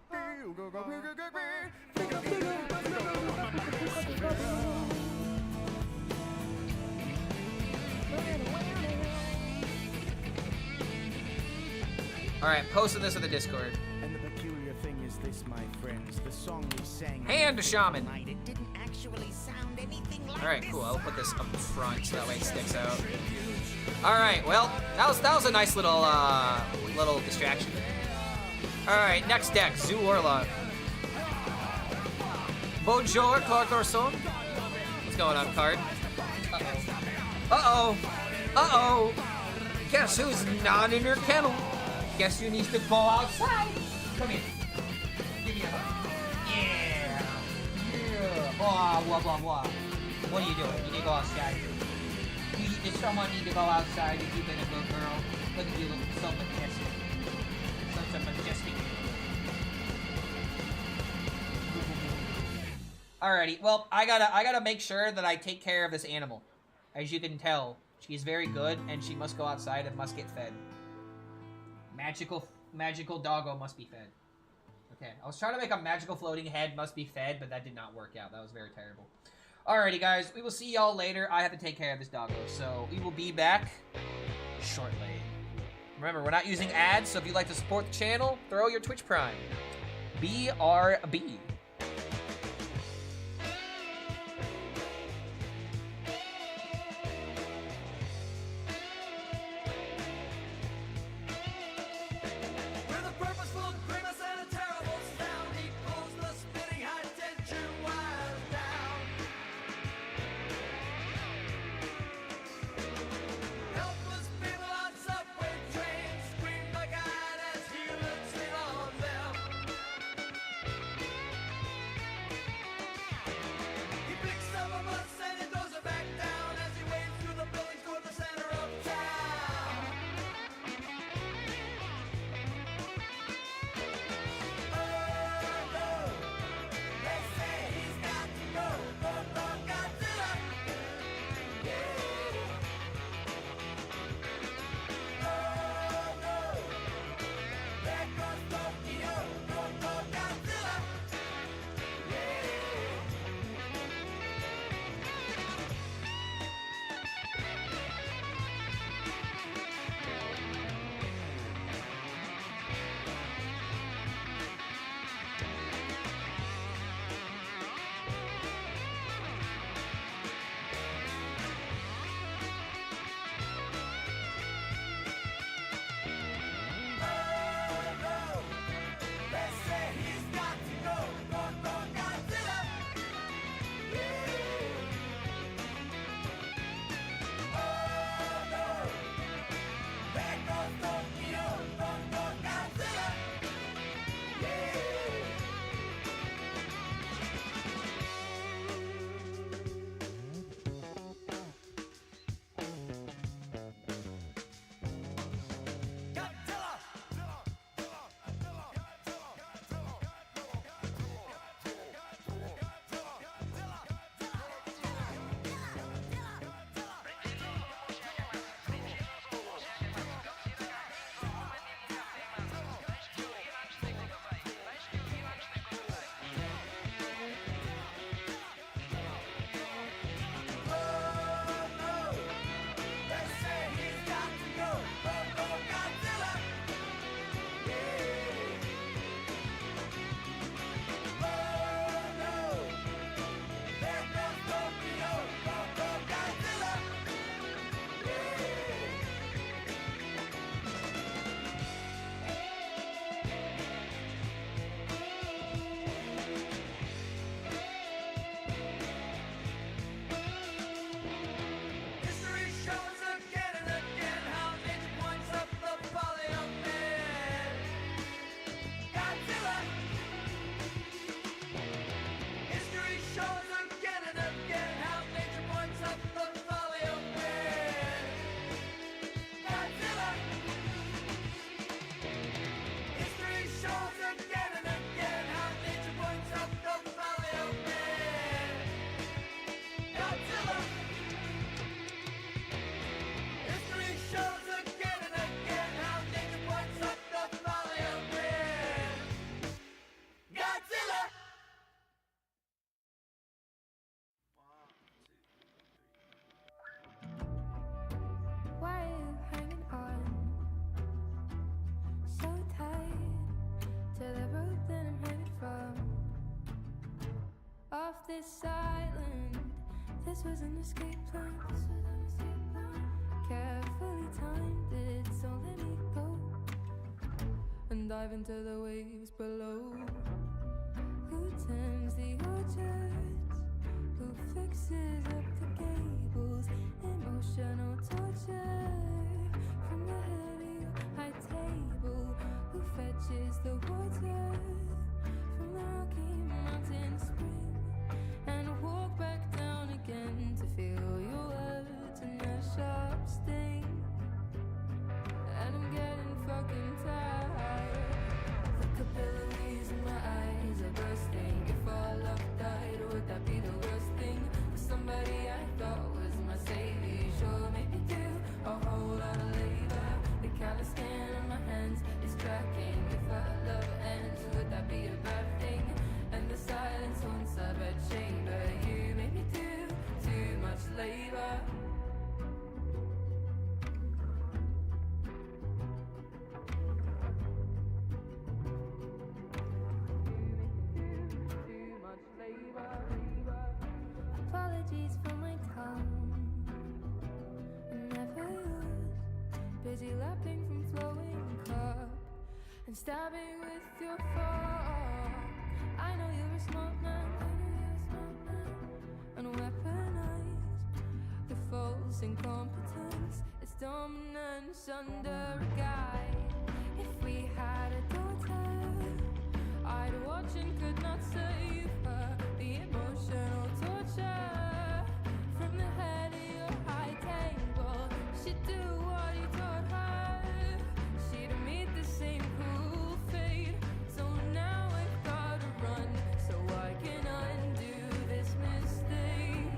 Alright, posting this in the Discord. And the peculiar thing is this, my friends, the song we sang. Hand to shaman. It didn't actually sound anything like Alright, cool. I'll put this up front so that way it sticks out. Alright, well, that was a nice little little distraction. Alright, next deck, Zoo Warlock. Bonjour, Clark Orson. What's going on, card? Uh-oh. Uh-oh. Guess who's not in her kennel? Guess who needs to go outside? Come here. Give me a hug. Yeah. Yeah. Blah, blah, blah, blah. What are you doing? You need to go outside. Does someone need to go outside if you've been a good girl? Look at you, look so majestic. Such a majestic. Alrighty, well, I gotta make sure that I take care of this animal. As you can tell, she's very good, and she must go outside and must get fed. Magical doggo must be fed. Okay, I was trying to make a magical floating head must be fed, but that did not work out. That was very terrible. Alrighty, guys, we will see y'all later. I have to take care of this doggo, so we will be back shortly. Remember, we're not using ads, so if you'd like to support the channel, throw your Twitch Prime. BRB. With a purposeful grimace and a terrible sound, he pulls the spinning high-tension wires down. Helpless people on subway trains scream like eyed as he looks in on them. why are you hanging on so tight to the road that I'm headed from? Off this island, this was an escape plan. Carefully timed it, so let me go and dive into the waves below. Who tends the orchards? Who fixes up the gables? Emotional torture from the heavy high table. Who fetches the water from the Rocky Mountain spring and walk back down again to feel your words and their sharp sting? And I'm getting fucking tired. The capillaries in my eyes are bursting. If all love died, would that be the worst thing? For somebody I thought was my savior, sure made me do a whole lot of labor. The callous skin on my hands is tracking. If our love ends, would that be a bad thing? And the silence haunts our bed chamber. You made me do too much labor. Apologies for my tongue. I never used. Busy lapping from flowing cup and stabbing with your fork. I know you're a smart man. And weaponize the false incompetence. It's dominance under a guide. If we had a daughter, I'd watch and could not save her. The emotional torture from the head of your high table. She'd do what you taught her. She'd meet the same cruel fate. So now I've gotta run so I can undo this mistake.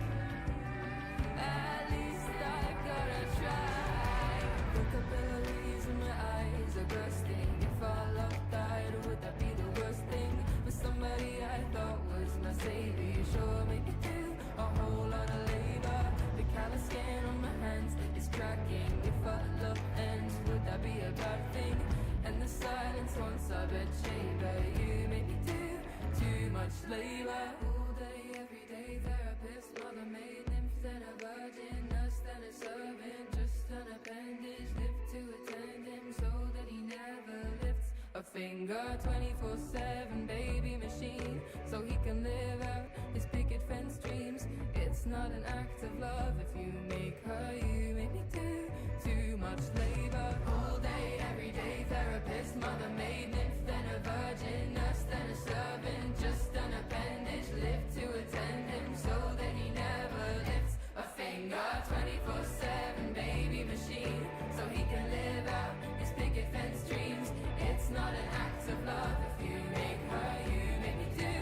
At least I've gotta try. The capillaries in my eyes are bursting. If our love died, would that be the worst thing? For somebody I thought was my savior, sure made me do a whole lot of labor. The callous skin on my hands is cracking. If our love ends, would that be a bad thing? And the silence haunts our bed chamber. You made me do too much labor. All day, every day, therapist, mother maid, nymph, then a virgin, nurse, then a servant, just an appendage, live to attend him so that he never lifts a finger. 24/7 baby machine, so he can live out his picket fence dreams. It's not an act of love if you make her. You make me do too much labor. All day, every day, therapist, mother maid, nymph, then a virgin, nurse, then a servant, just an appendage, live to attend him so that he never lifts a finger. 24/7 baby machine, so he can live out his picket fence dreams. It's not an act of love if you make her. You make me do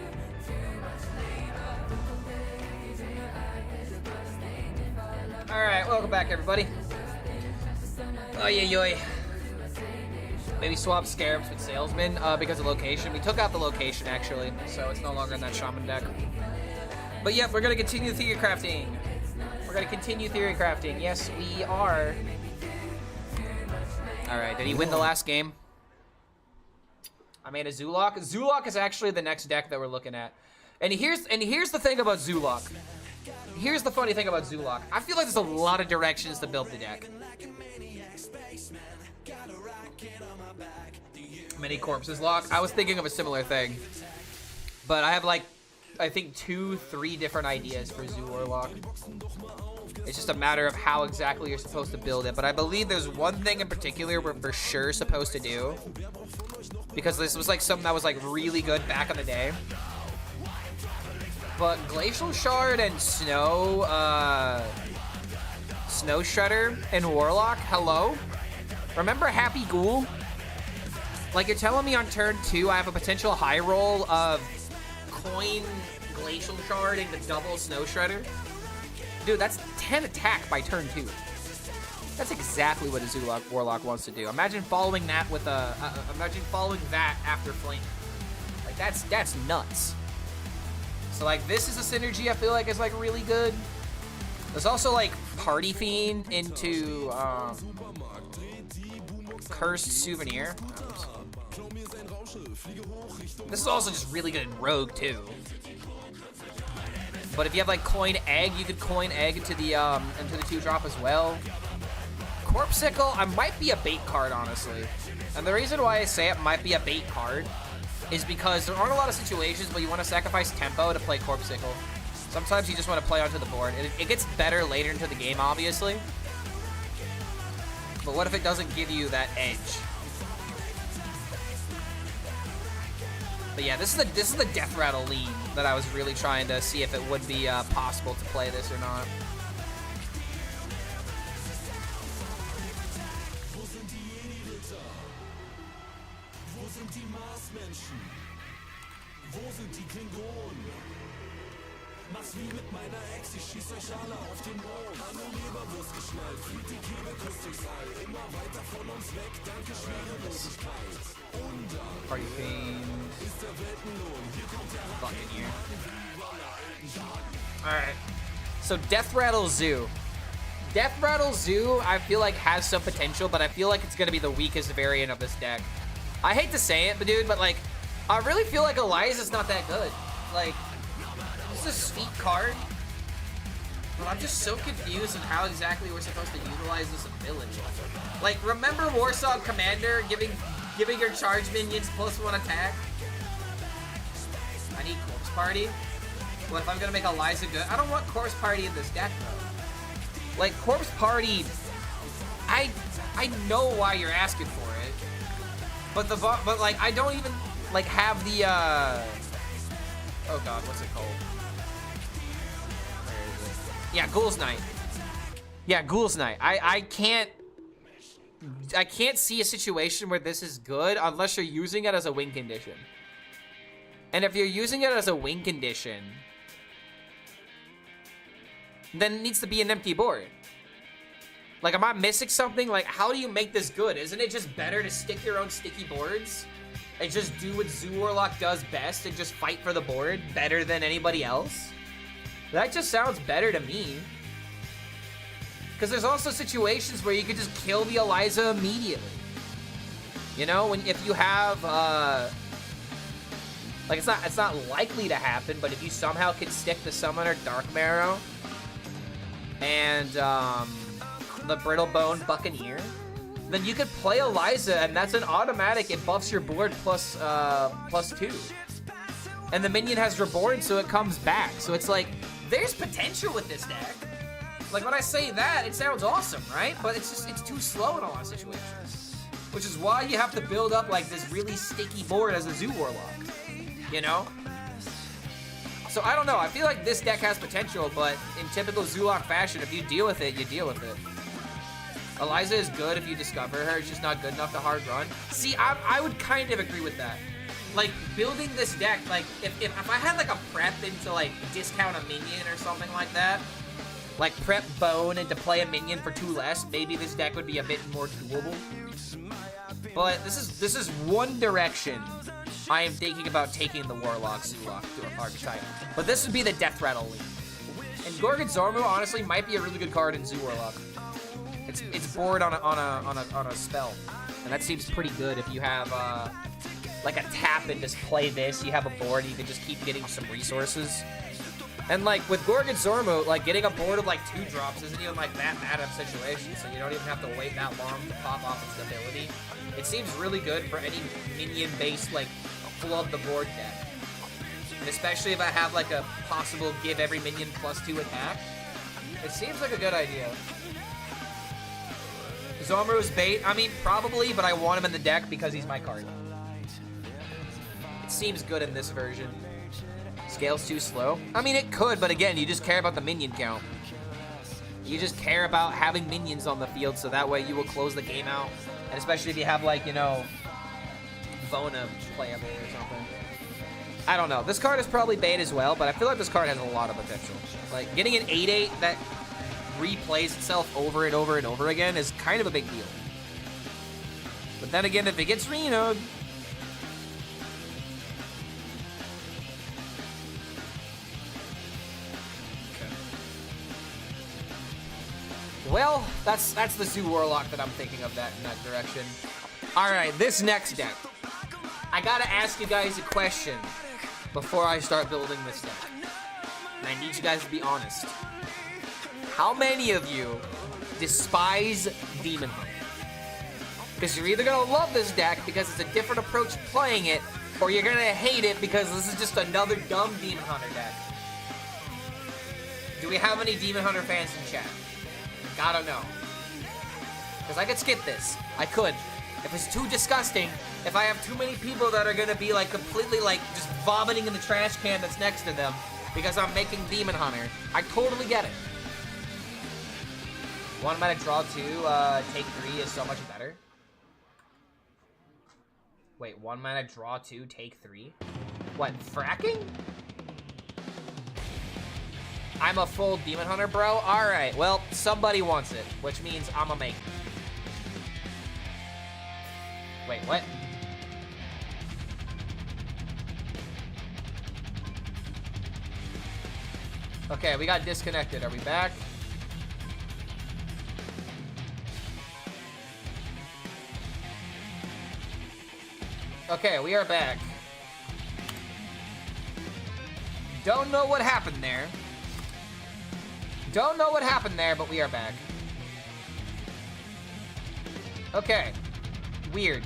too much labor. The capillaries in your eyes are bursting. If I love All right, welcome back, everybody. Oy. Maybe swap scarabs with salesman because of location. We took out the location actually, so it's no longer in that shaman deck. But yeah, we're gonna continue theory crafting. Yes, we are. All right, did he win the last game? I made a Zulok. Zulok is actually the next deck that we're looking at. And here's the thing about Zulok. Here's the funny thing about Zulok. I feel like there's a lot of directions to build the deck. Many corpses lock. I was thinking of a similar thing. But I have like, I think 2-3 different ideas for Zoo Warlock. It's just a matter of how exactly you're supposed to build it. But I believe there's one thing in particular we're for sure supposed to do. Because this was like something that was like really good back in the day. But Glacial Shard and Snow Shredder and Warlock, hello? Remember Happy Ghoul? Like, you're telling me on turn 2 I have a potential high roll of coin Glacial Shard and the double Snow Shredder? Dude, that's 10 attack by turn 2. That's exactly what a Zulok Warlock wants to do. Imagine following that with imagine following that after Flame. Like, that's nuts. So, like, this is a synergy I feel like is, like, really good. There's also like Party Fiend into Cursed Souvenir. This is also just really good in Rogue too. But if you have like Coin Egg, you could Coin Egg into the 2-drop as well. Corpsicle, I might be a bait card, honestly. And the reason why I say it might be a bait card is because there aren't a lot of situations where you want to sacrifice tempo to play Corpsicle. Sometimes you just want to play onto the board. It gets better later into the game, obviously. But what if it doesn't give you that edge? But yeah, this is the Death Rattle lead that I was really trying to see if it would be possible to play this or not. Party Fiend. Fucking here. Alright. So Death Rattle Zoo. Death Rattle Zoo, I feel like has some potential, but I feel like it's gonna be the weakest variant of this deck. I hate to say it, but dude, I really feel like Eliza's not that good. Like, this is a sweet card, but I'm just so confused on how exactly we're supposed to utilize this ability. Like, remember Warsaw Commander giving your charge minions +1 attack? I need Corpse Party. Well, if I'm gonna make Eliza good, I don't want Corpse Party in this deck though. Like, Corpse Party, I know why you're asking for it, but like I don't even like have the oh god, what's it called? Where is it? Yeah, Ghoul's Night. Yeah, Ghoul's Night. I can't see a situation where this is good unless you're using it as a win condition. And if you're using it as a win condition, then it needs to be an empty board. Like, am I missing something? Like, how do you make this good? Isn't it just better to stick your own sticky boards and just do what Zoo Warlock does best and just fight for the board better than anybody else? That just sounds better to me. Because there's also situations where you could just kill the Eliza immediately. You know, if you have, like, it's not likely to happen, but if you somehow could stick the Summoner Dark Marrow and the Brittle Bone Buccaneer, then you could play Eliza, and that's an automatic. It buffs your board +2. And the minion has Reborn, so it comes back. So it's like, there's potential with this deck. Like, when I say that, it sounds awesome, right? But it's too slow in a lot of situations. Which is why you have to build up, like, this really sticky board as a Zoo Warlock. You know? So, I don't know. I feel like this deck has potential, but in typical Zoolock fashion, if you deal with it, you deal with it. Eliza is good if you discover her. It's just not good enough to hard run. See, I would kind of agree with that. Like, building this deck, like, if I had, like, a prep into, like, discount a minion or something like that, like, prep Bone and to play a minion for 2 less, maybe this deck would be a bit more doable. But this is one direction I am thinking about taking the Warlock Zoolock to an archetype. But this would be the Death Rattle lead. And Gorgonzormu, honestly, might be a really good card in Zoo Warlock. It's board on a spell. And that seems pretty good if you have, like, a tap and just play this. You have a board, and you can just keep getting some resources. And, like, with Gorgonzormu, like, getting a board of, like, 2 drops isn't even, like, that bad of a situation, so you don't even have to wait that long to pop off its ability. It seems really good for any minion-based, like, flood the board deck. And especially if I have, like, a possible give every minion +2 attack. It seems like a good idea. Zormu's bait? I mean, probably, but I want him in the deck because he's my card. It seems good in this version. Scale's too slow? I mean, it could, but again, you just care about the minion count. You just care about having minions on the field, so that way you will close the game out. And especially if you have, like, you know, Vona playable or something. I don't know. This card is probably bait as well, but I feel like this card has a lot of potential. Like, getting an 8/8 that replays itself over and over and over again is kind of a big deal. But then again, if it gets Reno'd, Well, that's the Zoo Warlock that I'm thinking of in that direction. All right, this next deck. I gotta ask you guys a question before I start building this deck. And I need you guys to be honest. How many of you despise Demon Hunter? Because you're either gonna love this deck because it's a different approach to playing it, or you're gonna hate it because this is just another dumb Demon Hunter deck. Do we have any Demon Hunter fans in chat? Gotta know. Because I could skip this. I could. If it's too disgusting, if I have too many people that are gonna be like completely like just vomiting in the trash can that's next to them because I'm making Demon Hunter, I totally get it. 1 mana draw 2, take 3 is so much better. Wait, 1 mana draw 2, take 3? What, fracking? I'm a full Demon Hunter, bro? Alright, well, somebody wants it, which means I'ma make it. Wait, what? Okay, we got disconnected. Are we back? Okay, we are back. Don't know what happened there. Don't know what happened there, but we are back. Okay. Weird.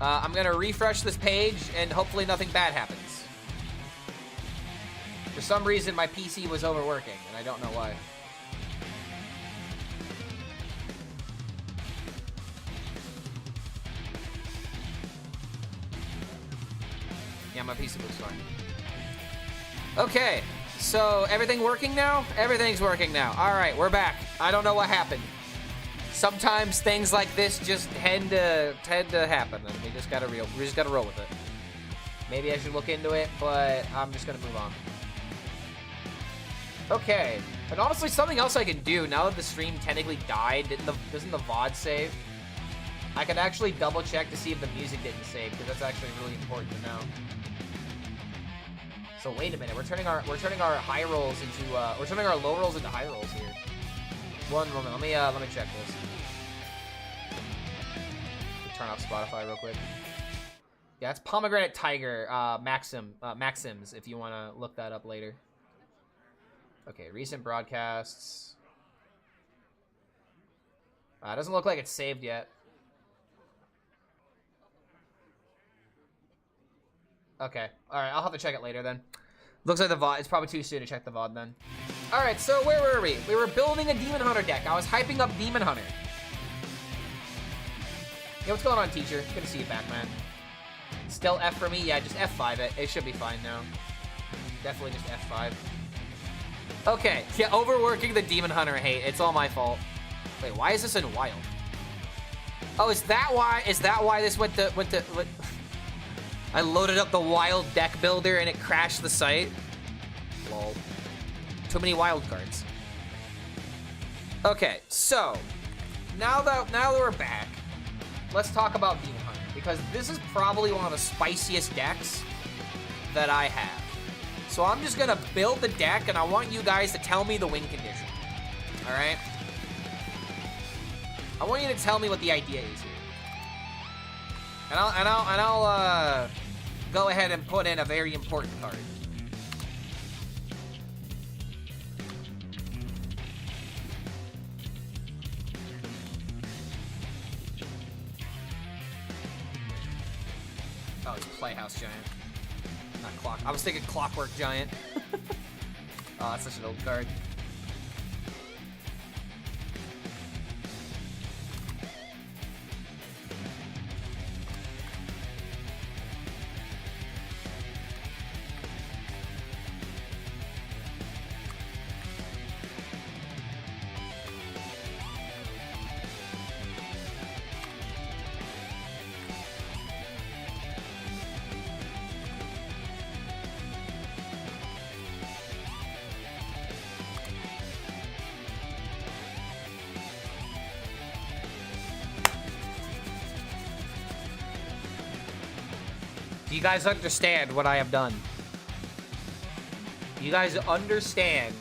I'm gonna refresh this page, and hopefully nothing bad happens. For some reason, my PC was overworking, and I don't know why. Yeah, my PC looks fine. Okay, so everything working now? Everything's working now. All right, we're back. I don't know what happened. Sometimes things like this just tend to happen, and we just gotta roll with it. Maybe I should look into it, but I'm just gonna move on. Okay, and honestly, something else I can do now that the stream technically died. Doesn't the VOD save? I can actually double check to see if the music didn't save, because that's actually really important to know. So wait a minute, we're turning our high rolls into we're turning our low rolls into high rolls here. One moment, let me check this. Turn off Spotify real quick. Yeah, it's Pomegranate Tiger Maxims if you want to look that up later. Okay, recent broadcasts. Doesn't look like it's saved yet. Okay, alright, I'll have to check it later then. Looks like the VOD, it's probably too soon to check the VOD then. Alright, so where were we? We were building a Demon Hunter deck. I was hyping up Demon Hunter. Hey, what's going on, teacher? Good to see you back, man. Still F for me? Yeah, just F5 it. It should be fine now. Definitely just F5. Okay, yeah, overworking the Demon Hunter hate. It's all my fault. Wait, why is this in wild? Oh, is that why this went to I loaded up the wild deck builder and it crashed the site? Lol. Too many wild cards. Okay, so now that we're back, let's talk about Demon Hunter, because this is probably one of the spiciest decks that I have. So I'm just gonna build the deck, and I want you guys to tell me the win condition. All right? I want you to tell me what the idea is here, and I'll go ahead and put in a very important card. Oh, it's Playhouse Giant. Not Clock. I was thinking Clockwork Giant. Oh, that's such an old card. You guys understand what I have done? You guys understand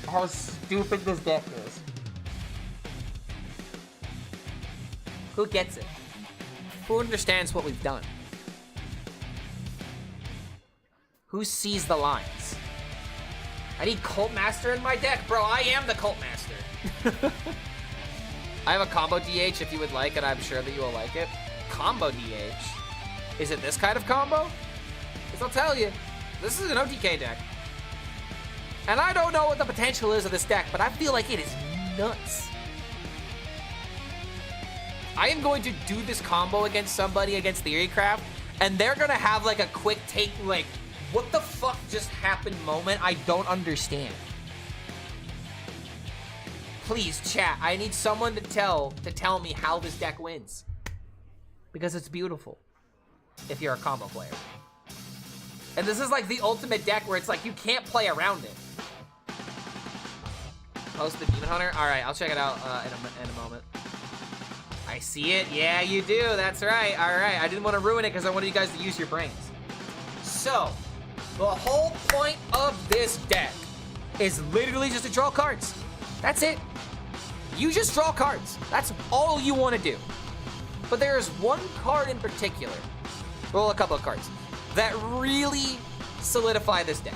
how stupid this deck is. Who gets it? Who understands what we've done? Who sees the lines? I need Cult Master in my deck, bro. I am the Cult Master. I have a combo DH if you would like it. I'm sure that you will like it. Combo DH? Is it this kind of combo? Because I'll tell you, this is an OTK deck. And I don't know what the potential is of this deck, but I feel like it is nuts. I am going to do this combo against somebody against Theorycraft, and they're gonna have like a quick take, like, what the fuck just happened moment? I don't understand. Please, chat, I need someone to tell me how this deck wins. Because it's beautiful. If you're a combo player. And this is like the ultimate deck where it's like you can't play around it. Post the Demon Hunter? Alright, I'll check it out in a moment. I see it. Yeah, you do. That's right. Alright, I didn't want to ruin it because I wanted you guys to use your brains. So, the whole point of this deck is literally just to draw cards. That's it. You just draw cards. That's all you want to do. But there is one card in particular, well, a couple of cards, that really solidify this deck.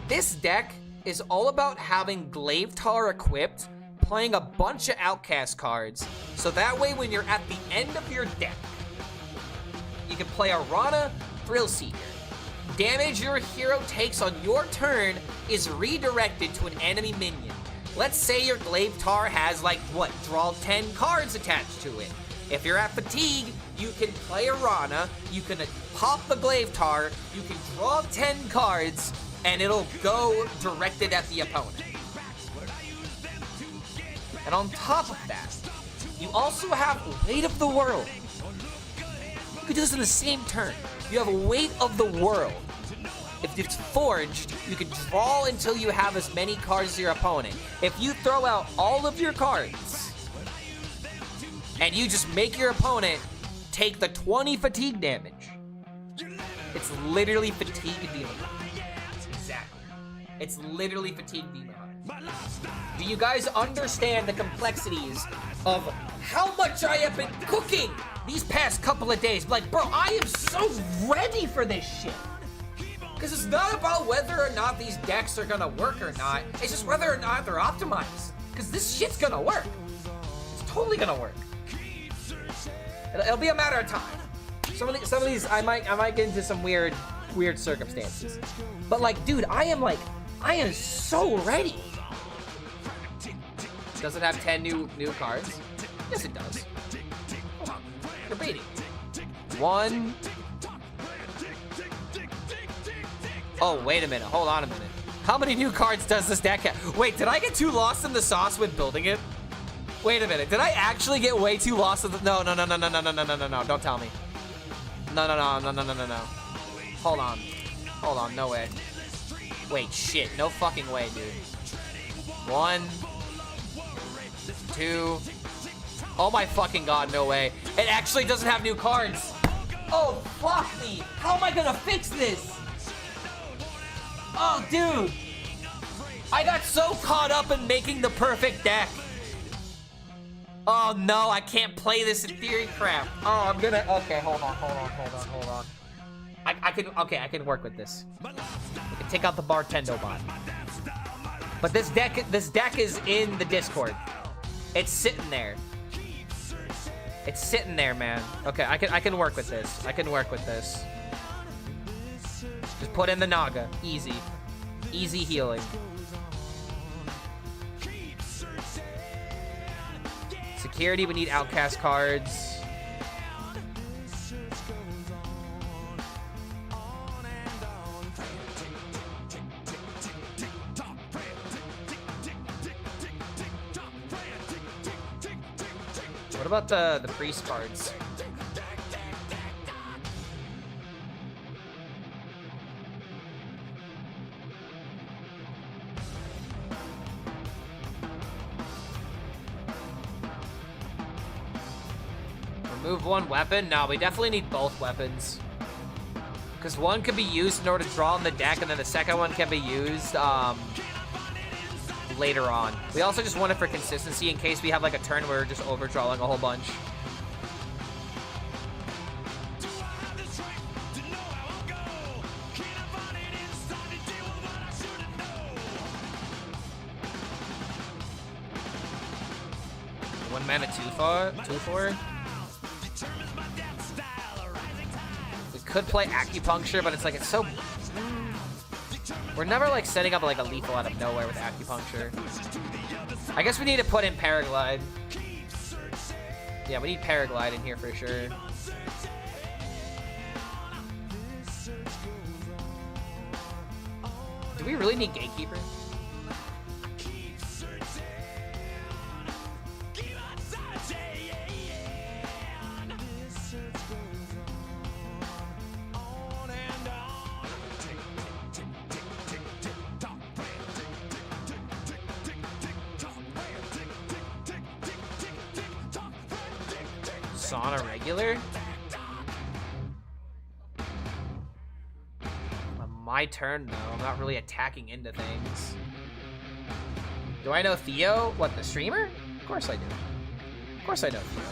This deck is all about having Glaivetar equipped, playing a bunch of Outcast cards, so that way when you're at the end of your deck, you can play a Rana Thrillseeker. Damage your hero takes on your turn is redirected to an enemy minion. Let's say your Glaivetar has, like, what, draw 10 cards attached to it. If you're at Fatigue, you can play a Rana, you can pop the Glaivetar, you can draw 10 cards, and it'll go directed at the opponent. And on top of that, you also have Weight of the World. You can do this in the same turn. You have Weight of the World. If it's forged, you can draw until you have as many cards as your opponent. If you throw out all of your cards, and you just make your opponent take the 20 fatigue damage, it's literally Fatigue Demon Hunter. Exactly. It's literally Fatigue Demon Hunter. Do you guys understand the complexities of how much I have been cooking these past couple of days? Like, bro, I am so ready for this shit. Because it's not about whether or not these decks are gonna work or not. It's just whether or not they're optimized. Because this shit's gonna work. It's totally gonna work. It'll be a matter of time. Some of these, I might get into some weird circumstances. But like, dude, I am so ready. Does it have 10 new cards? Yes, it does. You're baiting. 1. Oh, wait a minute. Hold on a minute. How many new cards does this deck have? Wait, did I get too lost in the sauce with building it? Wait a minute. Did I actually get way too lost in the... No. Don't tell me. No. Hold on. No way. Wait, shit. No fucking way, dude. 1, 2. Oh my fucking god, no way. It actually doesn't have new cards. Oh, fuck me. How am I gonna fix this? Oh, dude. I got so caught up in making the perfect deck. Oh, no, I can't play this in Theorycraft. Oh, I'm gonna... Okay, hold on. I can work with this. I can take out the Bartendo bot. But this deck is in the Discord. It's sitting there. It's sitting there, man. Okay, I can work with this. Just put in the Naga. Easy. Easy healing. Security, we need Outcast cards. What about the priest cards? Remove one weapon? No, we definitely need both weapons. Because one could be used in order to draw in the deck, and then the second one can be used later on. We also just want it for consistency in case we have like a turn where we're just overdrawing a whole bunch. One mana 2/4. We could play acupuncture, but it's like it's so. We're never like setting up like a lethal out of nowhere with acupuncture. I guess we need to put in paraglide. Yeah, we need paraglide in here for sure. Do we really need gatekeeper? Sauna regular? My turn though, I'm not really attacking into things. Do I know Theo? What, the streamer? Of course I do. Of course I know Theo.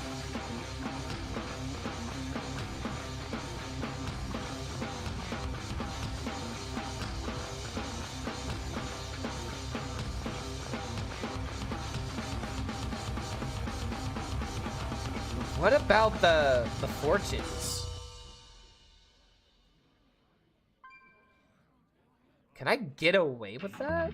What about the fortunes? Can I get away with that?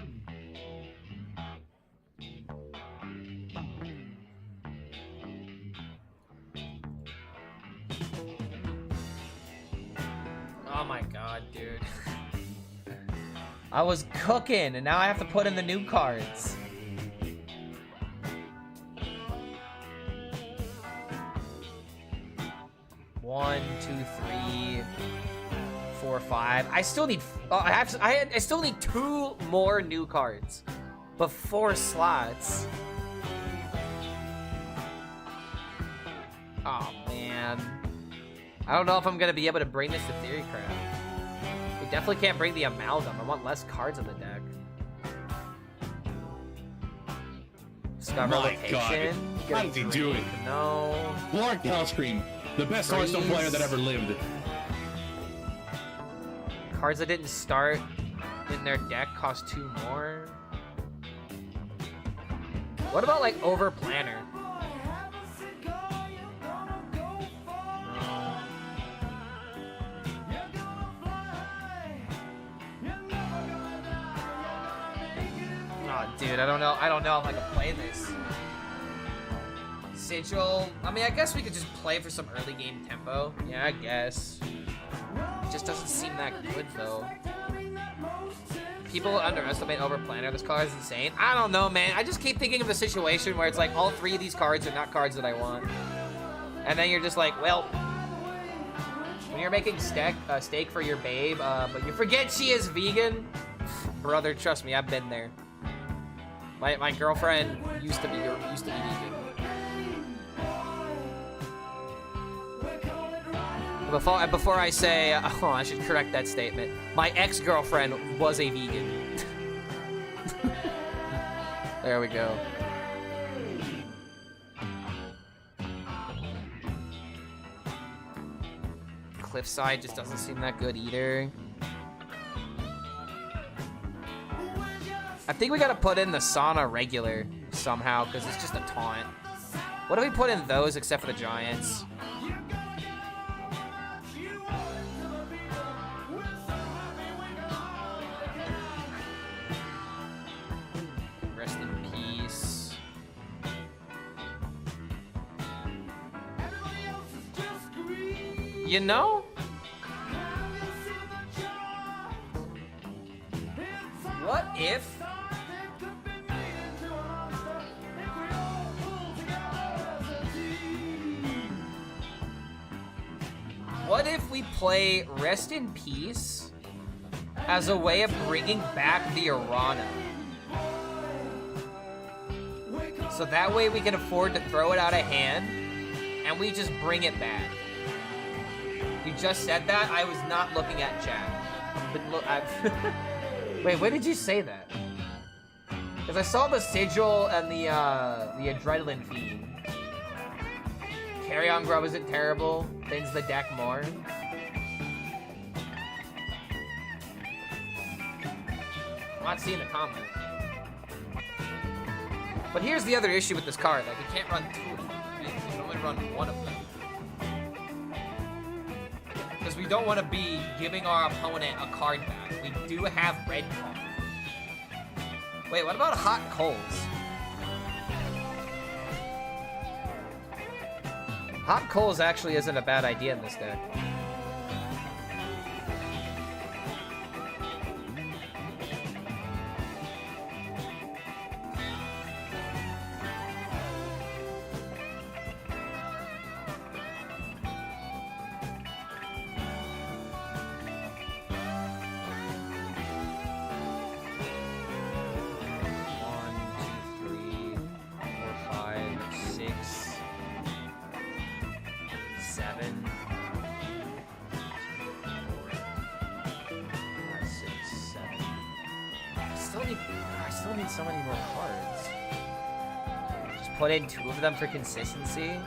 Oh my god, dude. I was cooking and now I have to put in the new cards. One, two, three, 4, 5. I still need. I still need 2 more new cards, but 4 slots. Oh man, I don't know if I'm gonna be able to bring this to Theory Craft. We definitely can't bring the amalgam. I want less cards in the deck. Discover location. How did he do it? No. Lord Hellscream, the best Hearthstone player that ever lived. Cards that didn't start in their deck cost 2 more. What about like over planner? Oh, dude, I don't know if I can play this. Sigil. I mean, I guess we could just play for some early game tempo. Yeah, I guess. It just doesn't seem that good, though. People underestimate over planner. This card is insane. I don't know, man. I just keep thinking of the situation where it's like all 3 of these cards are not cards that I want. And then you're just like, well, when you're making steak for your babe, but you forget she is vegan. Brother, trust me, I've been there. My girlfriend used to be vegan. Before I say, oh, I should correct that statement. My ex-girlfriend was a vegan. There we go. Cliffside just doesn't seem that good either. I think we gotta put in the sauna regular somehow, because it's just a taunt. What do we put in those except for the giants? Rest in peace. You know? What if... What if we play Rest in Peace as a way of bringing back the Arana? So that way we can afford to throw it out of hand and we just bring it back. You just said that? I was not looking at chat. But look, Wait, when did you say that? Because I saw the sigil and the adrenaline feed. Carry on Grub isn't terrible. Thins the deck more. I'm not seeing the comment. But here's the other issue with this card. Like, you can't run two of them. Right? You can only run one of them. Because we don't want to be giving our opponent a card back. We do have red card. Wait, what about hot coals? Hot coals actually isn't a bad idea in this deck. So many more cards. Just put in 2 of them for consistency.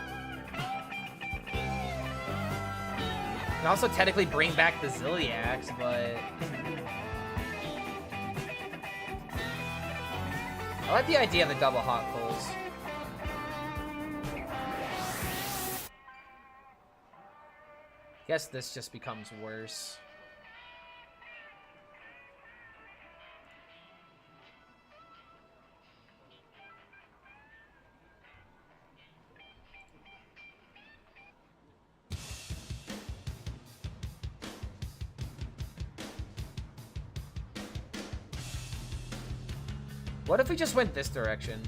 Can also technically bring back the Zilliax, but I like the idea of the double hot coals. Guess this just becomes worse. What if we just went this direction?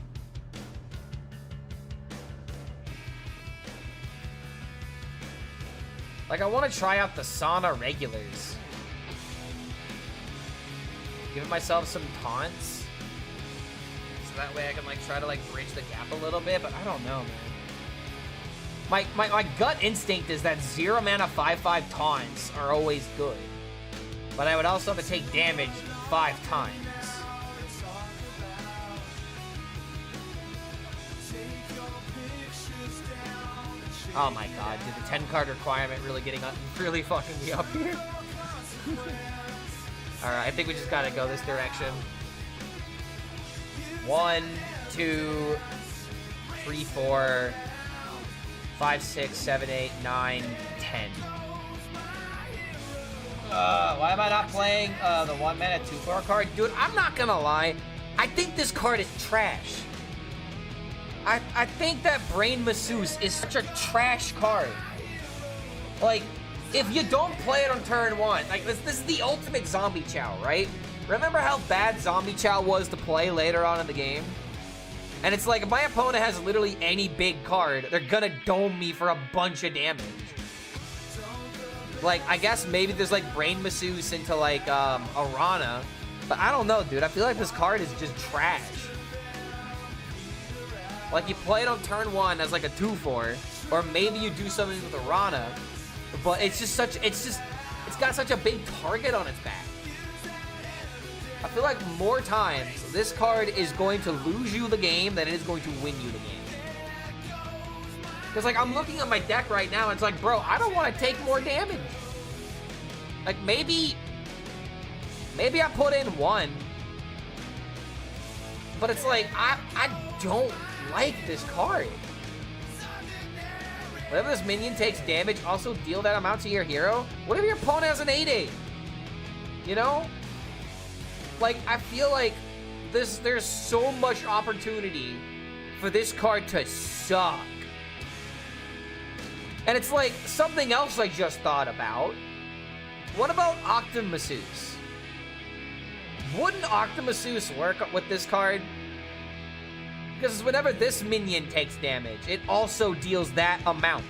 Like, I want to try out the Sauna regulars. Give myself some taunts. So that way I can, like, try to, like, bridge the gap a little bit, but I don't know, man. My gut instinct is that 0 mana 5/5 taunts are always good. But I would also have to take damage 5 times. Oh my god, dude, the 10 card requirement really really fucking me up here. Alright, I think we just gotta go this direction. 1, 2, 3, 4, 5, 6, 7, 8, 9, 10. Why am I not playing the 1 mana 2/4 card? Dude, I'm not gonna lie. I think this card is trash. I think that Brain Masseuse is such a trash card. Like, if you don't play it on turn 1, like, this is the ultimate Zombie Chow, right? Remember how bad Zombie Chow was to play later on in the game? And it's like, if my opponent has literally any big card, they're gonna dome me for a bunch of damage. Like, I guess maybe there's, like, Brain Masseuse into, like, Arana. But I don't know, dude. I feel like this card is just trash. Like, you play it on turn 1 as, like, a 2/4. Or maybe you do something with Arana. But it's just it's got such a big target on its back. I feel like more times, this card is going to lose you the game than it is going to win you the game. Because, like, I'm looking at my deck right now, and it's like, bro, I don't want to take more damage. Like, maybe I put in 1. But it's like, I don't like this card. Whenever this minion takes damage, also deal that amount to your hero. What if your opponent has an 8/8? You know? Like, I feel like there's so much opportunity for this card to suck. And it's like, something else I just thought about. What about Octamasseuse? Wouldn't Octamasseuse work with this card? Because whenever this minion takes damage, it also deals that amount.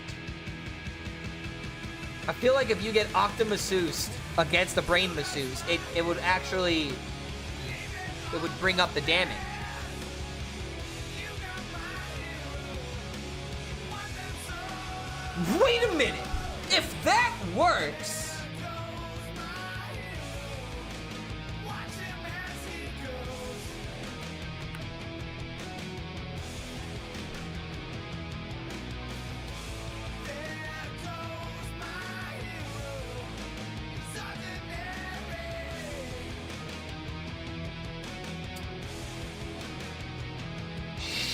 I feel like if you get Octamasseuse against the Brain Masseuse, it would actually... it would bring up the damage. Wait a minute! If that works...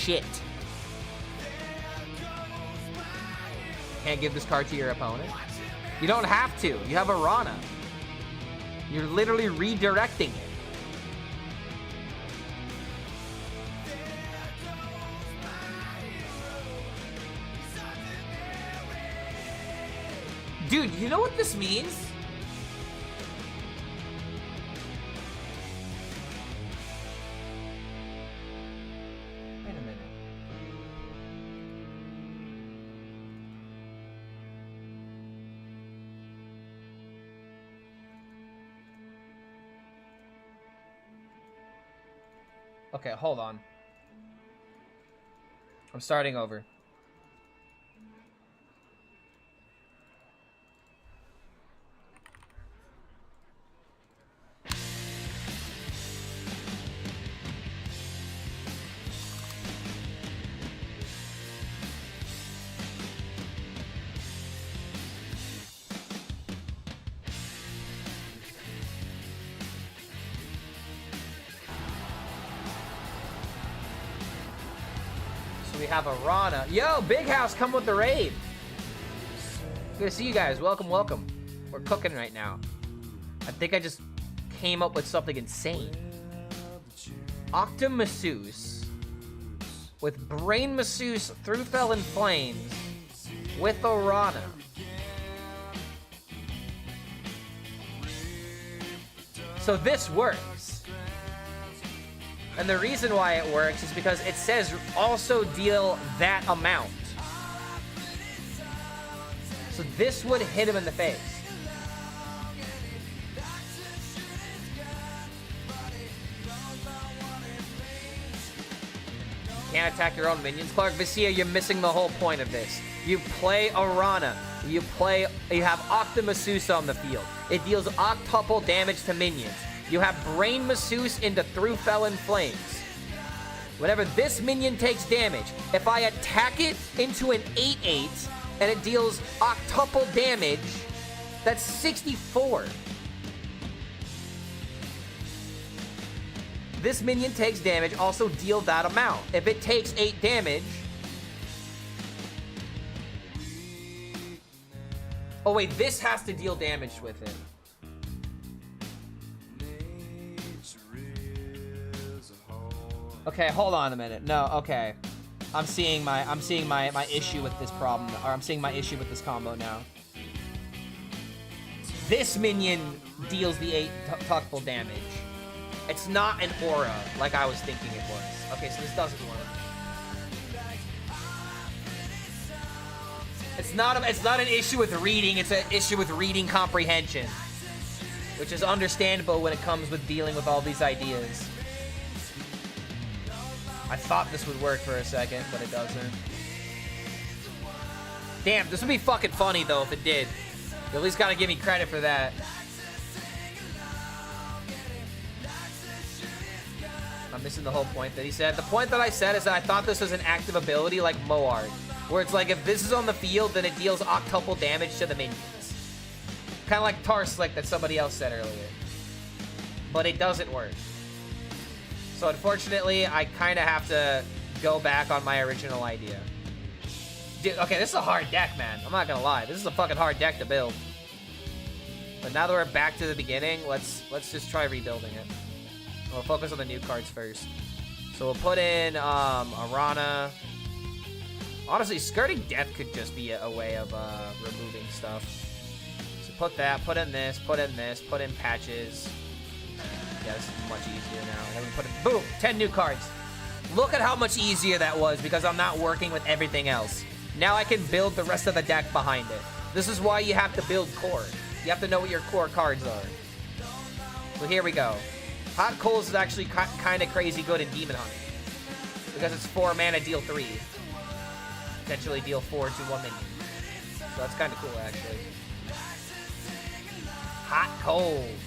shit. Can't give this card to your opponent. You don't have to. You have a Rana. You're literally redirecting it. Dude, you know what this means? Wait a minute. Okay, hold on. I'm starting over. We have a Rana. Yo, Big House, come with the raid. Good to see you guys. Welcome, welcome. We're cooking right now. I think I just came up with something insane. Octa Masseuse with Brain Masseuse through Fell in Flames with a Rana. So this works. And the reason why it works is because it says also deal that amount. So this would hit him in the face. You can't attack your own minions. Clark Vicia, you're missing the whole point of this. You play a Rana. You have Octa Masseuse on the field. It deals octuple damage to minions. You have Brain Masseuse into Through Fell in Flames. Whenever this minion takes damage, if I attack it into an 8/8 and it deals octuple damage, that's 64. This minion takes damage, also deal that amount. If it takes 8 damage... Oh wait, this has to deal damage with it. Okay, hold on a minute. No, okay. I'm seeing my issue with this problem, or I'm seeing my issue with this combo now. This minion deals the 8 tuckable damage. It's not an aura like I was thinking it was. Okay, so this doesn't work. It's not an issue with reading, it's an issue with reading comprehension. Which is understandable when it comes with dealing with all these ideas. I thought this would work for a second, but it doesn't. Damn, this would be fucking funny though if it did. You at least gotta give me credit for that. I'm missing the whole point that he said. The point that I said is that I thought this was an active ability like Moard, where it's like if this is on the field, then it deals octuple damage to the minions. Kind of like Tarslick that somebody else said earlier. But it doesn't work. So unfortunately, I kind of have to go back on my original idea. Dude, okay, this is a hard deck, man. I'm not gonna lie. This is a fucking hard deck to build. But now that we're back to the beginning, let's just try rebuilding it. We'll focus on the new cards first. So we'll put in Arana. Honestly, Skirting Death could just be a way of removing stuff. So put that, put in this, put in this, put in Patches. Yeah, this is much easier now. And then we put it, boom, 10 new cards. Look at how much easier that was because I'm not working with everything else. Now I can build the rest of the deck behind it. This is why you have to build core. You have to know what your core cards are. So here we go. Hot Coals is actually kind of crazy good in Demon Hunter. Because it's 4 mana, deal 3. Potentially deal 4 to 1 minion. So that's kind of cool, actually. Hot Coals.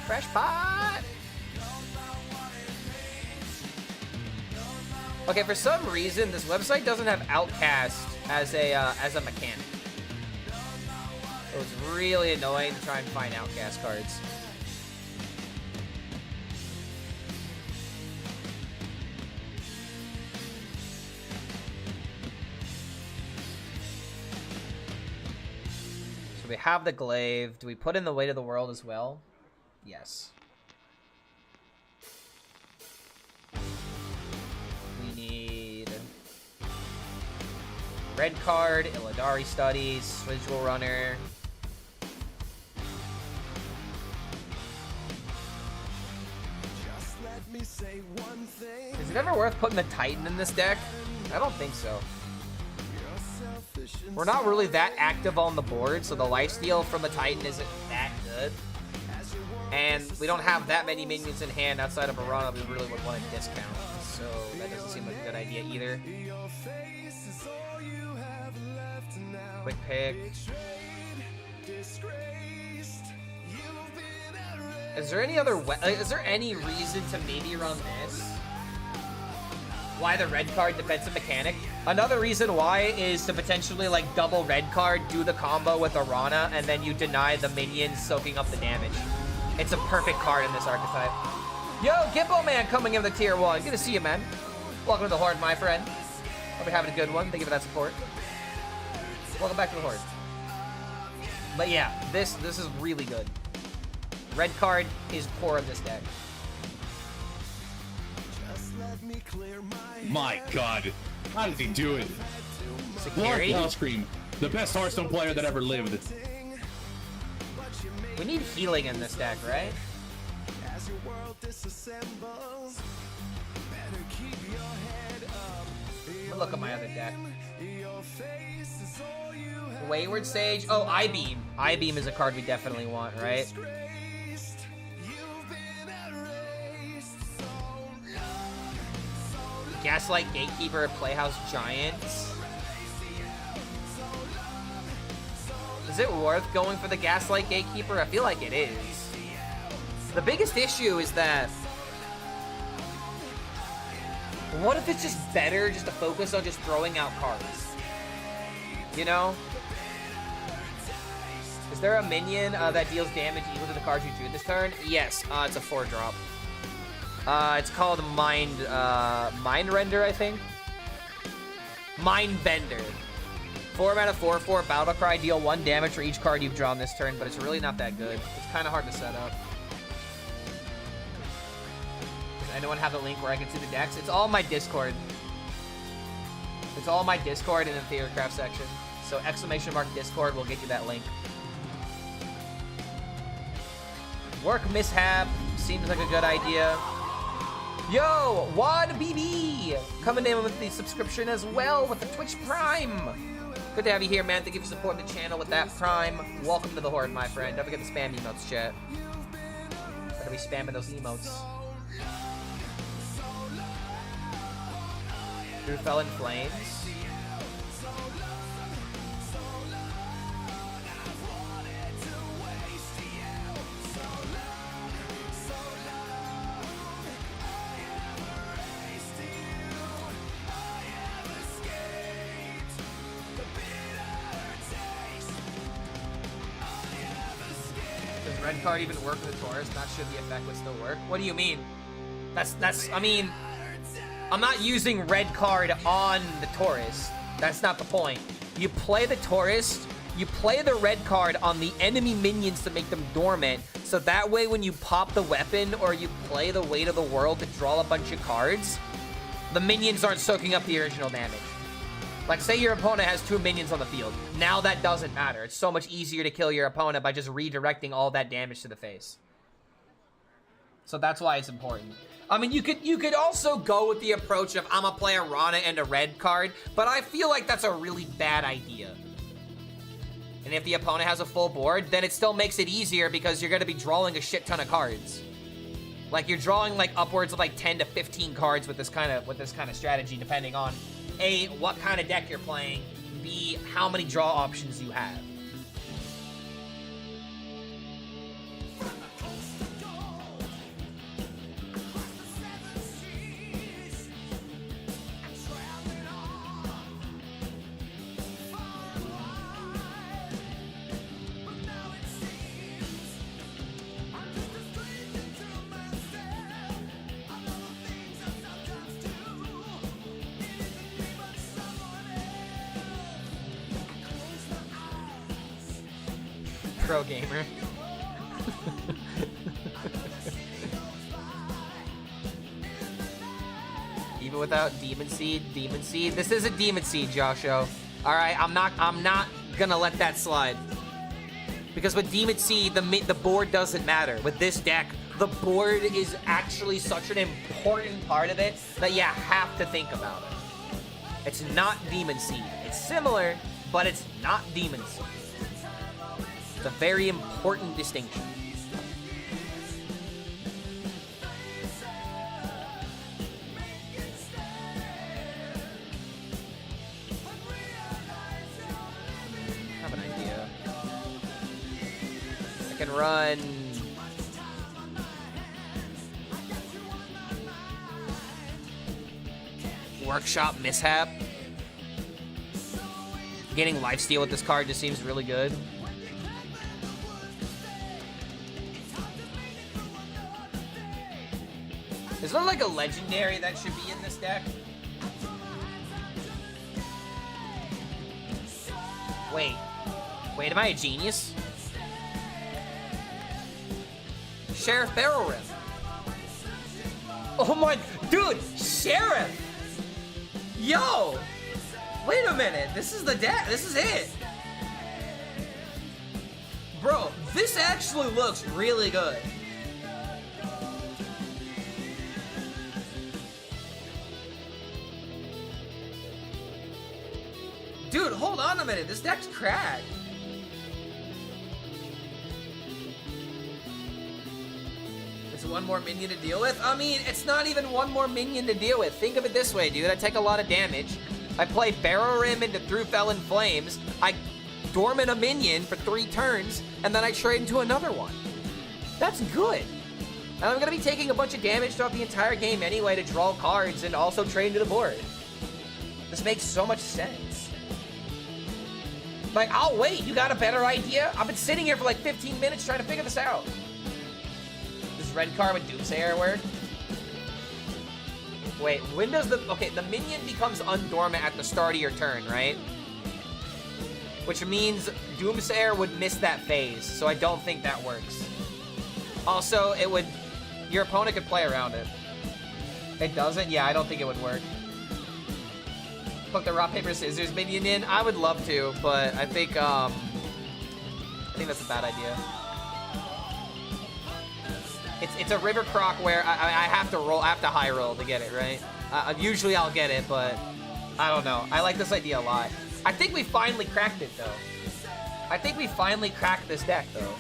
Fresh pot! Okay, for some reason, this website doesn't have Outcast as a mechanic. So it's really annoying to try and find Outcast cards. So we have the glaive. Do we put in the weight of the world as well? Yes. We need red card, Illidari Studies, Visual Runner. Is it ever worth putting the Titan in this deck? I don't think so. We're not really that active on the board, so the lifesteal from the Titan isn't that good. And we don't have that many minions in hand outside of Arana we really would want to discount. So that doesn't seem like a good idea either. Quick pick. Is there any other is there any reason to maybe run this? Why the red card defensive mechanic? Another reason why is to potentially like double red card, do the combo with Arana, and then you deny the minions soaking up the damage. It's a perfect card in this archetype. Yo, Gimbo Man coming in the tier 1. Good to see you, man. Welcome to the Horde, my friend. Hope you're having a good one. Thank you for that support. Welcome back to the Horde. But yeah, this is really good. Red card is core of this deck. My God, how did he do it? Security? Lark Hellscream, the best Hearthstone player that ever lived. We need healing in this deck, right? Look at my other deck. Wayward Sage. Oh, I-Beam. I-Beam is a card we definitely want, right? Gaslight Gatekeeper, Playhouse Giants. Is it worth going for the Gaslight Gatekeeper? I feel like it is. The biggest issue is that... what if it's just better just to focus on just throwing out cards? You know? Is there a minion that deals damage equal to the cards you drew this turn? Yes, it's a 4-drop. It's called Mind Render, I think. Mind Bender. 4 mana 4/4 Battle Cry, deal 1 damage for each card you've drawn this turn, but it's really not that good. It's kind of hard to set up. Does anyone have the link where I can see the decks? It's all my Discord. It's all my Discord in the Theatercraft section. So ! Discord will get you that link. Work Mishap seems like a good idea. Yo, Wad BB coming in with the subscription as well with the Twitch Prime. Good to have you here, man. Thank you for supporting the channel with that Prime. Welcome to the Horde, my friend. Don't forget to spam emotes, chat. Gotta be spamming those emotes. Who fell in flames? Red card even work with the Taurus? Not sure the effect would still work. What do you mean? I mean, I'm not using red card on the Taurus. That's not the point. You play the Taurus, you play the red card on the enemy minions to make them dormant, so that way when you pop the weapon or you play the Weight of the World to draw a bunch of cards, the minions aren't soaking up the original damage. Like, say your opponent has 2 minions on the field. Now that doesn't matter. It's so much easier to kill your opponent by just redirecting all that damage to the face. So that's why it's important. I mean, you could also go with the approach of I'm gonna play a Rana and a red card, but I feel like that's a really bad idea. And if the opponent has a full board, then it still makes it easier because you're gonna be drawing a shit ton of cards. Like, you're drawing like upwards of like 10 to 15 cards with this kind of strategy, depending on A, what kind of deck you're playing, B, how many draw options you have. pro gamer. Even without Demon Seed, this is a Demon Seed, Josho. All right, I'm not gonna let that slide. Because with Demon Seed, the board doesn't matter. With this deck, the board is actually such an important part of it that you have to think about it. It's not Demon Seed. It's similar, but it's not Demon Seed. It's a very important distinction. I have an idea. I can run... Workshop Mishap. Getting lifesteal with this card just seems really good. Is there like a legendary that should be in this deck? Wait, am I a genius? Sheriff Barrel Rip. Oh my, dude, Sheriff! Yo! Wait a minute, this is the deck, this is it. Bro, this actually looks really good. Dude, hold on a minute, this deck's cracked. It's one more minion to deal with? I mean, it's not even one more minion to deal with. Think of it this way, dude. I take a lot of damage. I play Barrow Rim into Through Fell in Flames. I dormant a minion for 3 turns, and then I trade into another one. That's good. And I'm gonna be taking a bunch of damage throughout the entire game anyway to draw cards and also trade into the board. This makes so much sense. Like, I'll wait. You got a better idea? I've been sitting here for like 15 minutes trying to figure this out. Does red card with Doomsayer work? Wait, when does the... Okay, the minion becomes undormant at the start of your turn, right? Which means Doomsayer would miss that phase, so I don't think that works. Also, it would... Your opponent could play around it. It doesn't? Yeah, I don't think it would work. Put the rock, paper, scissors minion in? I would love to, but I think that's a bad idea. It's a River Croc where I have to roll, I have to high roll to get it, right? Usually I'll get it, but I don't know. I like this idea a lot. I think we finally cracked it, though. I think we finally cracked this deck, though.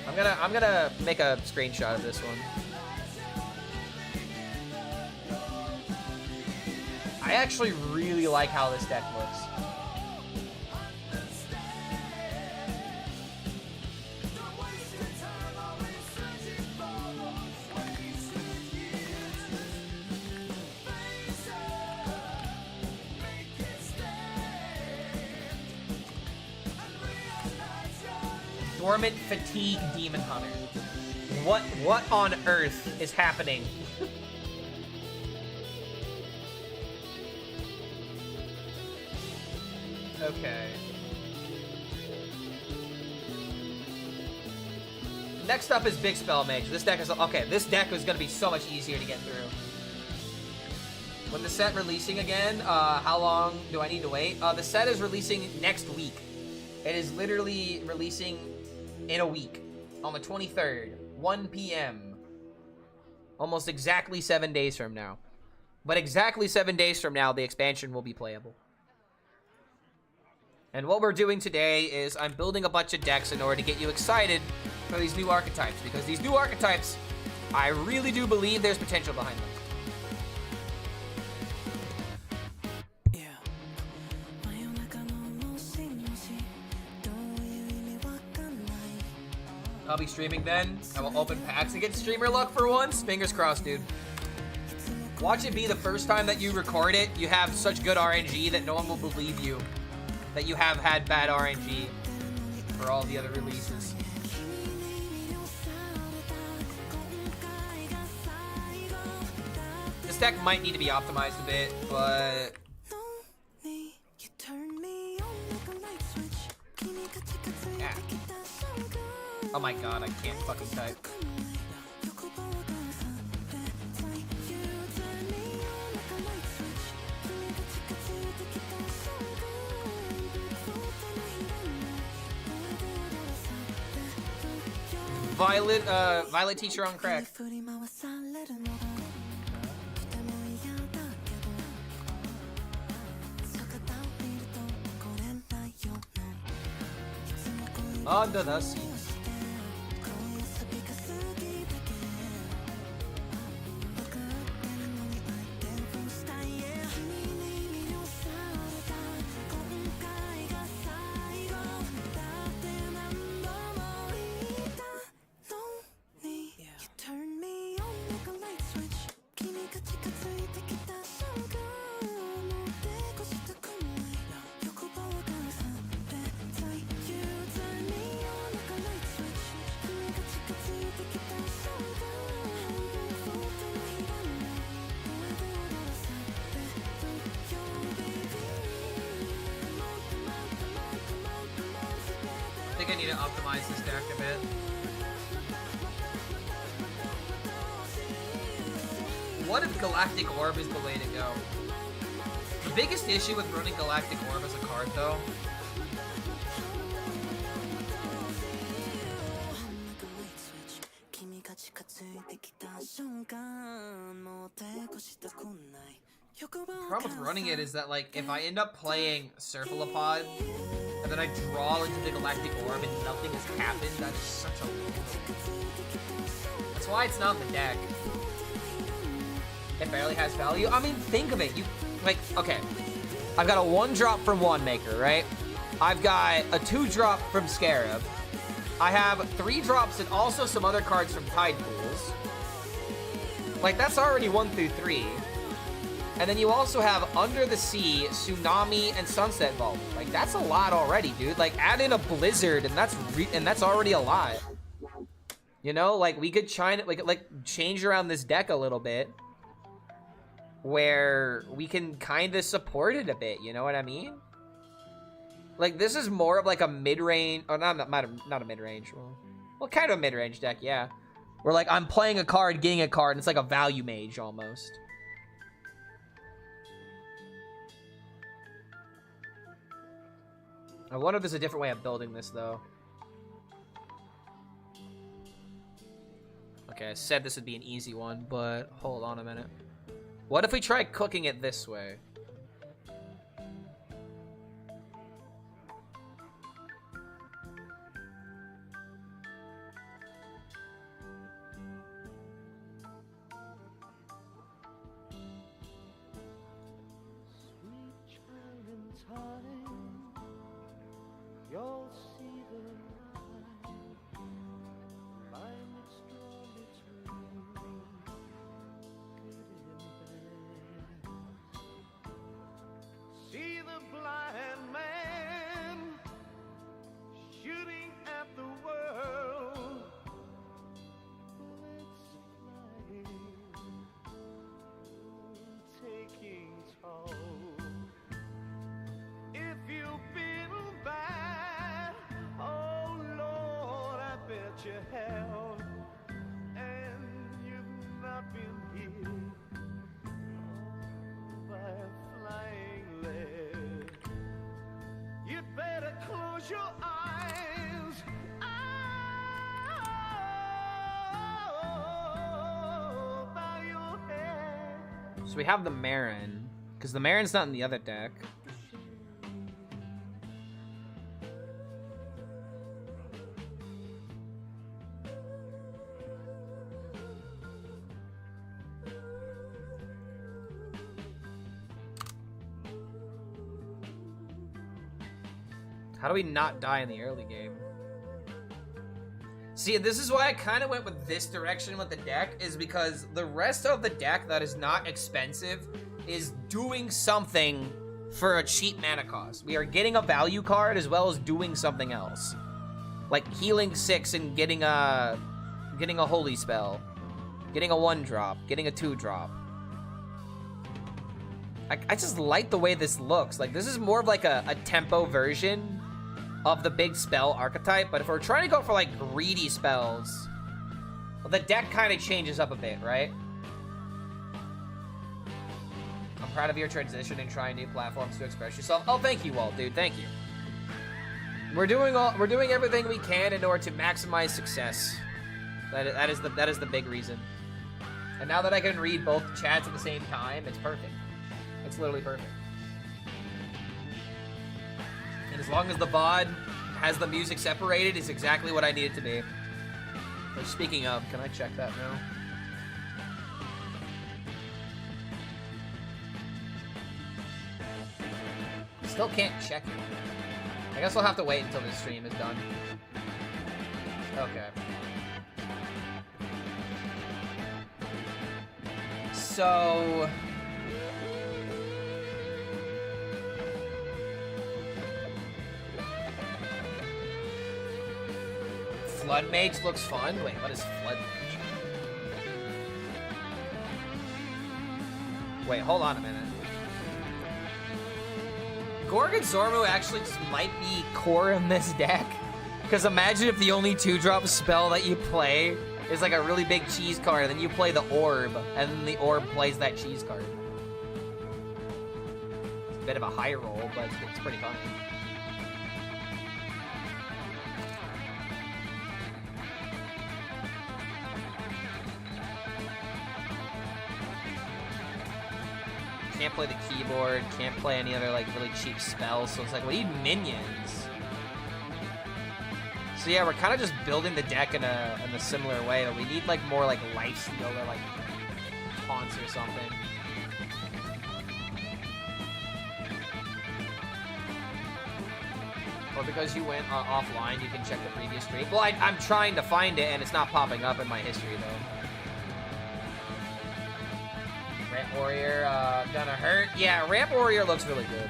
I'm gonna make a screenshot of this one. I actually really like how this deck looks. Dormant Fatigue Demon Hunter. What on earth is happening? Okay. Next up is Big Spell Mage. This deck is okay. This deck is gonna be so much easier to get through. When the set releasing again, how long do I need to wait? The set is releasing next week. It is literally releasing in a week, on the 23rd, 1 p.m. Almost exactly 7 days from now. But exactly 7 days from now, the expansion will be playable. And what we're doing today is I'm building a bunch of decks in order to get you excited for these new archetypes. Because these new archetypes, I really do believe there's potential behind them. I'll be streaming then. I will open packs and get streamer luck for once. Fingers crossed, dude. Watch it be the first time that you record it. You have such good RNG that no one will believe you that you have had bad RNG for all the other releases. This deck might need to be optimized a bit, but... Yeah. Oh my god, I can't fucking type. Violet teacher on crack. Under the sea. I think I need to optimize this deck a bit. What if Galactic Orb is the way to go? The biggest issue with running Galactic Orb as a card, though, problem with running it is that, like, if I end up playing Cephalopod and then I draw into the Galactic Orb and nothing has happened, that is such a loser. That's why it's not the deck. It barely has value. I mean, think of it. You, like, okay. I've got a 1-drop from Wandmaker, right? I've got a 2-drop from Scarab. I have 3 drops and also some other cards from Tide Pools. Like, that's already 1 through 3. And then you also have Under the Sea, Tsunami, and Sunset Vault. Like, that's a lot already, dude. Like, add in a Blizzard, and that's already a lot. You know, like, we could try to, like change around this deck a little bit, where we can kind of support it a bit. You know what I mean? Like, this is more of like a mid-range, or not a mid-range. Well, kind of a mid-range deck, yeah. Where, like, I'm playing a card, getting a card, and it's like a value mage almost. I wonder if there's a different way of building this, though. Okay, I said this would be an easy one, but hold on a minute. What if we try cooking it this way? See the blind man shooting at the world. Bullets flying, taking toll. If you've been bad, oh Lord, I bet you have. And you've not been hit by a flying lead. You'd better close your eyes. Oh, bow your head. So we have the Marin, because the Marin's not in the other deck. How do we not die in the early game? See, this is why I kind of went with this direction with the deck, is because the rest of the deck that is not expensive is doing something for a cheap mana cost. We are getting a value card as well as doing something else. Like healing 6 and getting a holy spell. Getting a 1-drop, getting a 2-drop. I just like the way this looks. Like, this is more of like a tempo version of the big spell archetype, but if we're trying to go for like greedy spells, well, the deck kind of changes up a bit, right? I'm proud of your transition and trying new platforms to express yourself. Oh, thank you, Walt, dude. Thank you. We're doing everything we can in order to maximize success. That is the big reason. And now that I can read both chats at the same time, it's perfect. It's literally perfect. And as long as the VOD has the music separated, it's exactly what I need it to be. But speaking of, can I check that now? Still can't check it. I guess we'll have to wait until this stream is done. Okay. So... Flood Mage looks fun? Wait, what is Flood Mage? Wait, hold on a minute. Gorgon Zormu actually just might be core in this deck. Because imagine if the only 2-drop spell that you play is like a really big cheese card, and then you play the orb, and then the orb plays that cheese card. It's a bit of a high roll, but it's pretty funny. Can't play the keyboard, can't play any other like really cheap spells, so it's like we need minions. So yeah, we're kind of just building the deck in a similar way, but we need like more like lifesteal or like taunts or something. Or because you went offline, you can check the previous stream. Well, I'm trying to find it and it's not popping up in my history though. Ramp Warrior, gonna hurt. Yeah, Ramp Warrior looks really good.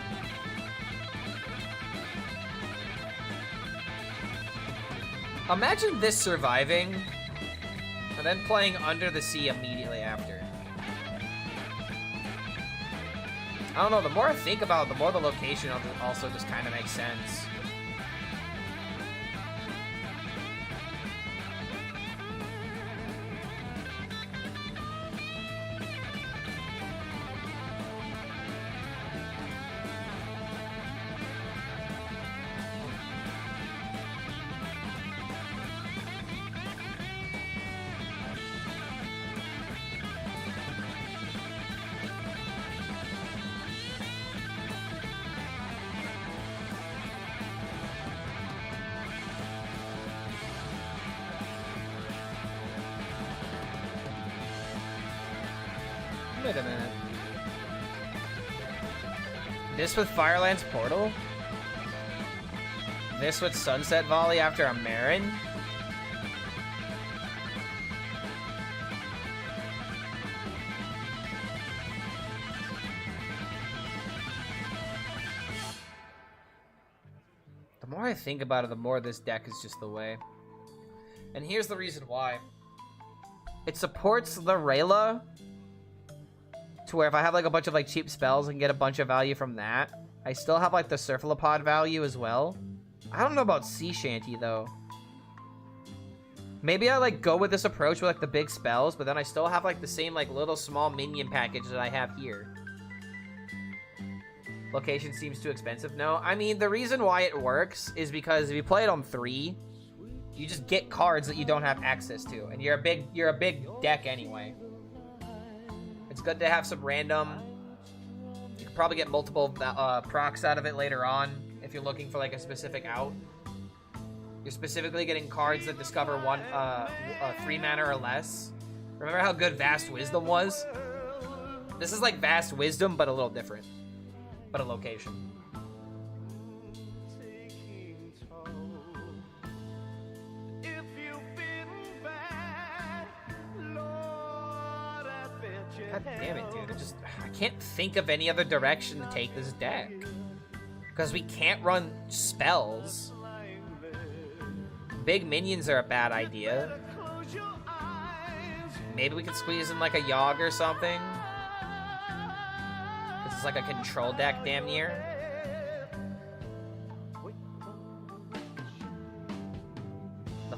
Imagine this surviving, and then playing Under the Sea immediately after. I don't know, the more I think about it, the more the location also just kind of makes sense. Wait a minute. This with Fireland's Portal? This with Sunset Volley after a Marin? The more I think about it, the more this deck is just the way. And here's the reason why. It supports the Rayla, to where if I have like a bunch of like cheap spells and get a bunch of value from that, I still have like the Surfalopod value as well. I don't know about Sea Shanty though. Maybe I like go with this approach with like the big spells, but then I still have like the same like little small minion package that I have here. Location seems too expensive. No, I mean the reason why it works is because if you play it on 3, you just get cards that you don't have access to, and you're a big deck anyway. It's good to have some random. You can probably get multiple procs out of it later on if you're looking for like a specific out. You're specifically getting cards that discover 3 mana or less. Remember how good Vast Wisdom was? This is like Vast Wisdom, but a little different. But a location. God damn it, dude. I can't think of any other direction to take this deck. Because we can't run spells. Big minions are a bad idea. Maybe we could squeeze in like a Yogg or something. This is like a control deck, damn near.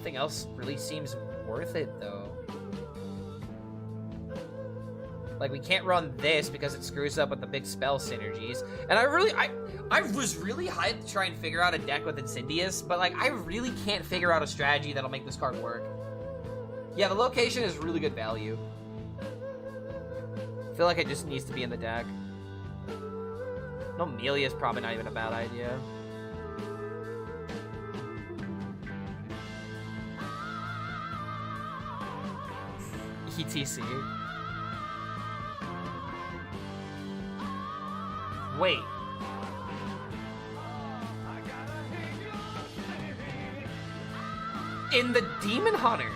Nothing else really seems worth it, though. Like, we can't run this because it screws up with the big spell synergies. And I was really hyped to try and figure out a deck with Incendious, but, like, I really can't figure out a strategy that'll make this card work. Yeah, the location is really good value. I feel like it just needs to be in the deck. No, Amelia is probably not even a bad idea. ETC. Wait. In the Demon Hunter.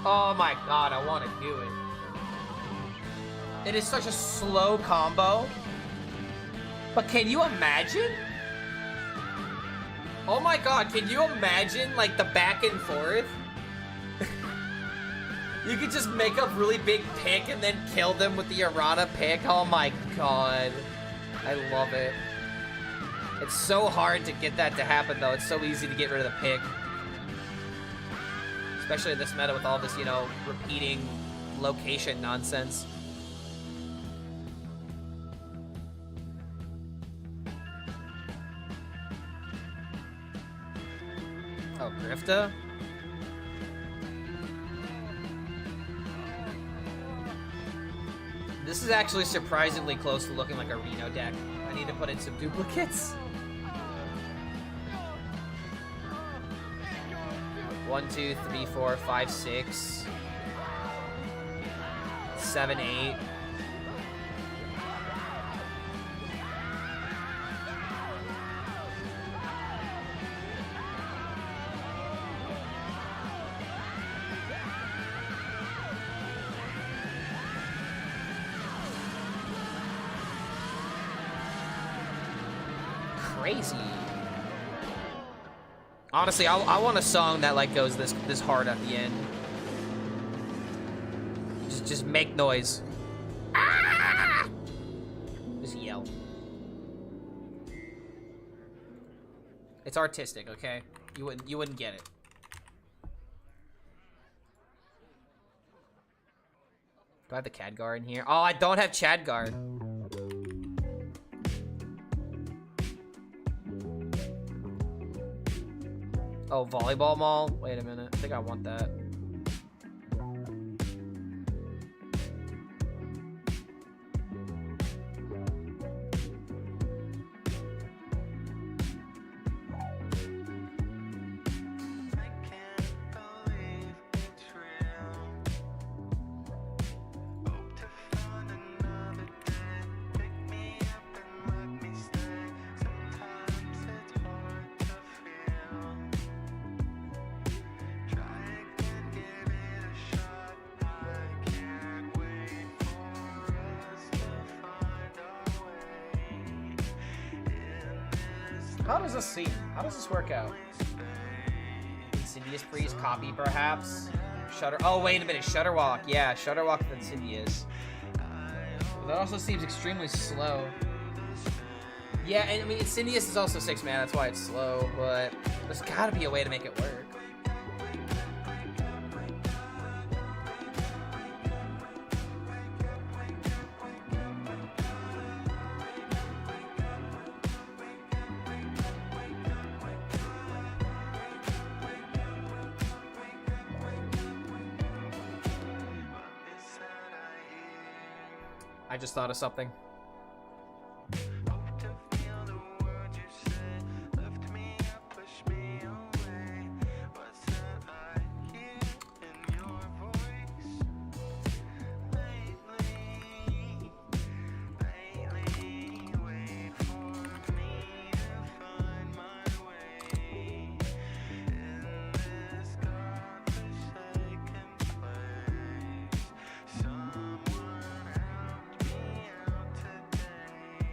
Oh my god, I want to do it. It is such a slow combo. But can you imagine? Oh my god, can you imagine, like, the back and forth? You could just make a really big pick and then kill them with the Errata pick. Oh my god. I love it. It's so hard to get that to happen, though. It's so easy to get rid of the pick. Especially in this meta with all this, you know, repeating location nonsense. Oh, Grifta? This is actually surprisingly close to looking like a Reno deck. I need to put in some duplicates. 1, 2, 3, 4, 5, 6, 7, 8. Crazy. Honestly, I want a song that like goes this hard at the end. Just make noise. Ah! Just yell. It's artistic, okay? You wouldn't get it. Do I have the Khadgar in here? Oh, I don't have Khadgar. Oh, volleyball mall? Wait a minute. I think I want that. How does this seem? How does this work out? Insidious Priest, copy perhaps? Shutter. Oh, wait a minute. Shutterwalk. Yeah, Shutterwalk with Insidious. But that also seems extremely slow. Yeah, and I mean, Insidious is also 6 mana, that's why it's slow, but there's gotta be a way to make it work. I just thought of something.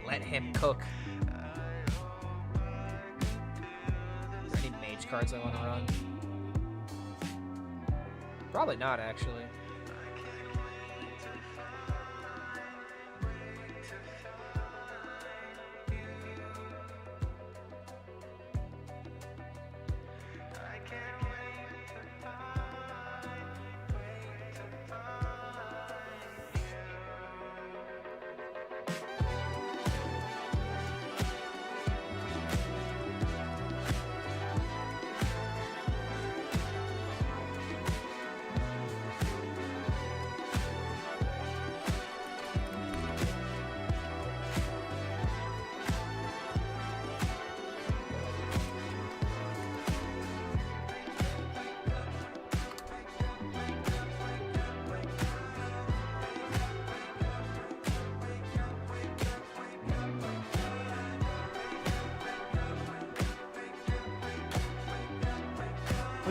Let him cook. Any mage cards I want to run? Probably not, actually.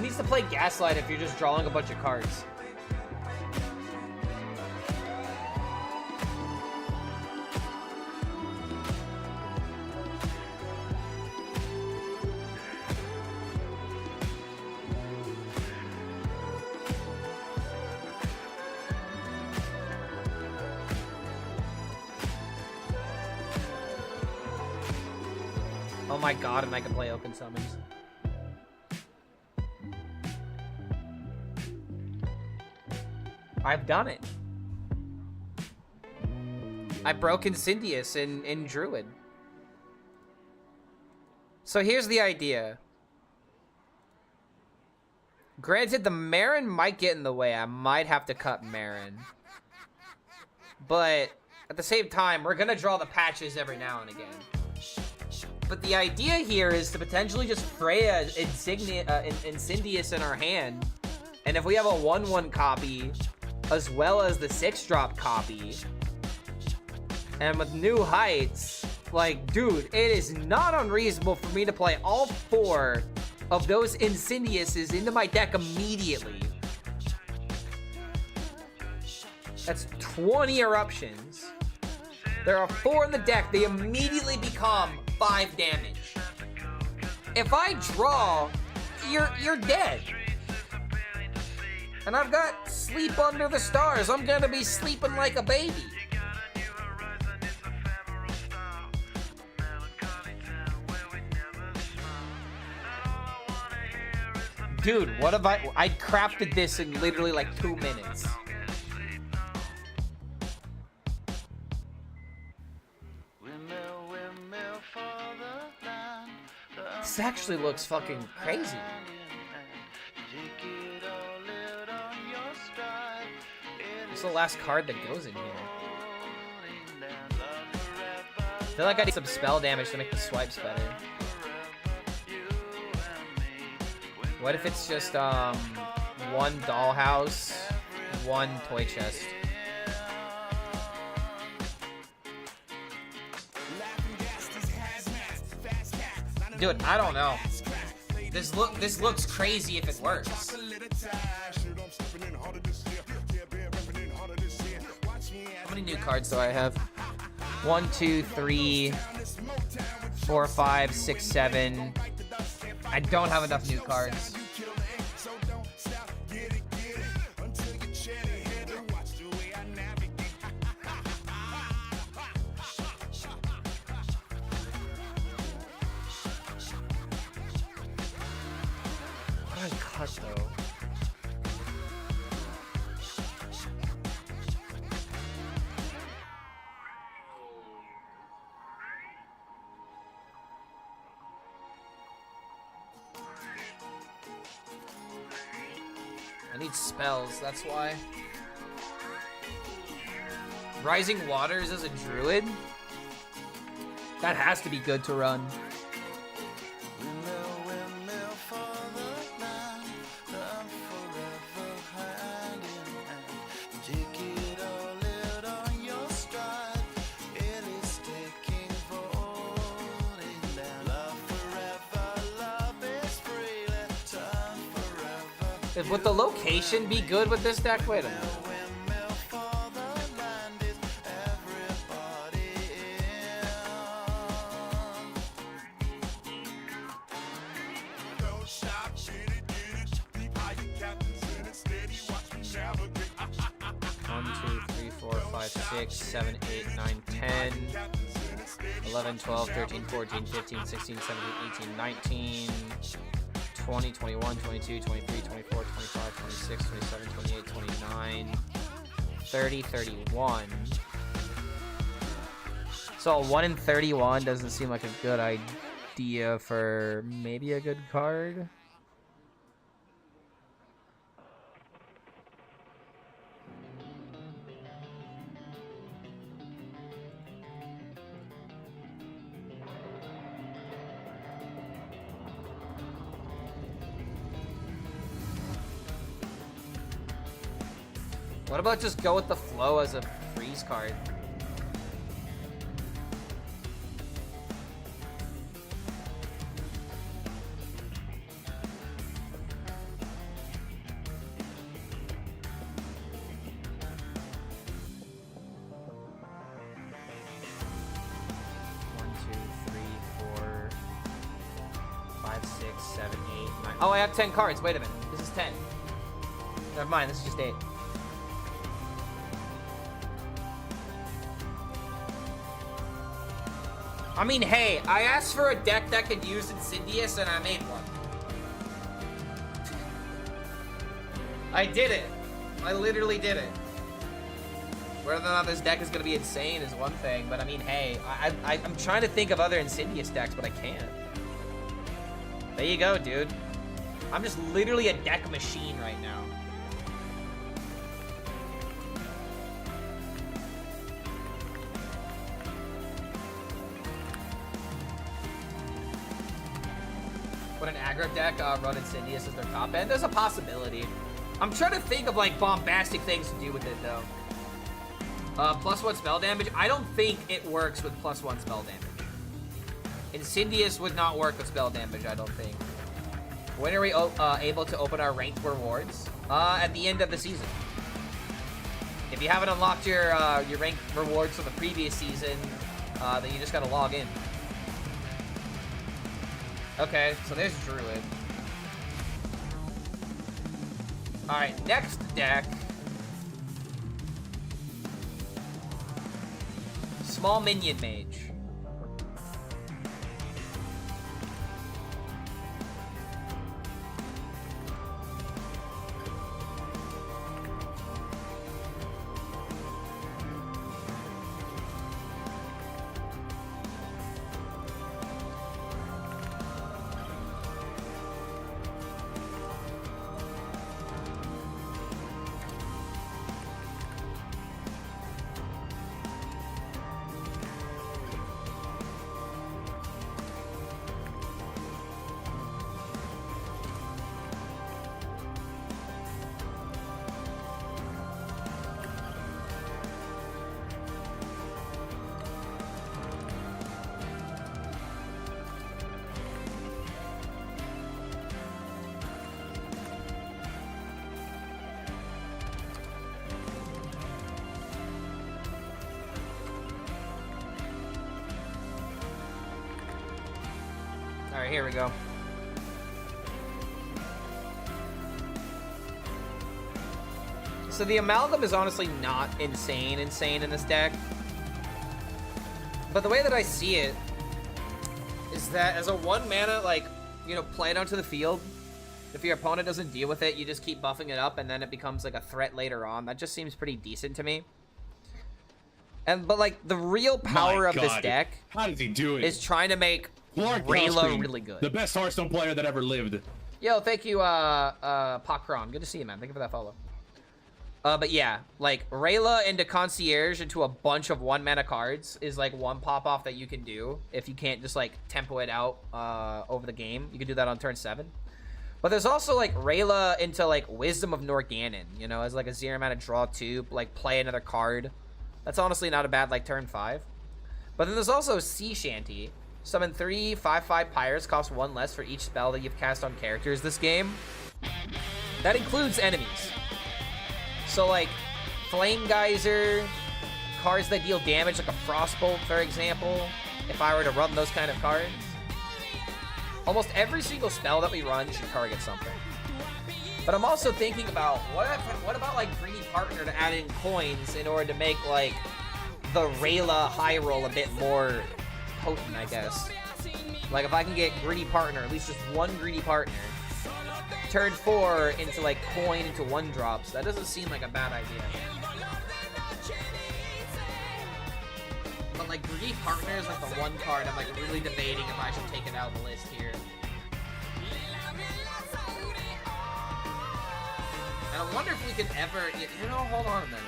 Who needs to play Gaslight if you're just drawing a bunch of cards? Oh my god, and I can play open summons. I've done it. I broke Incendius in Druid. So here's the idea. Granted, the Marin might get in the way. I might have to cut Marin. But at the same time, we're gonna draw the patches every now and again. But the idea here is to potentially just Freya Incendius in our hand. And if we have a 1/1 copy, as well as the 6-drop copy, and with New Heights, like, dude, it is not unreasonable for me to play all 4 of those Incendiuses into my deck immediately. That's 20 eruptions. There are 4 in the deck. They immediately become 5 damage. If I draw, you're dead. And I've got Sleep Under the Stars. I'm gonna be sleeping like a baby. Dude, what if I crafted this in literally like 2 minutes. This actually looks fucking crazy. What's the last card that goes in here? I feel like I need some spell damage to make the swipes better. What if it's just 1 dollhouse, 1 toy chest? Dude, I don't know. This looks crazy if it works. How many new cards do I have? 1, 2, 3, 4, 5, 6, 7. I don't have enough new cards. What do I cut though? I need spells, that's why. Rising Waters as a druid? That has to be good to run. Would the location be good with this deck? Wait a minute. One, 2, 3, 4, 5, 6, 7, 8, 9, 10, 11, 12, 13, 14, 15, 16, 17, 18, 19, 20, 21, 22, 23, 24, 25, 26, 27, 28, 29, 30, 31. So 1 in 31 doesn't seem like a good idea for maybe a good card. What about just go with the flow as a freeze card? Oh, I have 10 cards. Wait a minute. This is 10. Never mind. This is just 8. I mean, hey, I asked for a deck that could use Insidious, and I made one. I did it. I literally did it. Whether or not this deck is going to be insane is one thing, but I mean, hey, I'm trying to think of other Insidious decks, but I can't. There you go, dude. I'm just literally a deck machine right now. Would an aggro deck run Insidious as their top end? There's a possibility. I'm trying to think of like bombastic things to do with it though. +1 spell damage. I don't think it works with +1 spell damage. Insidious would not work with spell damage, I don't think. When are we able to open our ranked rewards? At the end of the season. If you haven't unlocked your ranked rewards from the previous season, then you just gotta log in. Okay, so there's Druid. Alright, next deck. Small Minion Mage. Alright, here we go. So the Amalgam is honestly not insane in this deck. But the way that I see it is that as a 1 mana, like, you know, play it onto the field. If your opponent doesn't deal with it, you just keep buffing it up and then it becomes like a threat later on. That just seems pretty decent to me. But like the real power of this deck, how does he do it? Is trying to make Clark Raylo really good. The best Hearthstone player that ever lived. Yo, thank you, Pakron. Good to see you, man. Thank you for that follow. But yeah, like Rayla into Concierge into a bunch of 1 mana cards is like one pop off that you can do if you can't just like tempo it out over the game. You can do that on turn 7. But there's also like Rayla into like Wisdom of Norgannon, you know, as like a 0 mana draw 2, like play another card. That's honestly not a bad like turn 5. But then there's also Sea Shanty. Summon 3 5/5 Pirates, cost 1 less for each spell that you've cast on characters this game. That includes enemies. So like Flame Geyser, cards that deal damage like a Frostbolt, for example, if I were to run those kind of cards. Almost every single spell that we run should target something. But I'm also thinking about, what about like Greedy Partner to add in coins in order to make like the Rayla high roll a bit more potent, I guess. Like if I can get Greedy Partner, at least just 1 Greedy Partner, turn 4 into like coin into 1-drops, that doesn't seem like a bad idea. But like Greedy Partner is like the one card I'm like really debating if I should take it out of the list here. And I wonder if we could ever, you know, hold on a minute.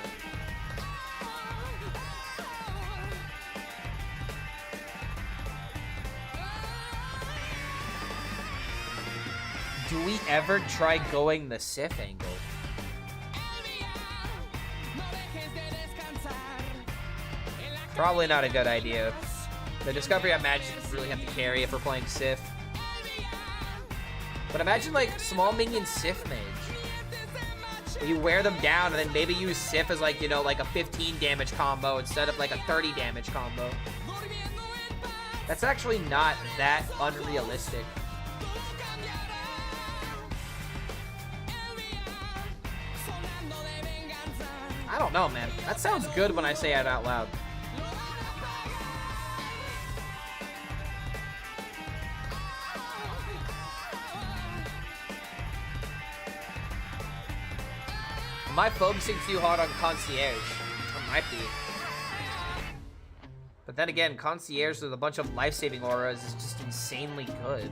Do we ever try going the Sif angle? Probably not a good idea. The Discovery of Magic really have to carry if we're playing Sif. But imagine like small minion Sif Mage. You wear them down and then maybe use Sif as like, you know, like a 15 damage combo instead of like a 30 damage combo. That's actually not that unrealistic. I don't know, man. That sounds good when I say it out loud. Am I focusing too hard on concierge? I might be. But then again, concierge with a bunch of life-saving auras is just insanely good.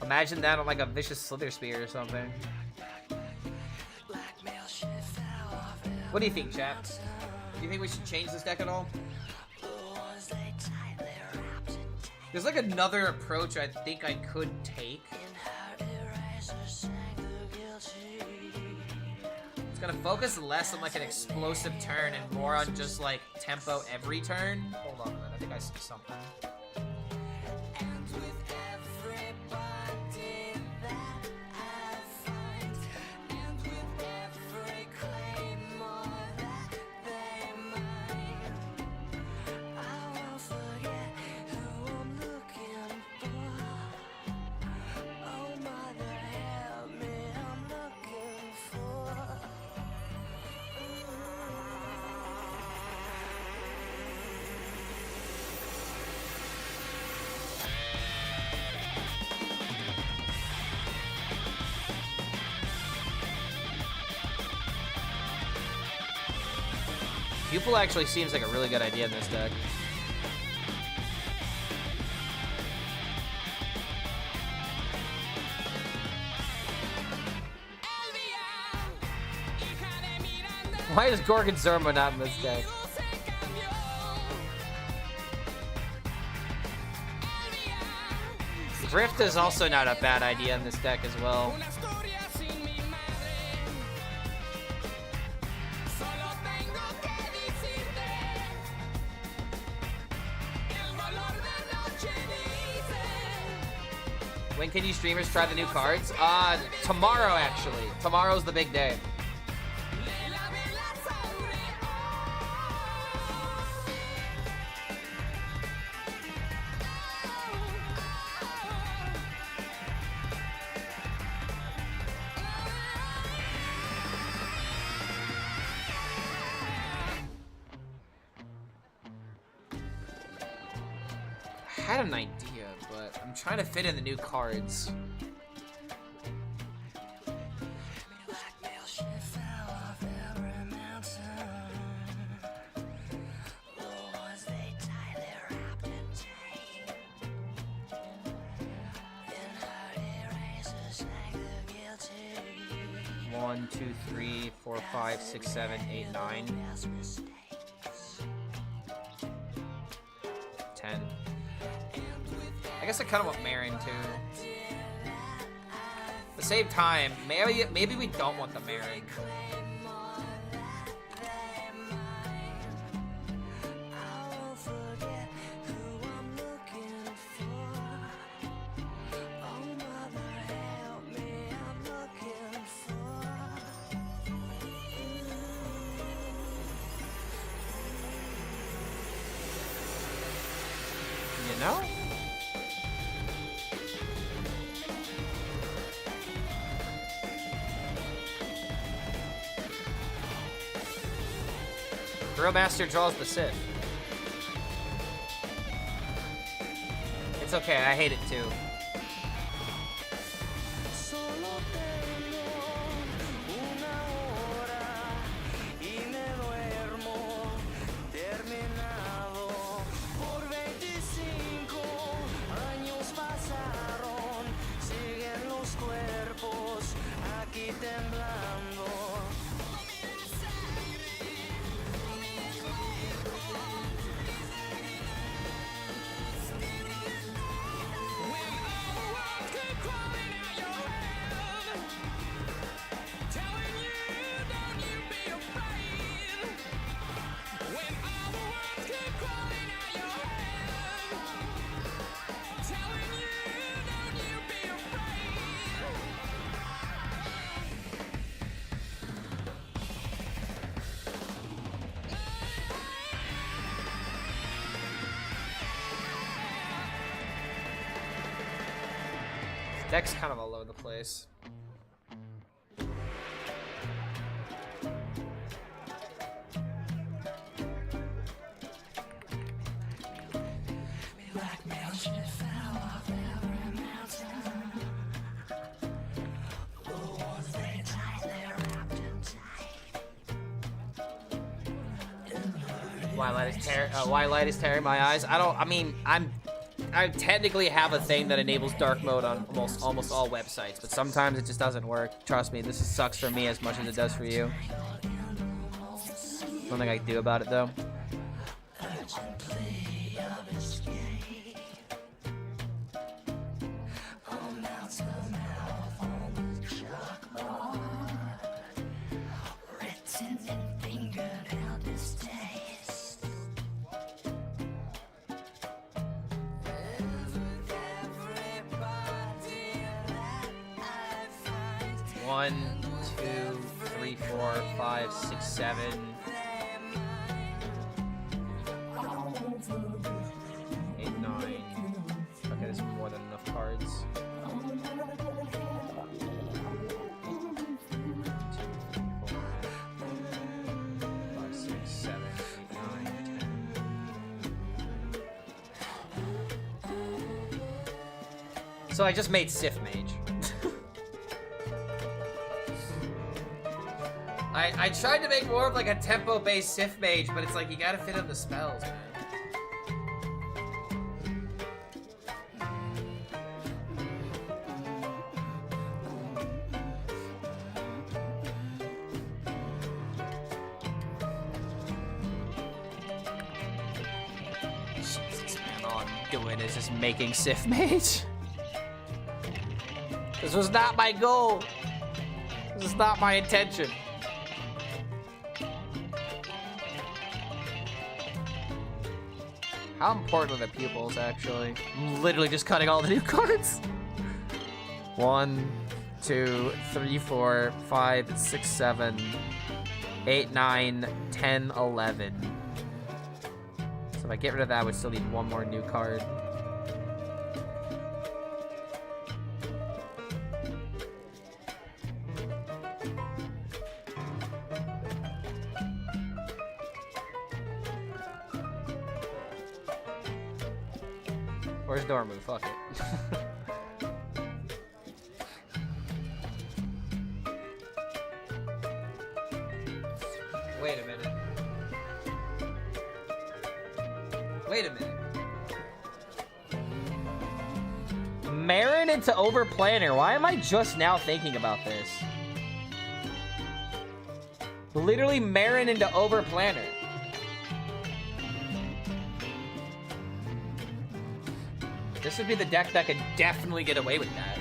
Imagine that on like a vicious slither spear or something. What do you think, chat? Do you think we should change this deck at all? There's like another approach I think I could take. It's gonna focus less on like an explosive turn and more on just like tempo every turn. Hold on a minute, I think I see something. Pupil actually seems like a really good idea in this deck. Why is Gorgonzorma not in this deck? Drift is also not a bad idea in this deck as well. When can you streamers try the new cards? Tomorrow, actually. Tomorrow's the big day. I had an idea, but I'm trying to fit in the new cards. One, 2, 3, 4, 5, 6, 7, 8, 9. 10. I guess I kind of want Marin too. At the same time, maybe we don't want the Marin. You know? Brewmaster draws the Sith. It's okay, I hate it too. Deck's kind of all over the place. Why light is tearing my eyes? I mean, I technically have a thing that enables dark mode on almost all websites, but sometimes it just doesn't work. Trust me, this sucks for me as much as it does for you. Nothing I can do about it though. One, two, three, 4, 5, 6, 7. 8, 9. Okay, there's more than enough cards. 5, 6, 7, 8, 9, 10. So I just made Sith Mage. I tried to make more of like a tempo-based Sith Mage, but it's like you gotta fit in the spells, man. Jesus, man, all I'm doing is just making Sith Mage. This was not my goal. This is not my intention. How important are the pupils, actually? I'm literally just cutting all the new cards. 1, 2, 3, 4, 5, 6, 7, 8, 9, 10, 11. So if I get rid of that, I would still need one more new card. Where's Dormu? Fuck it. Wait a minute. Wait a minute. Marin into Overplanner. Why am I just now thinking about this? Literally Marin into Overplanner. This would be the deck that could definitely get away with that.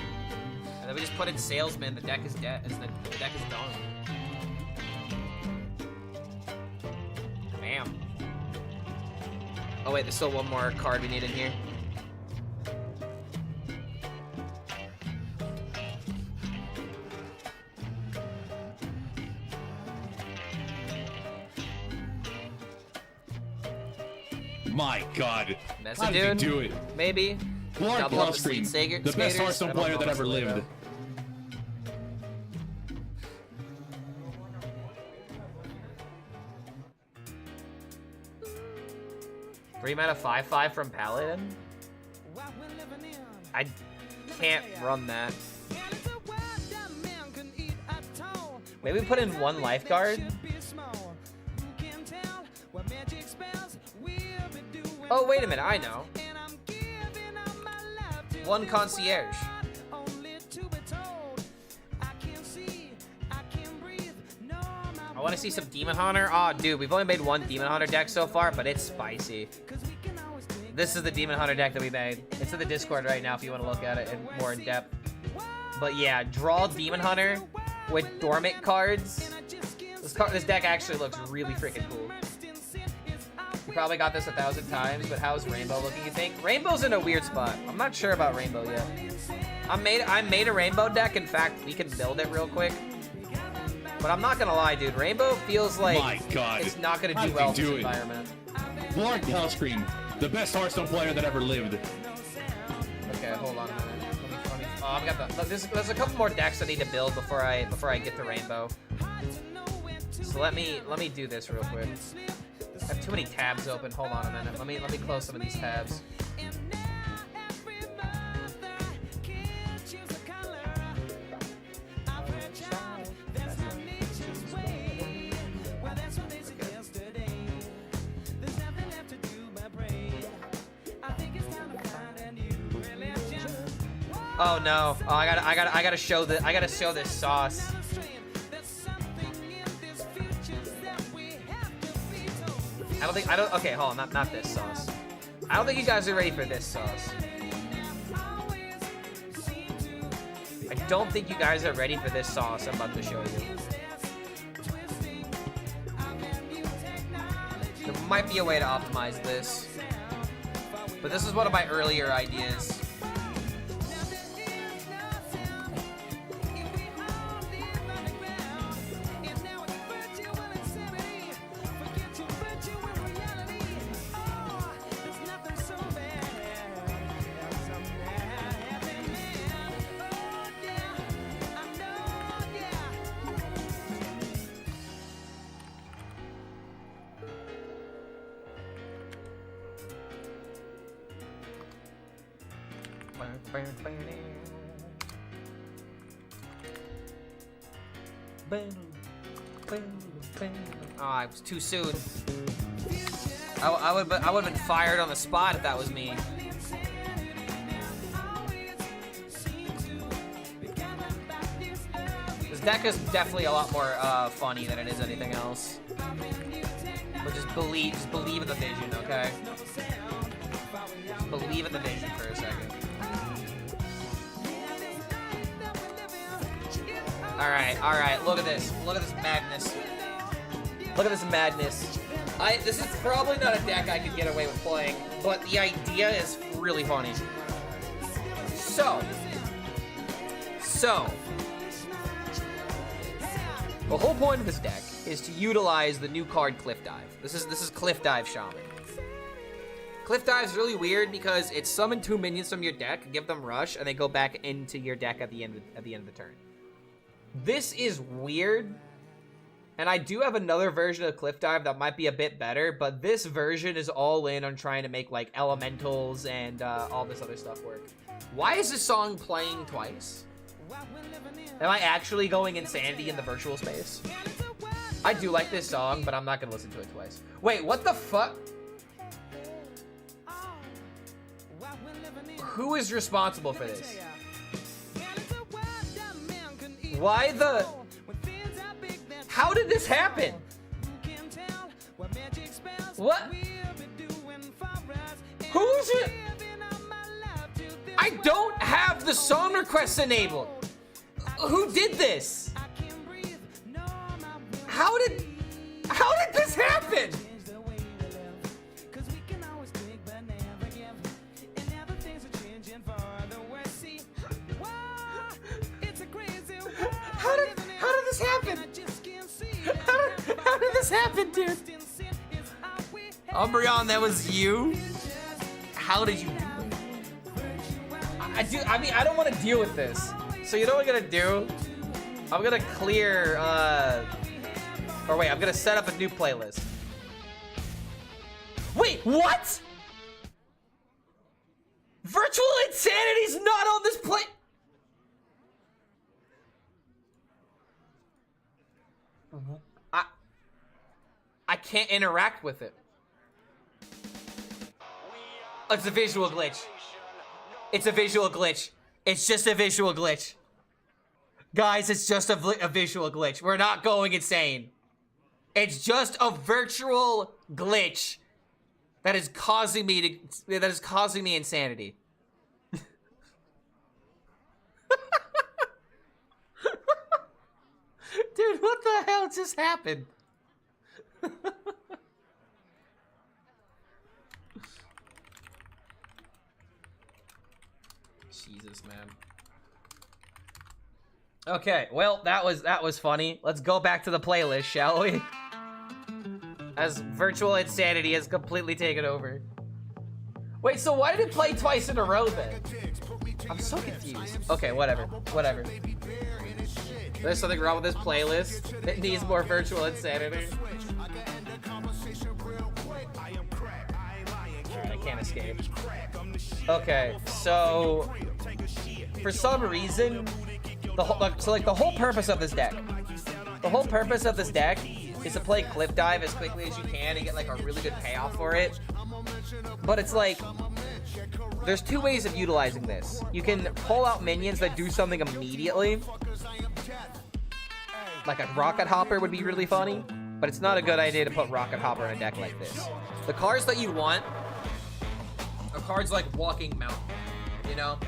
And then we just put in Salesman, the deck is dead. The deck is done. Bam. Oh wait, there's still one more card we need in here. My God. That's How a did dude. he do it? Maybe. Clark Double up the Hellscream, Speed the best Hearthstone player that ever lived. Three mana 5/5 from Paladin? I can't run that. Maybe put in one lifeguard? Oh, wait a minute, I know. One concierge. I want to see some Demon Hunter. Oh, dude, we've only made one Demon Hunter deck so far, but it's spicy. This is the Demon Hunter deck that we made. It's in the Discord right now if you want to look at it in more in depth. But yeah, draw Demon Hunter with dormant cards. This deck actually looks really freaking cool. You probably got this 1,000 times, but how's Rainbow looking, you think? Rainbow's in a weird spot. I'm not sure about Rainbow yet. I made a Rainbow deck. In fact, we can build it real quick. But I'm not gonna lie, dude. Rainbow feels like My God. it's not gonna do well in this environment. Clark Hellscream, the best Hearthstone player that ever lived. Okay, hold on a minute. Let me, oh, I've got the. There's a couple more decks I need to build before I get to Rainbow. So let me do this real quick. I have too many tabs open. Hold on a minute. Let me close some of these tabs. Oh no. Oh, I gotta show this sauce. Okay, hold on, not this sauce. I don't think you guys are ready for this sauce. I don't think you guys are ready for this sauce I'm about to show you. There might be a way to optimize this, but this is one of my earlier ideas. Oh, it was too soon. I would have been fired on the spot if that was me. This deck is definitely a lot more funny than it is anything else. But just believe in the vision, okay? Just believe in the vision for a second. All right. Look at this madness. Look at this madness. This is probably not a deck I could get away with playing, but the idea is really funny. So, the whole point of this deck is to utilize the new card Cliff Dive. This is Cliff Dive Shaman. Cliff Dive is really weird because it summon 2 minions from your deck, give them rush, and they go back into your deck at the end of the turn. This is weird, and I do have another version of Cliff Dive that might be a bit better, but this version is all in on trying to make like elementals and all this other stuff work. Why is this song playing twice? Am I actually going insanity in the virtual space? I do like this song, but I'm not gonna listen to it twice. Wait, what the fuck? Who is responsible for this? Why the... How did this happen? What? Who's it? I don't have the song requests enabled. Who did this? How did this happen? How did this happen? How did this happen, dude? Umbreon, that was you? How did you do it? I don't want to deal with this. So you know what I'm gonna do? I'm gonna clear, or wait, I'm gonna set up a new playlist. Wait, what? Virtual Insanity's not on this play. I can't interact with it. It's a visual glitch. It's a visual glitch. It's just a visual glitch. Guys, it's just a visual glitch. We're not going insane. It's just a virtual glitch that is causing me insanity. Dude, what the hell just happened? Jesus, man. Okay, well, that was funny. Let's go back to the playlist, shall we? As virtual insanity has completely taken over. Wait, so why did it play twice in a row then? I'm so confused. Okay, whatever. There's something wrong with this playlist. It needs more virtual insanity. Alright, I can't escape. Okay, so for some reason, the whole purpose of this deck is to play Cliff Dive as quickly as you can and get like a really good payoff for it. But it's like, there's two ways of utilizing this. You can pull out minions that do something immediately. Like a rocket hopper would be really funny, but it's not a good idea to put rocket hopper in a deck like this. The cards that you want are cards like Walking Mountain, you know?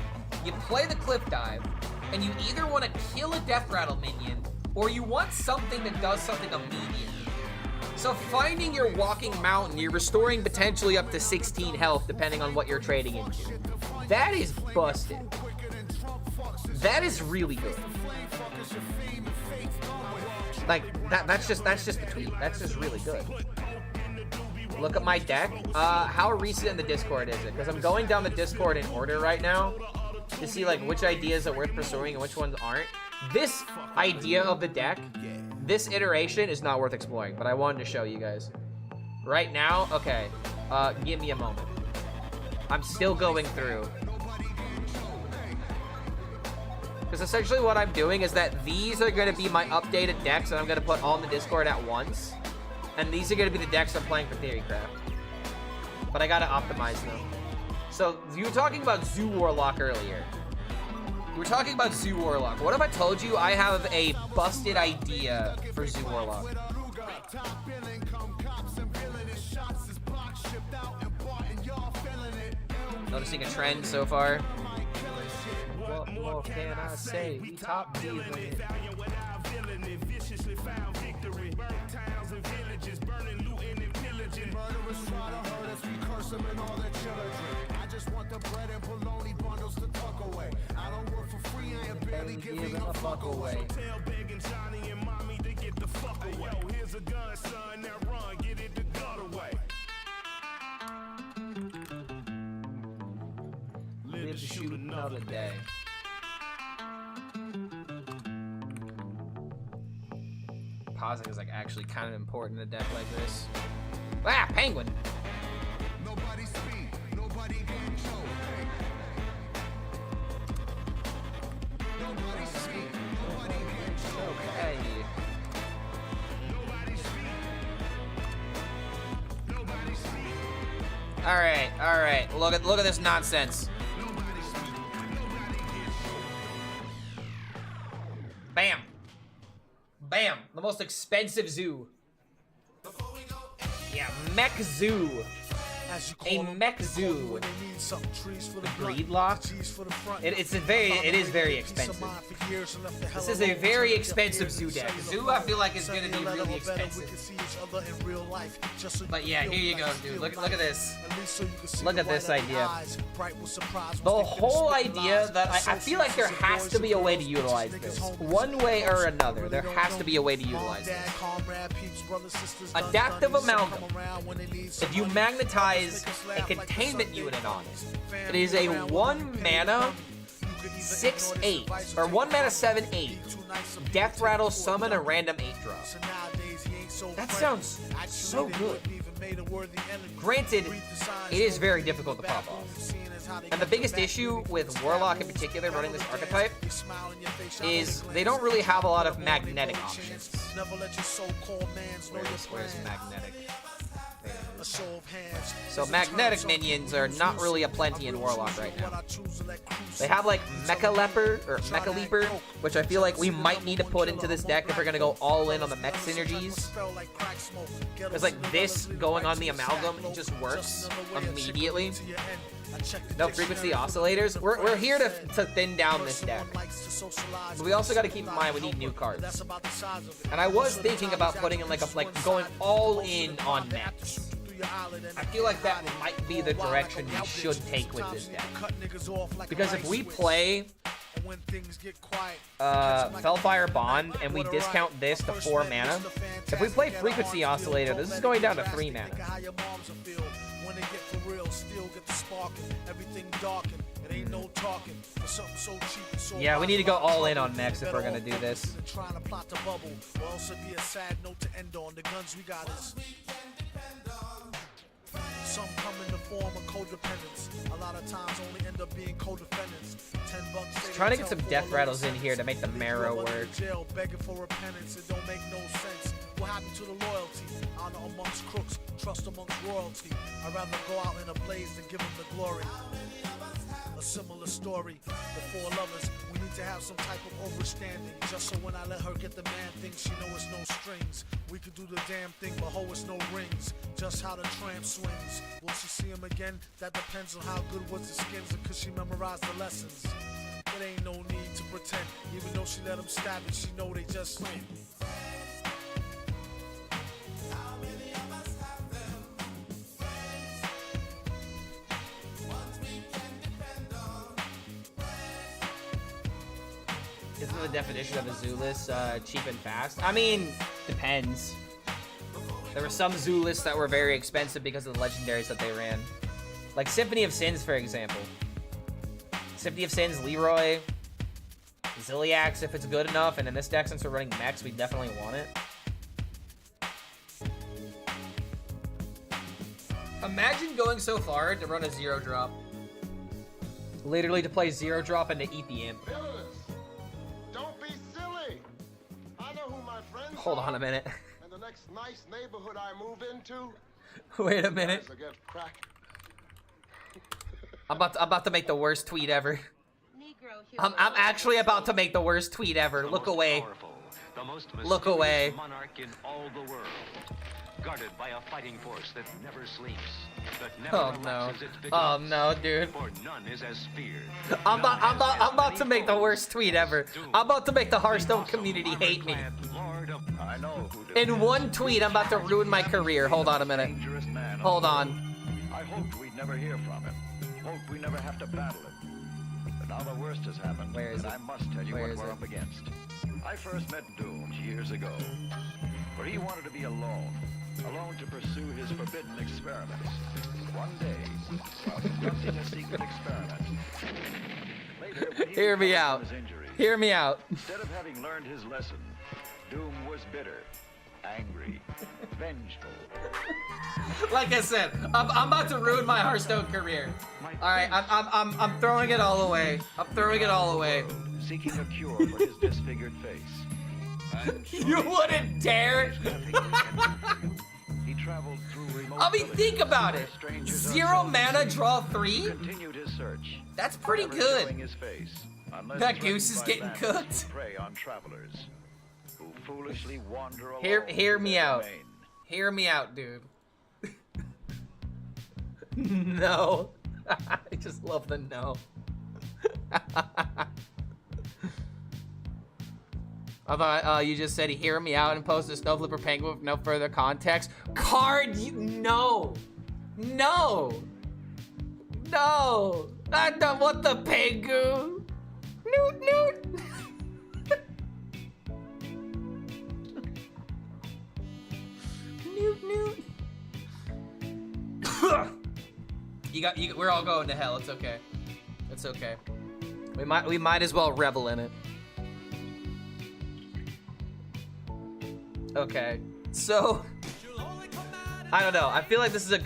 You play the Cliff Dive, and you either want to kill a Death Rattle minion, or you want something that does something immediately. So finding your Walking Mountain, you're restoring potentially up to 16 health, depending on what you're trading into. That is busted. That is really good. Like, that's just the tweet. That's just really good. Look at my deck. How recent in the Discord is it? Because I'm going down the Discord in order right now to see like which ideas are worth pursuing and which ones aren't. This idea of the deck, this iteration is not worth exploring, but I wanted to show you guys. Right now, okay, give me a moment. I'm still going through. Because essentially what I'm doing is that these are going to be my updated decks that I'm going to put on the Discord at once. And these are going to be the decks I'm playing for Theorycraft. But I got to optimize them. So, you were talking about Zoo Warlock earlier. You were talking about Zoo Warlock. What if I told you I have a busted idea for Zoo Warlock? Noticing a trend so far. What more can I say? We top diva it. I just want the bread and bologna bundles to tuck away. I don't work for free, I ain't barely giving a fuck away. Tell begging Johnny and mommy to get the fuck away. Here's a gun, son, now run, get it the gut away. Live to shoot another day. Pausing is like actually kind of important in a deck like this. Ah, penguin. Nobody speak, nobody control. Nobody speak, nobody control. Okay. Nobody speak. Nobody speak. All right. Look at this nonsense. Nobody speak. Nobody control. Bam. Bam. The most expensive zoo. Yeah, mech zoo. A mech zoo. Greedlock. It is very expensive. This is a very expensive zoo deck. Zoo, I feel like, is gonna be really expensive. But yeah, here you go, dude. Look at this. Look at this idea. The whole idea that I feel like there has to be a way to utilize this. One way or another, there has to be a way to utilize this. Adaptive Amalgam. If you magnetize a containment unit on it, it is a 1 mana 6/8 or 1 mana 7/8 Death Rattle summon a random 8 drop. That sounds so good. Granted, it is very difficult to pop off. And the biggest issue with Warlock in particular running this archetype is they don't really have a lot of magnetic options. Where's magnetic? So magnetic minions are not really aplenty in Warlock right now. They have like Mecha Leper or Mecha Leaper, which I feel like we might need to put into this deck if we're gonna go all in on the mech synergies. Because like this going on the Amalgam, it just works immediately. No frequency oscillators. We're here to thin down this deck. But we also got to keep in mind we need new cards. And I was thinking about putting in like going all in on mechs. I feel like that might be the direction we should take with this deck. Because if we play Fellfire Bond and we discount this to 4 mana, if we play Frequency Oscillator, this is going down to 3 mana. Yeah, we need to go all in on mechs if we're gonna do this. Some come in the form of codependence. A lot of times only end up being co-defendants. $10. Trying to get some death rattles in here to make the marrow work. Begging for repentance, it don't make no sense. What happened to the loyalty? Honor amongst crooks. trust amongst royalty. I'd rather go out in a blaze than give him the glory. A similar story, the four lovers, we need to have some type of understanding. Just so when I let her get the man thing, she know it's no strings. We could do the damn thing, but ho, it's no rings. Just how the tramp swings. Will she see him again? That depends on how good was the skins and could she memorize the lessons. It ain't no need to pretend, even though she let him stab it, she know they just win. Isn't the definition of a zoo list cheap and fast? I mean, depends. There were some zoo lists that were very expensive because of the legendaries that they ran. Like Symphony of Sins, for example. Symphony of Sins, Leroy, Ziliax, if it's good enough, and in this deck, since we're running mechs, we definitely want it. Imagine going so far to run a 0-drop. Literally to play 0-drop and to eat the imp. Don't be silly. I know who my friends Hold on a minute. And the next nice neighborhood I move into. Wait a minute. I'm about to make the worst tweet ever. I'm actually about to make the worst tweet ever. Look away. Look away. Monarch in all the world, guarded by a fighting force that never sleeps, that never Oh no. relaxes its vigilance, Oh no, dude. for none is as feared. I'm about to make the worst tweet ever. I'm about to make the Hearthstone community hate me. I know who In one tweet, I'm about to ruin my career. Hold on a minute. Hold on. I hoped we'd never hear from him. Hoped we never have to battle him. But now the worst has happened. Where is and it? I must tell you Where what is we're it? up against. I first met Doom years ago, where he wanted to be alone to pursue his forbidden experiments. One day, while conducting a secret experiment, later, when he Hear me recovered out. from his injuries, Hear me out. instead of having learned his lesson, Doom was bitter, angry, vengeful. Like I said, I'm about to ruin my Hearthstone career. All right, I'm throwing it all away. I'm throwing it all away. Seeking a cure for his disfigured face. You wouldn't dare. He traveled through remote I mean, think villages about where it. strangers are 0 seldom mana, seen. draw He 3. continued his search. That's pretty never good. showing his face, unless That threatened goose is by getting bandits cooked. who prey on travelers who foolishly wander alone. Hear through me their out. domain. Hear me out, dude. No. I just love the no. I thought you just said hear me out and post a snow flipper penguin with no further context. Card, you no. No. No. I don't want the penguin. Noot noot. Noot noot. We're all going to hell. It's okay. It's okay. We might as well revel in it. Okay. So I don't know. I feel like this is a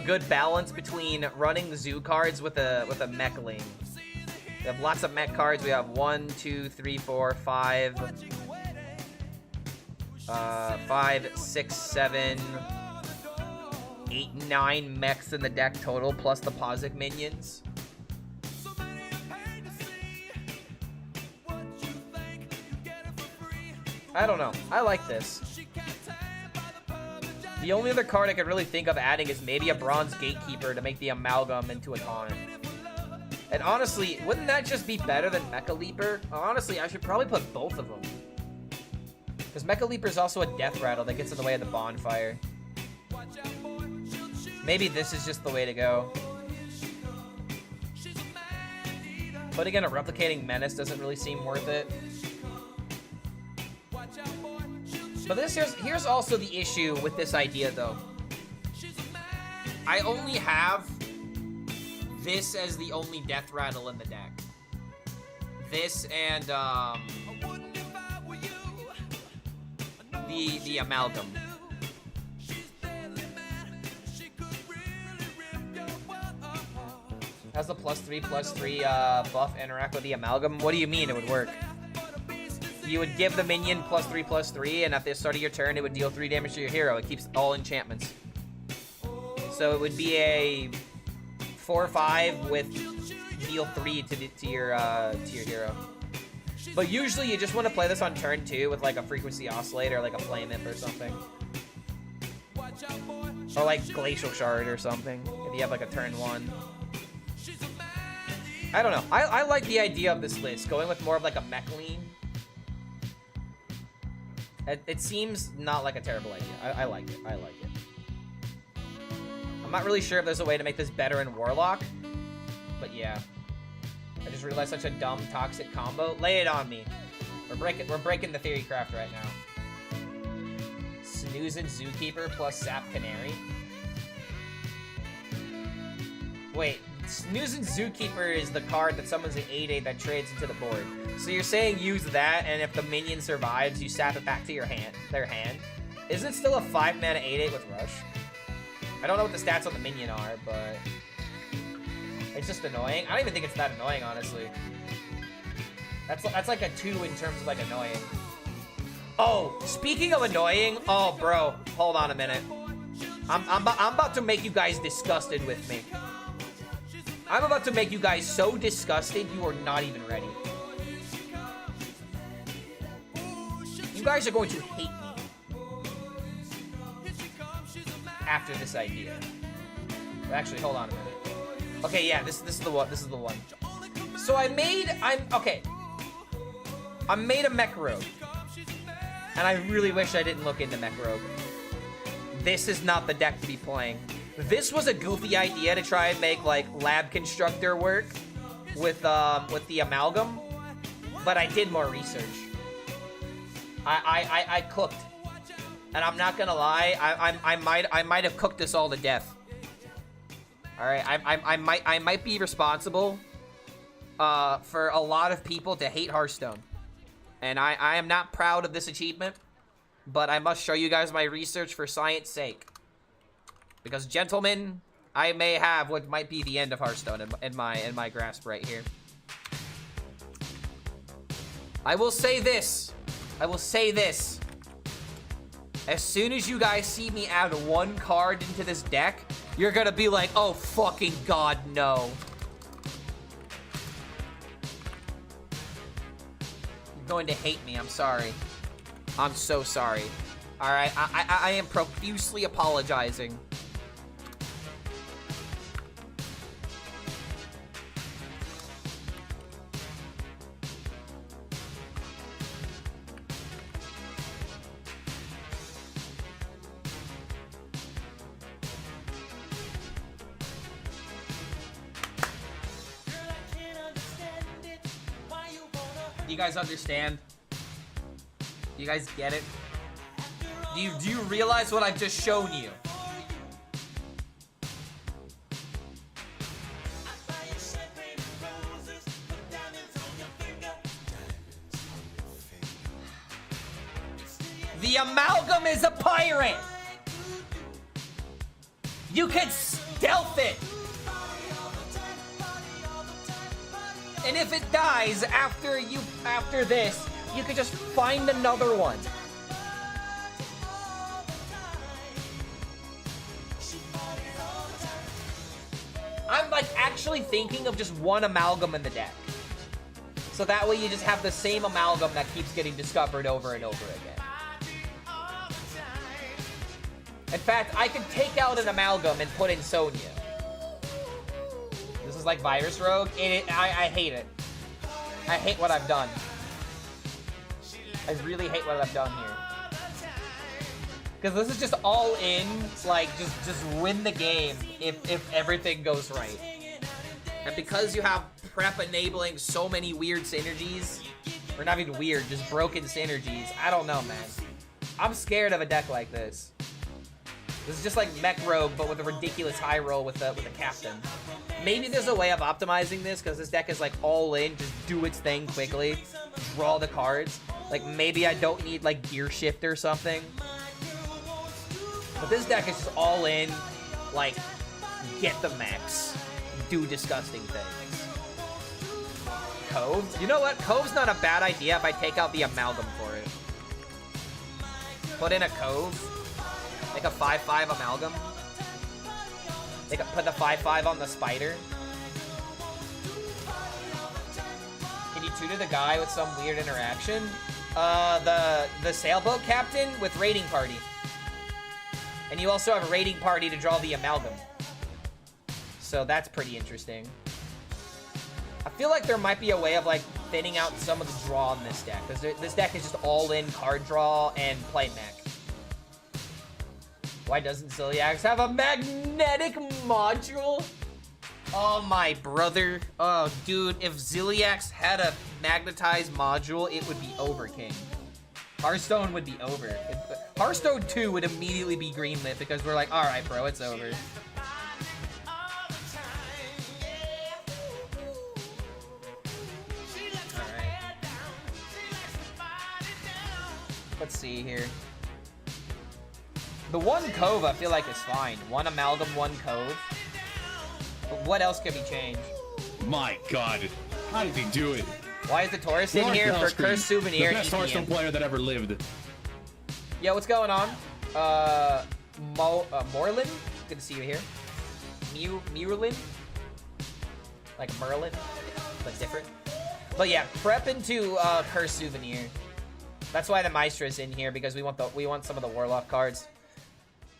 good balance between running zoo cards with a mech lane. We have lots of mech cards. We have 1, 2, 3, 4, 5, 5, 6, 7, 8, 9 mechs in the deck total, plus the Posic minions. I don't know. I like this. The only other card I could really think of adding is maybe a Bronze Gatekeeper to make the Amalgam into a taunt. And honestly, wouldn't that just be better than Mecha Leaper? Honestly, I should probably put both of them. Because Mecha Leaper is also a death rattle that gets in the way of the bonfire. Maybe this is just the way to go. Putting in a Replicating Menace doesn't really seem worth it. But here's also the issue with this idea, though. I only have this as the only death rattle in the deck. This and the Amalgam. Has the +3/+3 buff interact with the Amalgam? What do you mean it would work? You would give the minion +3/+3, and at the start of your turn, it would deal 3 damage to your hero. It keeps all enchantments. So it would be a 4/5 with deal 3 to your hero. But usually you just want to play this on turn 2 with like a frequency oscillator, like a flame imp or something. Or like glacial shard or something, if you have like a turn 1. I don't know. I like the idea of this list, going with more of like a mech lean. It seems not like a terrible idea. I like it. I like it. I'm not really sure if there's a way to make this better in Warlock, but yeah. I just realized such a dumb toxic combo. Lay it on me. We're breaking the theory craft right now. Snoozing Zookeeper plus Sap Canary. Wait, Snoozing Zookeeper is the card that summons an 8/8 that trades into the board. So you're saying use that, and if the minion survives, you sap it back to your hand. Isn't it still a 5-mana 8/8 with Rush? I don't know what the stats on the minion are, but it's just annoying. I don't even think it's that annoying, honestly. That's like a 2 in terms of like annoying. Oh, speaking of annoying, oh bro, hold on a minute. I'm about to make you guys disgusted with me. I'm about to make you guys so disgusted you are not even ready. You guys are going to hate me after this idea. But actually, hold on a minute. Okay, yeah, this is the one. This is the one. So I made a mech rogue. And I really wish I didn't look into mech rogue. This is not the deck to be playing. This was a goofy idea to try and make like lab constructor work with the amalgam, but I did more research. I cooked, and I'm not gonna lie, I might have cooked this all to death. All right, I might be responsible for a lot of people to hate Hearthstone, and I am not proud of this achievement, but I must show you guys my research for science sake. Because, gentlemen, I may have what might be the end of Hearthstone in my grasp right here. I will say this. As soon as you guys see me add 1 card into this deck, you're gonna be like, oh fucking god, no. You're going to hate me, I'm sorry. I'm so sorry. Alright, I am profusely apologizing. Do you guys understand? Do you guys get it? Do you realize what I've just shown you? The amalgam is a pirate! You can stealth it! And if it dies after this, you could just find another one. I'm like actually thinking of just 1 amalgam in the deck. So that way you just have the same amalgam that keeps getting discovered over and over again. In fact, I could take out an amalgam and put in Sonya. This is like Virus Rogue. I hate it. I hate what I've done. I really hate what I've done here. Because this is just all in, like, just win the game if everything goes right. And because you have prep enabling so many weird synergies, or not even weird, just broken synergies, I don't know, man. I'm scared of a deck like this. This is just like Mech Rogue, but with a ridiculous high roll with the captain. Maybe there's a way of optimizing this, because this deck is like all in, just do its thing quickly, draw the cards. Like maybe I don't need like Gear Shift or something. But this deck is just all in, like, get the mechs, do disgusting things. Cove? You know what? Cove's not a bad idea if I take out the amalgam for it. Put in a Cove. Make a 5/5 amalgam. They could put the 5/5 on the spider. Can you tutor the guy with some weird interaction? The sailboat captain with raiding party. And you also have a raiding party to draw the amalgam. So that's pretty interesting. I feel like there might be a way of like thinning out some of the draw in this deck, because this deck is just all in card draw and play mech. Why doesn't Ziliax have a magnetic module? Oh my brother. Oh dude, if Ziliax had a magnetized module, it would be over, King. Hearthstone would be over. Hearthstone 2 would immediately be greenlit because we're like, alright bro, it's over. Let's see here. The one Cove I feel like is fine. One Amalgam, one Cove. But what else can be changed? My god. How did he do it? Why is the Taurus in here for Cursed Souvenir? The best Hearthstone player that ever lived. Yo, what's going on? Morlin? Good to see you here. Merlin? Like Merlin, but different. But yeah, prep into Cursed Souvenir. That's why the Maestra's in here, because we want some of the Warlock cards.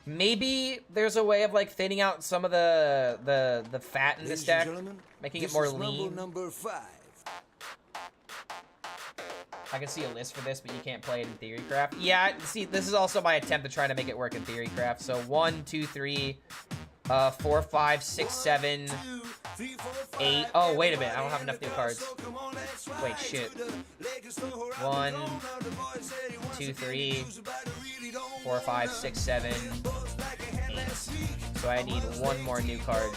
Maybe there's a way of like thinning out some of the fat in this deck, making it more lean. Number 5. I can see a list for this, but you can't play it in Theorycraft. Yeah, see, this is also my attempt to try to make it work in Theorycraft. So 1, 2, 3, 4, 5, 6, 7, 8. Oh, wait a minute. I don't have enough new cards. Wait, shit. 1, 2, 3, 4, 5, 6, 7, 8. So I need one more new card.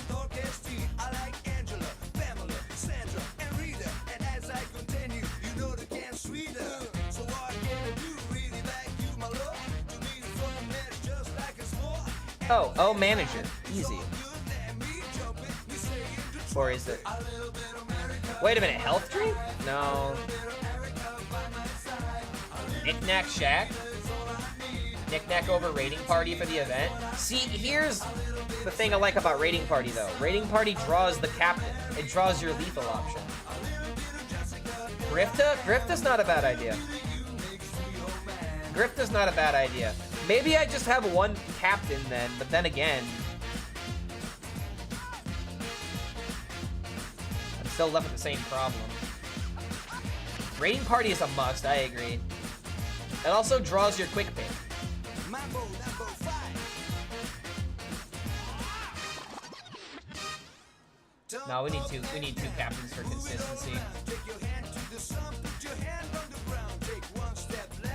Oh, manager. Easy. Or is it? Wait a minute, health drink? No. Knick-knack Shack? Knick-knack over raiding party for the event? See, here's the thing I like about raiding party though. Raiding party draws the captain. It draws your lethal option. Grifta? Grifta's not a bad idea. Grifta's not a bad idea. Maybe I just have one captain then, but then again, I'm still left with the same problem. Raiding party is a must, I agree. It also draws your quick pick. No, we need two captains for consistency.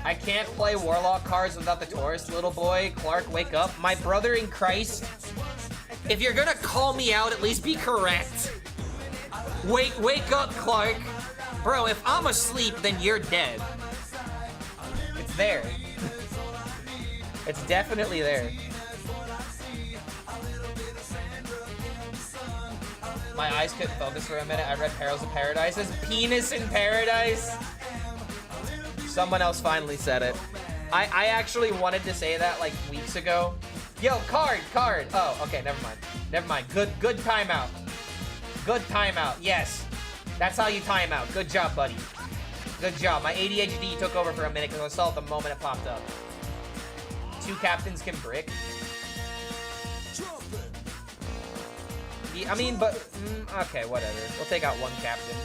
I can't play Warlock cards without the Taurus, little boy. Clark, wake up. My brother in Christ. If you're gonna call me out, at least be correct. Wake up, Clark. Bro, if I'm asleep, then you're dead. It's there. It's definitely there. My eyes couldn't focus for a minute. I read Perils of Paradise as Penis in Paradise. Someone else finally said it. I actually wanted to say that like weeks ago. Yo, card. Oh, okay, never mind. Good timeout. Good timeout. Yes. That's how you time out. Good job, buddy. Good job. My ADHD took over for a minute because I saw it the moment it popped up. Two captains can brick. Yeah, I mean, but okay, whatever. We'll take out one captain.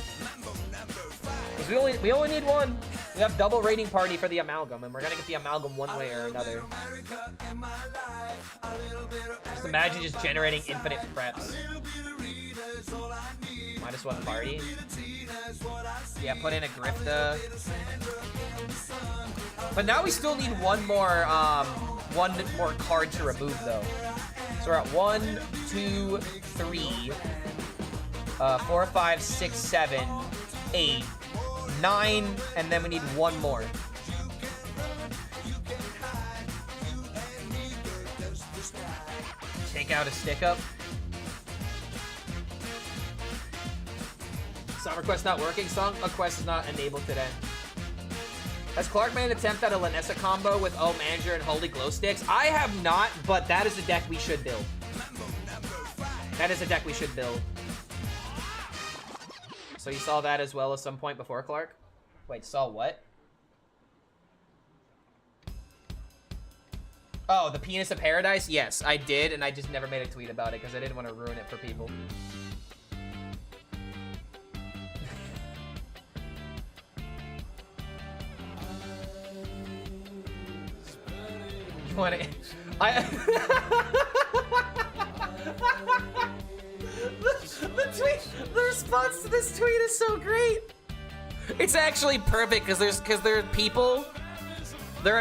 Because we only need one. We have double raiding party for the amalgam, and we're gonna get the amalgam one way or another. Just imagine just generating infinite preps. -1 party. Yeah, put in a Grifta. But now we still need one more card to remove though. So we're at 1, 2, 3, 4, 5, 6, 7, 8, 9, and then we need one more. Take out a stick up. Summer quest not working. Song quest is not enabled today. Has Clark made an attempt at a Lanessa combo with Manager and Holy Glow Sticks? I have not, but that is a deck we should build. That is a deck we should build. So you saw that as well at some point before, Clark? Wait, saw what? Oh, the penis of paradise? Yes, I did, and I just never made a tweet about it because I didn't want to ruin it for people. You want to... the response to this tweet is so great. It's actually perfect because there are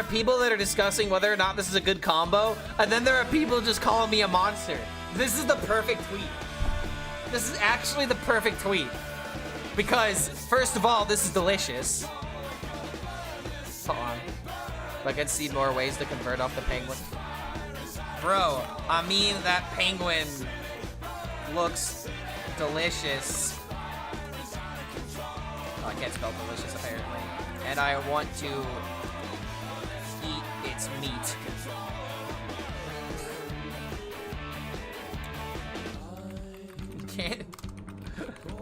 people that are discussing whether or not this is a good combo, and then there are people just calling me a monster. This is the perfect tweet. This is actually the perfect tweet. Because, first of all, this is delicious. Hold on. I can see more ways to convert off the penguin. Bro, I mean that penguin looks delicious. Oh, I can't spell delicious apparently. And I want to eat its meat.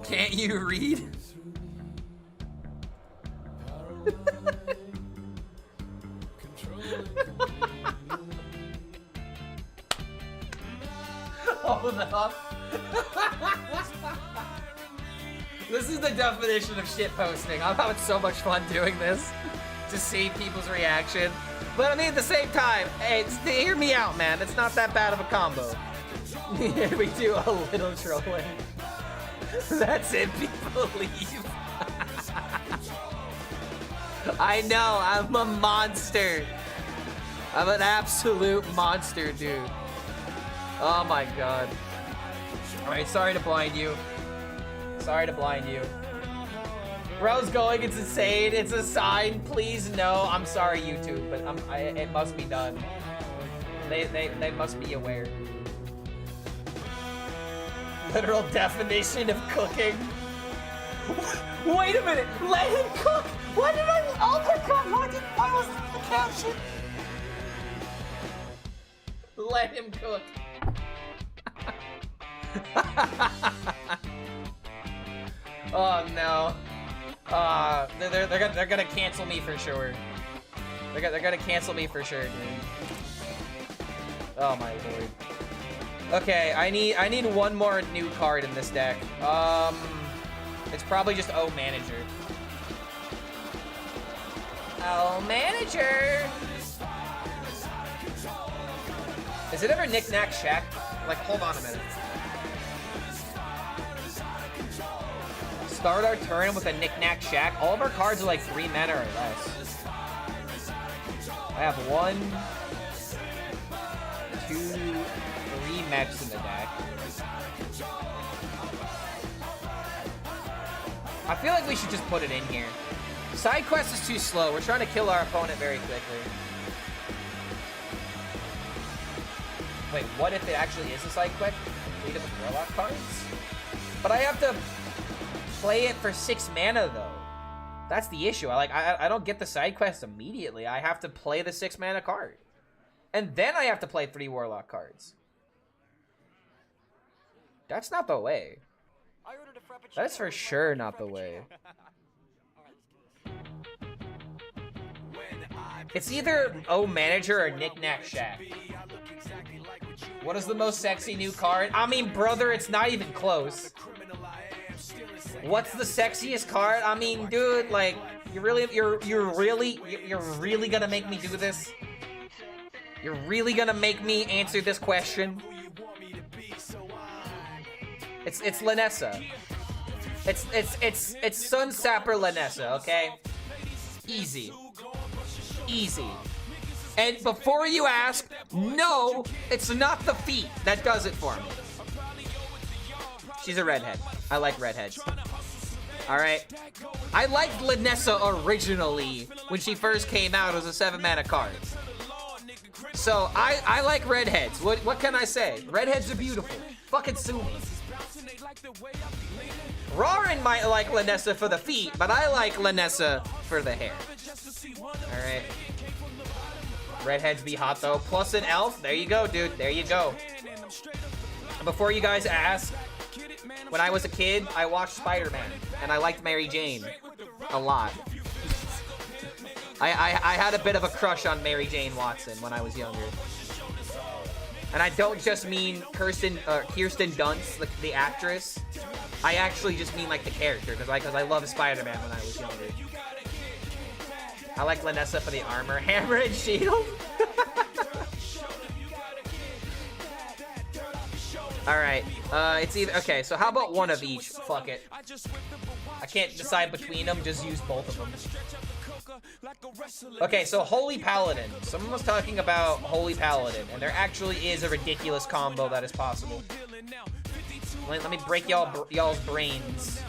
Can't you read? Hold up. This is the definition of shit posting. I'm having so much fun doing this to see people's reaction. But I mean, at the same time, hey, hear me out, man. It's not that bad of a combo. Yeah, we do a little trolling. That's it, people leave. I know, I'm a monster. I'm an absolute monster, dude. Oh my god. Alright, sorry to blind you. Sorry to blind you. Bro's going, it's insane. It's a sign. Please no. I'm sorry, YouTube, but it must be done. They must be aware. Literal definition of cooking. Wait a minute. Let him cook. Why did I uppercut? Why was that the caption? Let him cook. Oh no. They're gonna cancel me for sure. They're gonna cancel me for sure, dude. Oh my lord. Okay, I need one more new card in this deck. It's probably just O Manager. O Manager. Is it ever Knick Knack Shack? Like, hold on a minute. Start our turn with a Knick Knack Shack. All of our cards are like 3 mana or less. I have 1, 2, 3 mechs in the deck. I feel like we should just put it in here. Side quest is too slow. We're trying to kill our opponent very quickly. Wait, what if it actually is a side quest? Complete it with warlock cards? But I have to play it for 6 mana though. That's the issue. I don't get the side quest immediately. I have to play the 6 mana card. And then I have to play 3 warlock cards. That's not the way. That's for sure not the way. It's either O Manager or Knick Knack Shack. What is the most sexy new card? I mean, brother, it's not even close. What's the sexiest card? I mean, dude, like, you're really gonna make me do this? You're really gonna make me answer this question? It's Lanessa. It's Sun Sapper Lanessa, okay? Easy. Easy. And before you ask, no, it's not the feet that does it for me. She's a redhead. I like redheads. Alright. I liked Lanessa originally when she first came out as a 7 mana card. So I like redheads. What can I say? Redheads are beautiful. Fucking sue me. Roarin might like Lanessa for the feet, but I like Lanessa for the hair. Alright. Redheads be hot though. Plus an elf. There you go, dude. There you go. Before you guys ask, when I was a kid, I watched Spider-Man, and I liked Mary Jane a lot. I had a bit of a crush on Mary Jane Watson when I was younger. And I don't just mean Kirsten Dunst, the actress. I actually just mean like the character, because I love Spider-Man when I was younger. I like Lanessa for the armor, hammer and shield. Alright, it's either, okay, so how about one of each? Fuck it. I can't decide between them, just use both of them. Okay, so Holy Paladin. Someone was talking about Holy Paladin, and there actually is a ridiculous combo that is possible. Let me break y'all's brains.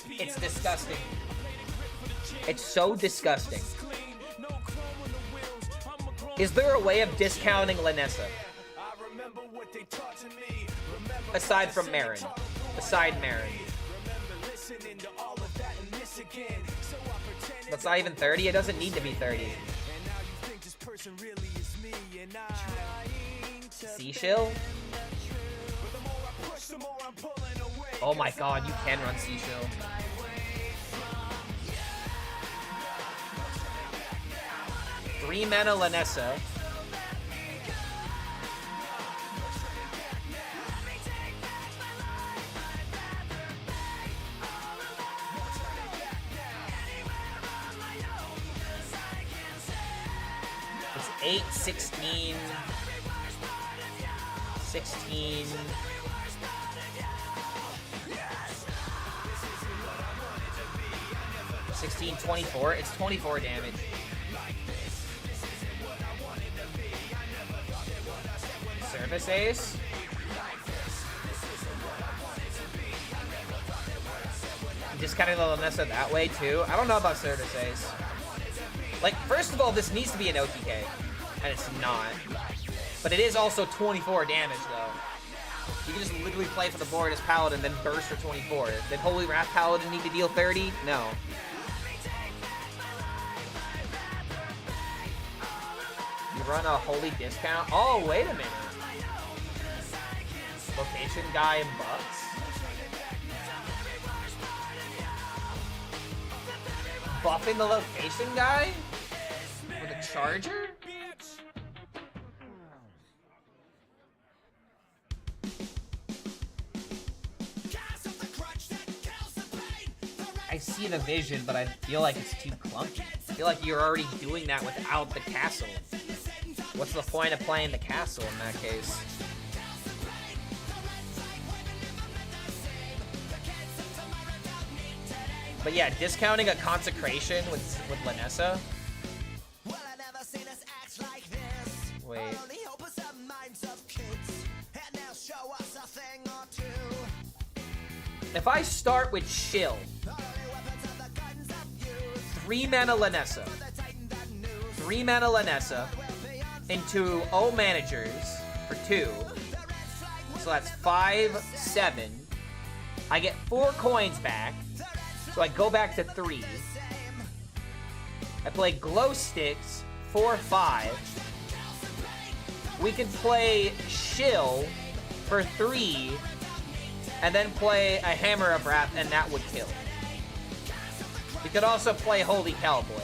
It's disgusting. It's so disgusting. Is there a way of discounting Lanessa? Aside from Marin. Aside Marin. That's not even 30? It doesn't need to be 30. Seashill? Oh my god, you can run Seashill. Three mana Lanessa. It's 8, 16, 16. 16, 24. It's 24 damage. Service Ace. Discounting the Lanessa that way too. I don't know about Service Ace. Like, first of all, this needs to be an OTK, and it's not. But it is also 24 damage though. You can just literally play for the board as Paladin, then burst for 24. Did Holy Wrath Paladin need to deal 30? No. You run a Holy discount? Oh, wait a minute. Location guy and Bucks? Buffing the location guy? With a charger? I see the vision, but I feel like it's too clunky. I feel like you're already doing that without the castle. What's the point of playing the castle in that case? But yeah, discounting a consecration with Lanessa. Wait. If I start with Shill, 3 mana Lanessa, 3 mana Lanessa into O managers for 2, so that's 5, 7. I get 4 coins back, so I go back to 3. I play Glow Sticks, 4, 5. We can play Shill for 3, and then play a Hammer of Wrath, and that would kill. We could also play Holy Cowboy.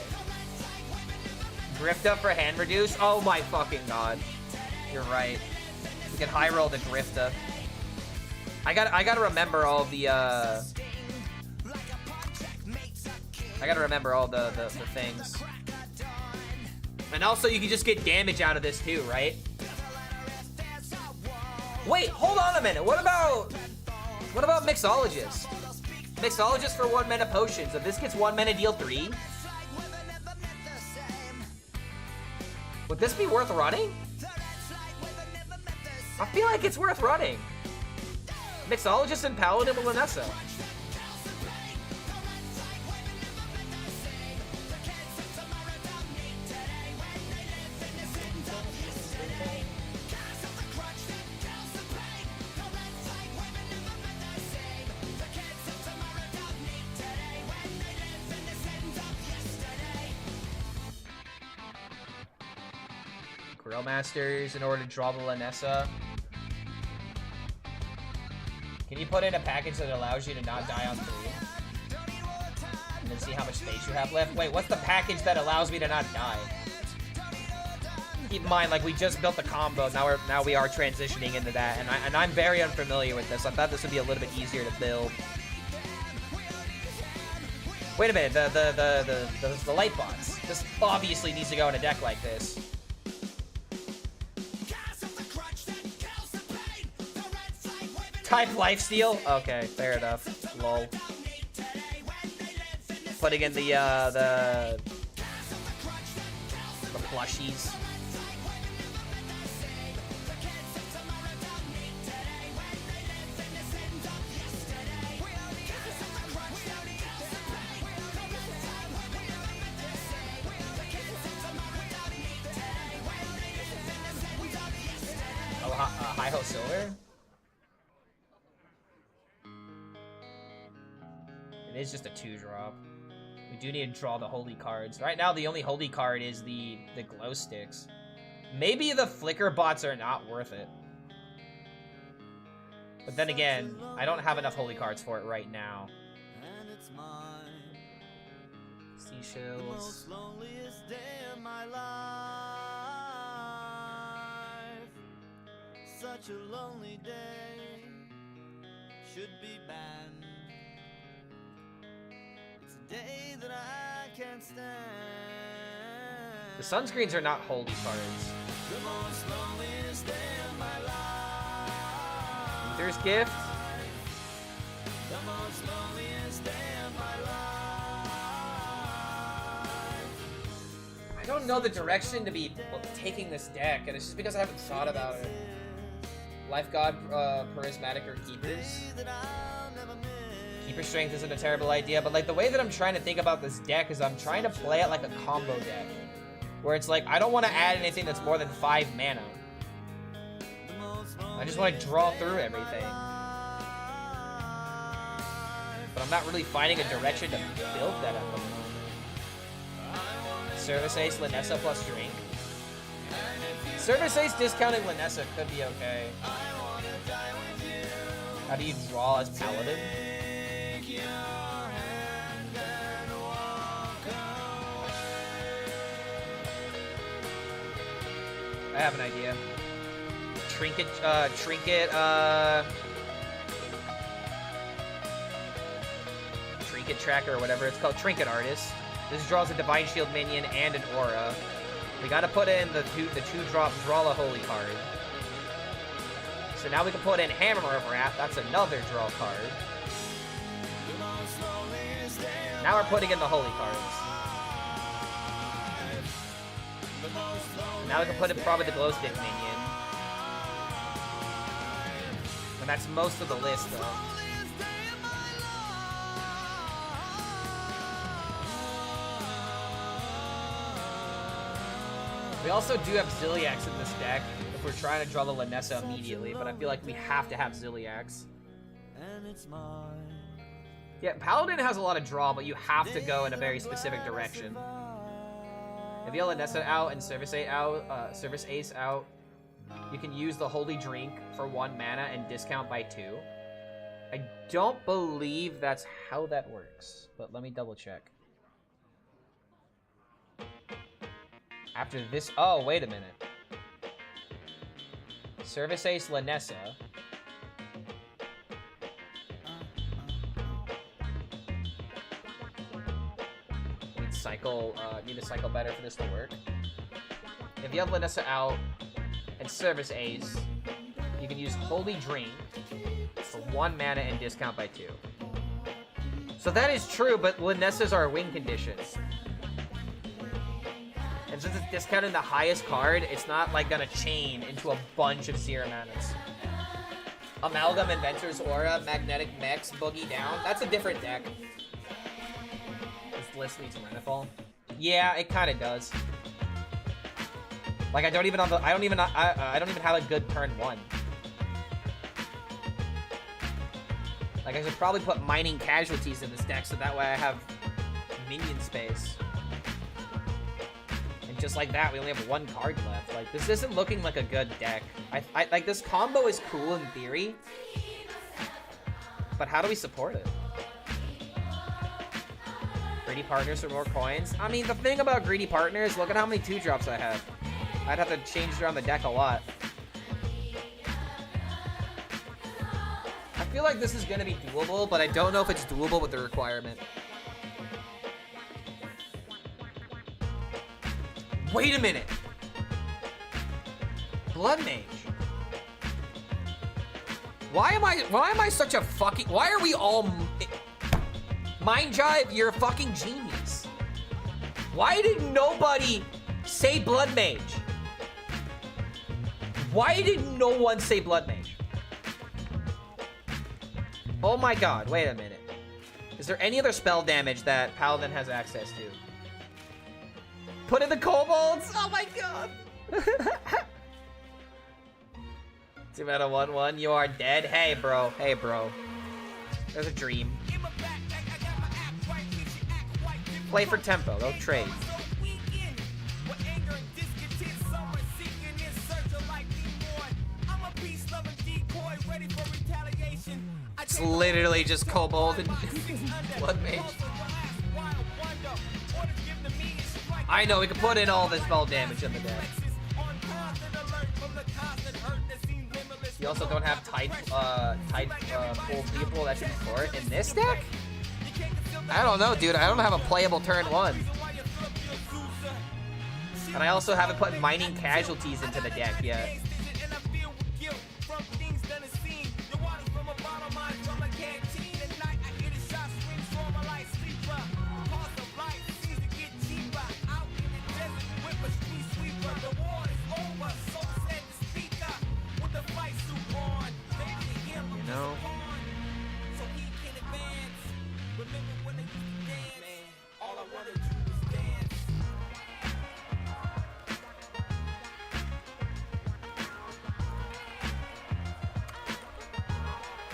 Grifta for hand reduce? Oh my fucking god. You're right. We can high roll the Grifta. I gotta remember all the I gotta remember all the things. And also you can just get damage out of this too, right? Wait, hold on a minute. What about Mixologist? Mixologist for 1 mana potions. If this gets 1 mana, deal 3. Would this be worth running? I feel like it's worth running. Mixologist and Paladin with Lanessa. Grill Masters in order to draw the Lanessa. Can you put in a package that allows you to not die on 3? And then see how much space you have left? Wait, what's the package that allows me to not die? Keep in mind, like, we just built the combo. Now we are transitioning into that, and I'm very unfamiliar with this. I thought this would be a little bit easier to build. Wait a minute, the light box. This obviously needs to go in a deck like this. Type lifesteal? Okay, fair enough. Lol. Putting in the plushies. Oh, Hi-Ho Silver? It is just a 2-drop. We do need to draw the holy cards. Right now, the only holy card is the glow sticks. Maybe the flicker bots are not worth it. But then again, I don't have enough holy cards for it right now. Seashells. Such a lonely day should be banned. It's a day that I can't stand. The sunscreens are not holy cards. The most loneliest day of my life. There's gift. The most loneliest day of my life. I don't know the direction to be taking this deck, and it's just because I haven't thought about it. Life God, Charismatic, or Keepers. Keeper Strength isn't a terrible idea, but like the way that I'm trying to think about this deck is I'm trying to play it like a combo deck. Where it's like, I don't want to add anything that's more than 5 mana. I just want to draw through everything. But I'm not really finding a direction to build that at the moment. Service Ace, Lanessa plus Drink. Service Ace discounting Lanessa could be okay. How do you draw as Paladin? I have an idea. Trinket Tracker or whatever it's called. Trinket Artist. This draws a Divine Shield minion and an aura. We gotta put in the 2-drop draw a holy card. So now we can put in Hammer of Wrath. That's another draw card. Now we're putting in the holy cards. Now we can put in probably the glow stick minion. And that's most of the list though. We also do have Ziliax in this deck if we're trying to draw the Lanessa immediately, but I feel like we have to have Ziliax. Yeah, Paladin has a lot of draw, but you have to go in a very specific direction. If you have Lanessa out and Service Ace out, you can use the Holy Drink for 1 mana and discount by 2. I don't believe that's how that works, but let me double check. After this, oh, wait a minute. Service Ace Lanessa. Need to cycle better for this to work. If you have Lanessa out and Service Ace, you can use Holy Drink for 1 mana and discount by 2. So that is true, but Lanessas are a win condition. And since it's discounting the highest card, it's not like gonna chain into a bunch of 0 manas. Amalgam Inventor's Aura, Magnetic Mechs, Boogie Down. That's a different deck. This list needs Renifal. Yeah, it kind of does. Like I don't even have a good turn 1. Like I should probably put Mining Casualties in this deck so that way I have minion space. And just like that, we only have 1 card left. Like, this isn't looking like a good deck. I like, this combo is cool in theory, but how do we support it? Greedy partners for more coins? I mean, the thing about greedy partners, look at how many 2-drops I have. I'd have to change around the deck a lot. I feel like this is gonna be doable, but I don't know if it's doable with the requirement. Wait a minute! Blood Mage. Why am I such a fucking... Why are we all... Mind Jive, you're a fucking genius. Why did nobody say Blood Mage? Why did no one say Blood Mage? Oh my god, wait a minute. Is there any other spell damage that Paladin has access to? Put in the kobolds! Oh my god! 2 mana 1/1, you are dead. Hey bro, hey bro. There's a dream. Play for tempo, they'll trade. It's literally just kobold and blood mage. I know, we can put in all this spell damage in the deck. You also don't have tight pull people that should be for it in this deck? I don't know, dude. I don't have a playable turn 1. And I also haven't put mining casualties into the deck yet. You know?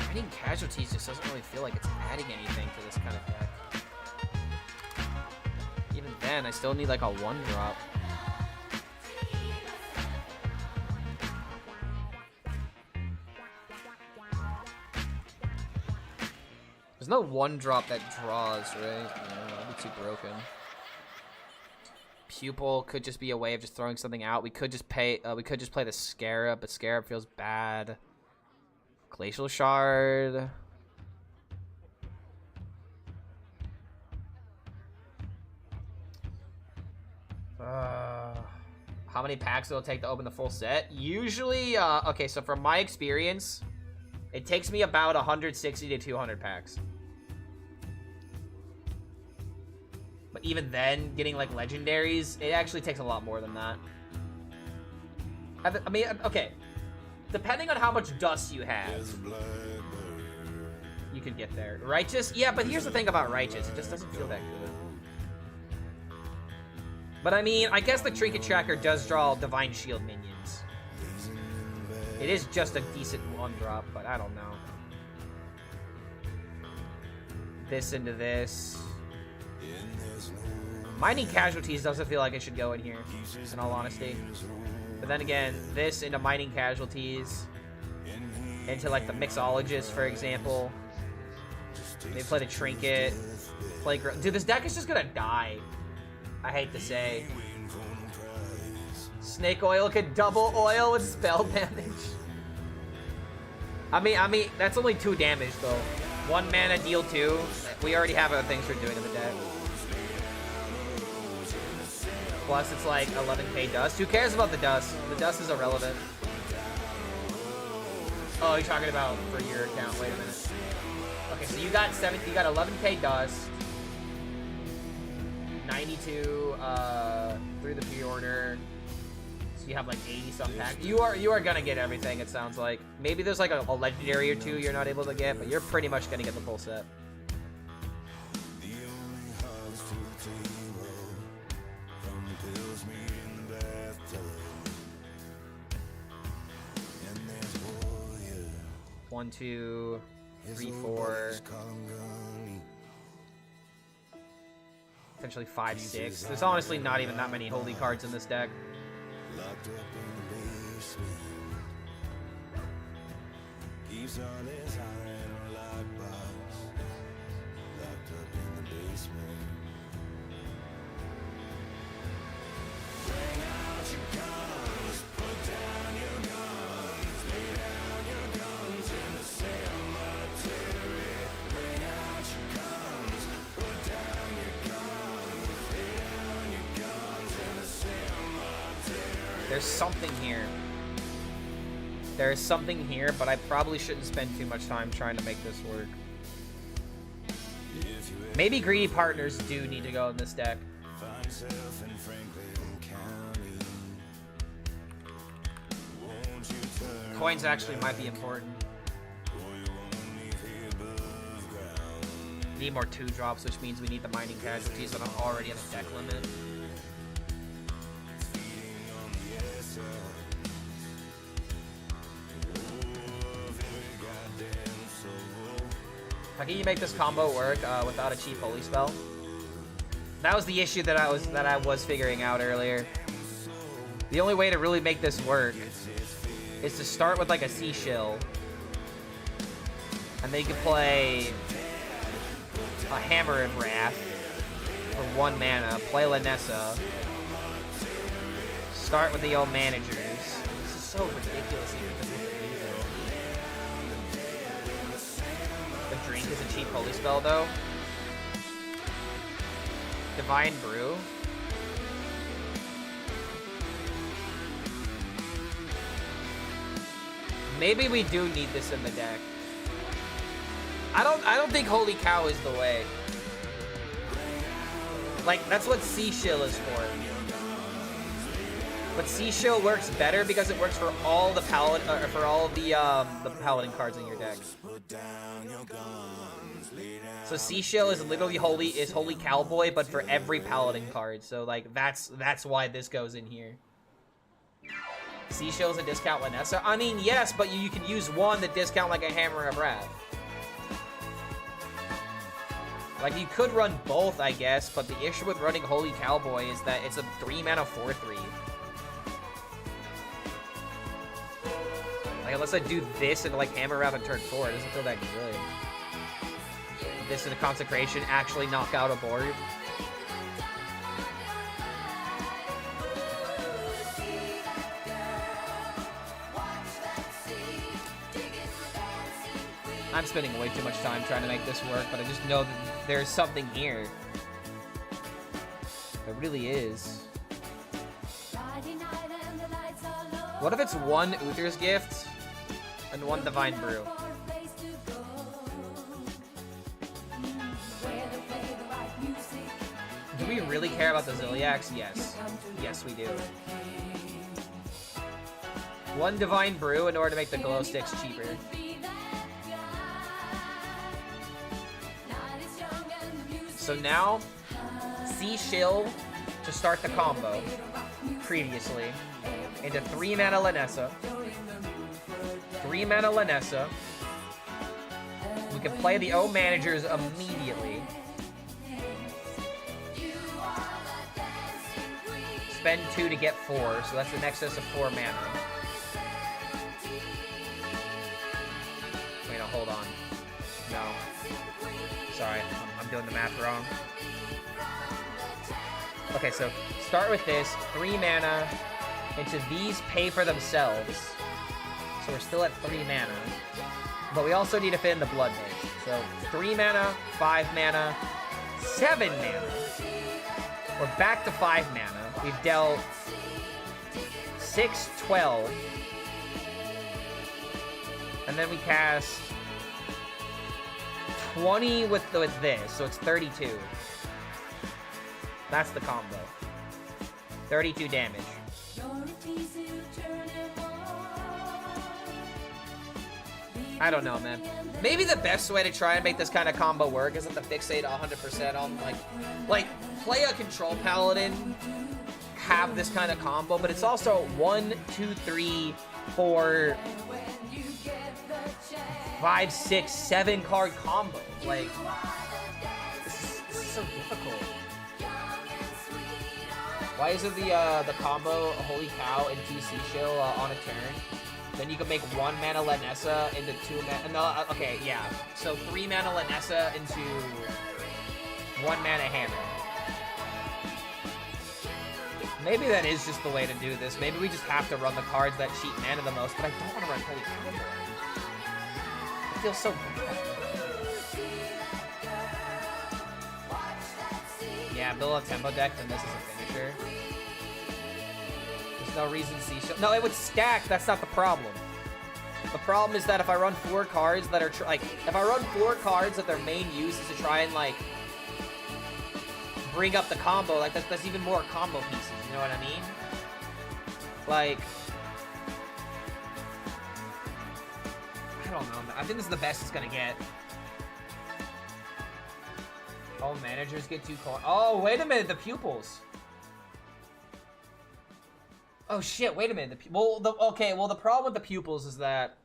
Mining casualties just doesn't really feel like it's adding anything to this kind of deck. Even then, I still need like a 1-drop. There's no 1-drop that draws, right? Yeah, that'd be too broken. Pupil could just be a way of just throwing something out. We could just play the Scarab, but Scarab feels bad. Glacial Shard. How many packs it'll take to open the full set? Usually, okay, so from my experience, it takes me about 160 to 200 packs. But even then, getting like legendaries, it actually takes a lot more than that. I mean, okay. Depending on how much dust you have, you could get there. Righteous? Yeah, but here's the thing about Righteous. It just doesn't feel that good. But I mean, I guess the Trinket Tracker does draw Divine Shield minions. It is just a decent 1-drop, but I don't know. This into this. Mining Casualties doesn't feel like it should go in here, in all honesty. But then again, this into Mining Casualties, into like the Mixologist, for example. They play the Trinket. Play dude, this deck is just gonna die. I hate to say. Snake Oil could double oil with spell damage. I mean, that's only 2 damage though. 1 mana, deal 2. We already have other things we're doing in the deck. Plus, it's like 11k dust. Who cares about the dust? The dust is irrelevant. Oh, you're talking about for your account. Wait a minute. Okay, so you got 11k dust. 92 through the pre-order. So you have like 80 some packs. You are gonna get everything. It sounds like maybe there's like a legendary or 2 you're not able to get, but you're pretty much gonna get the full set. One, 2, 3, 4. potentially 5, 6. There's honestly not even that many holy cards in this deck. Locked up in the basement. Keeps on his iron lockbox. Locked up in the basement. Bring out your guns, put down your guns, lay down your guns in the cemetery. Bring out your guns, put down your guns, lay down your guns in the cemetery. There's something here. There is something here, but I probably shouldn't spend too much time trying to make this work. Maybe greedy partners do need to go in this deck. Find yourself in Franklin County. Won't you turn Coins actually might be important. Need more 2-drops, which means we need the mining casualties that are already at the deck limit. How can you make this combo work without a cheap holy spell? That was the issue that I was figuring out earlier. The only way to really make this work is to start with like a sea shill, and then you can play a Hammer of Wrath for 1 mana, play Lanessa, start with the old managers. This is so ridiculous even because of the drink is a cheap holy spell though. Divine Brew. Maybe we do need this in the deck. I don't think Holy Cow is the way. Like, that's what Sea Shill is for. But Sea Shill works better because it works for all the paladin, for all the paladin cards in your deck. So Sea Shill is literally Holy Cowboy, but for every paladin card. So like that's why this goes in here. Sea Shill is a discount Lanessa. I mean, yes, but you can use one that discount like a Hammer of Wrath. Like, you could run both, I guess, but the issue with running Holy Cowboy is that it's a 3-mana 4/3. Like, unless I do this and, like, Hammer Wrath on turn 4, it doesn't feel that good. This and a Consecration actually knock out a board. I'm spending way too much time trying to make this work, but I just know that there's something here. There really is. What if it's 1 Uther's Gift and 1 Divine Brew? Do we really care about the Ziliacs? Yes. Yes, we do. 1 Divine Brew in order to make the glow sticks cheaper. So now, Sea Shill to start the combo, previously, into 3-mana Lanessa. 3-mana Lanessa. We can play the O managers immediately. Spend 2 to get 4, so that's an excess of 4 mana. Wait, no, hold on. No. Sorry, I'm doing the math wrong. Okay, so start with this, 3 mana into these pay for themselves. So we're still at 3 mana. But we also need to fit in the Blood Mage. So 3 mana, 5 mana, 7 mana. We're back to 5 mana. We've dealt 6, 12. And then we cast 20 with this, so it's 32. That's the combo. 32 damage. I don't know, man. Maybe the best way to try and make this kind of combo work isn't to fixate 100% on, like, play a control paladin, have this kind of combo, but it's also 1, 2, 3, 4, 5, 6, 7 card combo. Like, this is so difficult. Why isn't the combo Holy Cow and TC Shill on a turn? Then you can make 1 mana Lanessa into 2 mana. No, okay, yeah. So 3 mana Lanessa into 1 mana Hammer. Maybe that is just the way to do this. Maybe we just have to run the cards that cheat mana the most, but I don't want to run Holy Cow. It feels so bad. Yeah, build a tempo deck, then this is a finisher. There's no reason C-Shield. No, it would stack. That's not the problem. The problem is that if I run 4 cards that are like, if I run 4 cards that their main use is to try and like bring up the combo, like that's even more combo pieces. You know what I mean? Like, I don't know. I think this is the best it's gonna get. All managers get 2 cards. Oh, wait a minute, the pupils. Oh shit, wait a minute. The problem with the pupils is that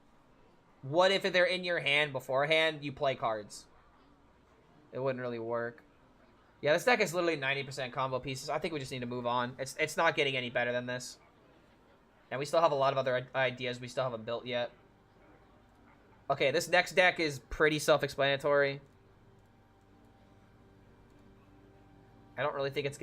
what if they're in your hand beforehand, you play cards? It wouldn't really work. Yeah, this deck is literally 90% combo pieces. I think we just need to move on. It's not getting any better than this. And we still have a lot of other ideas we still haven't built yet. Okay, this next deck is pretty self-explanatory. I don't really think it's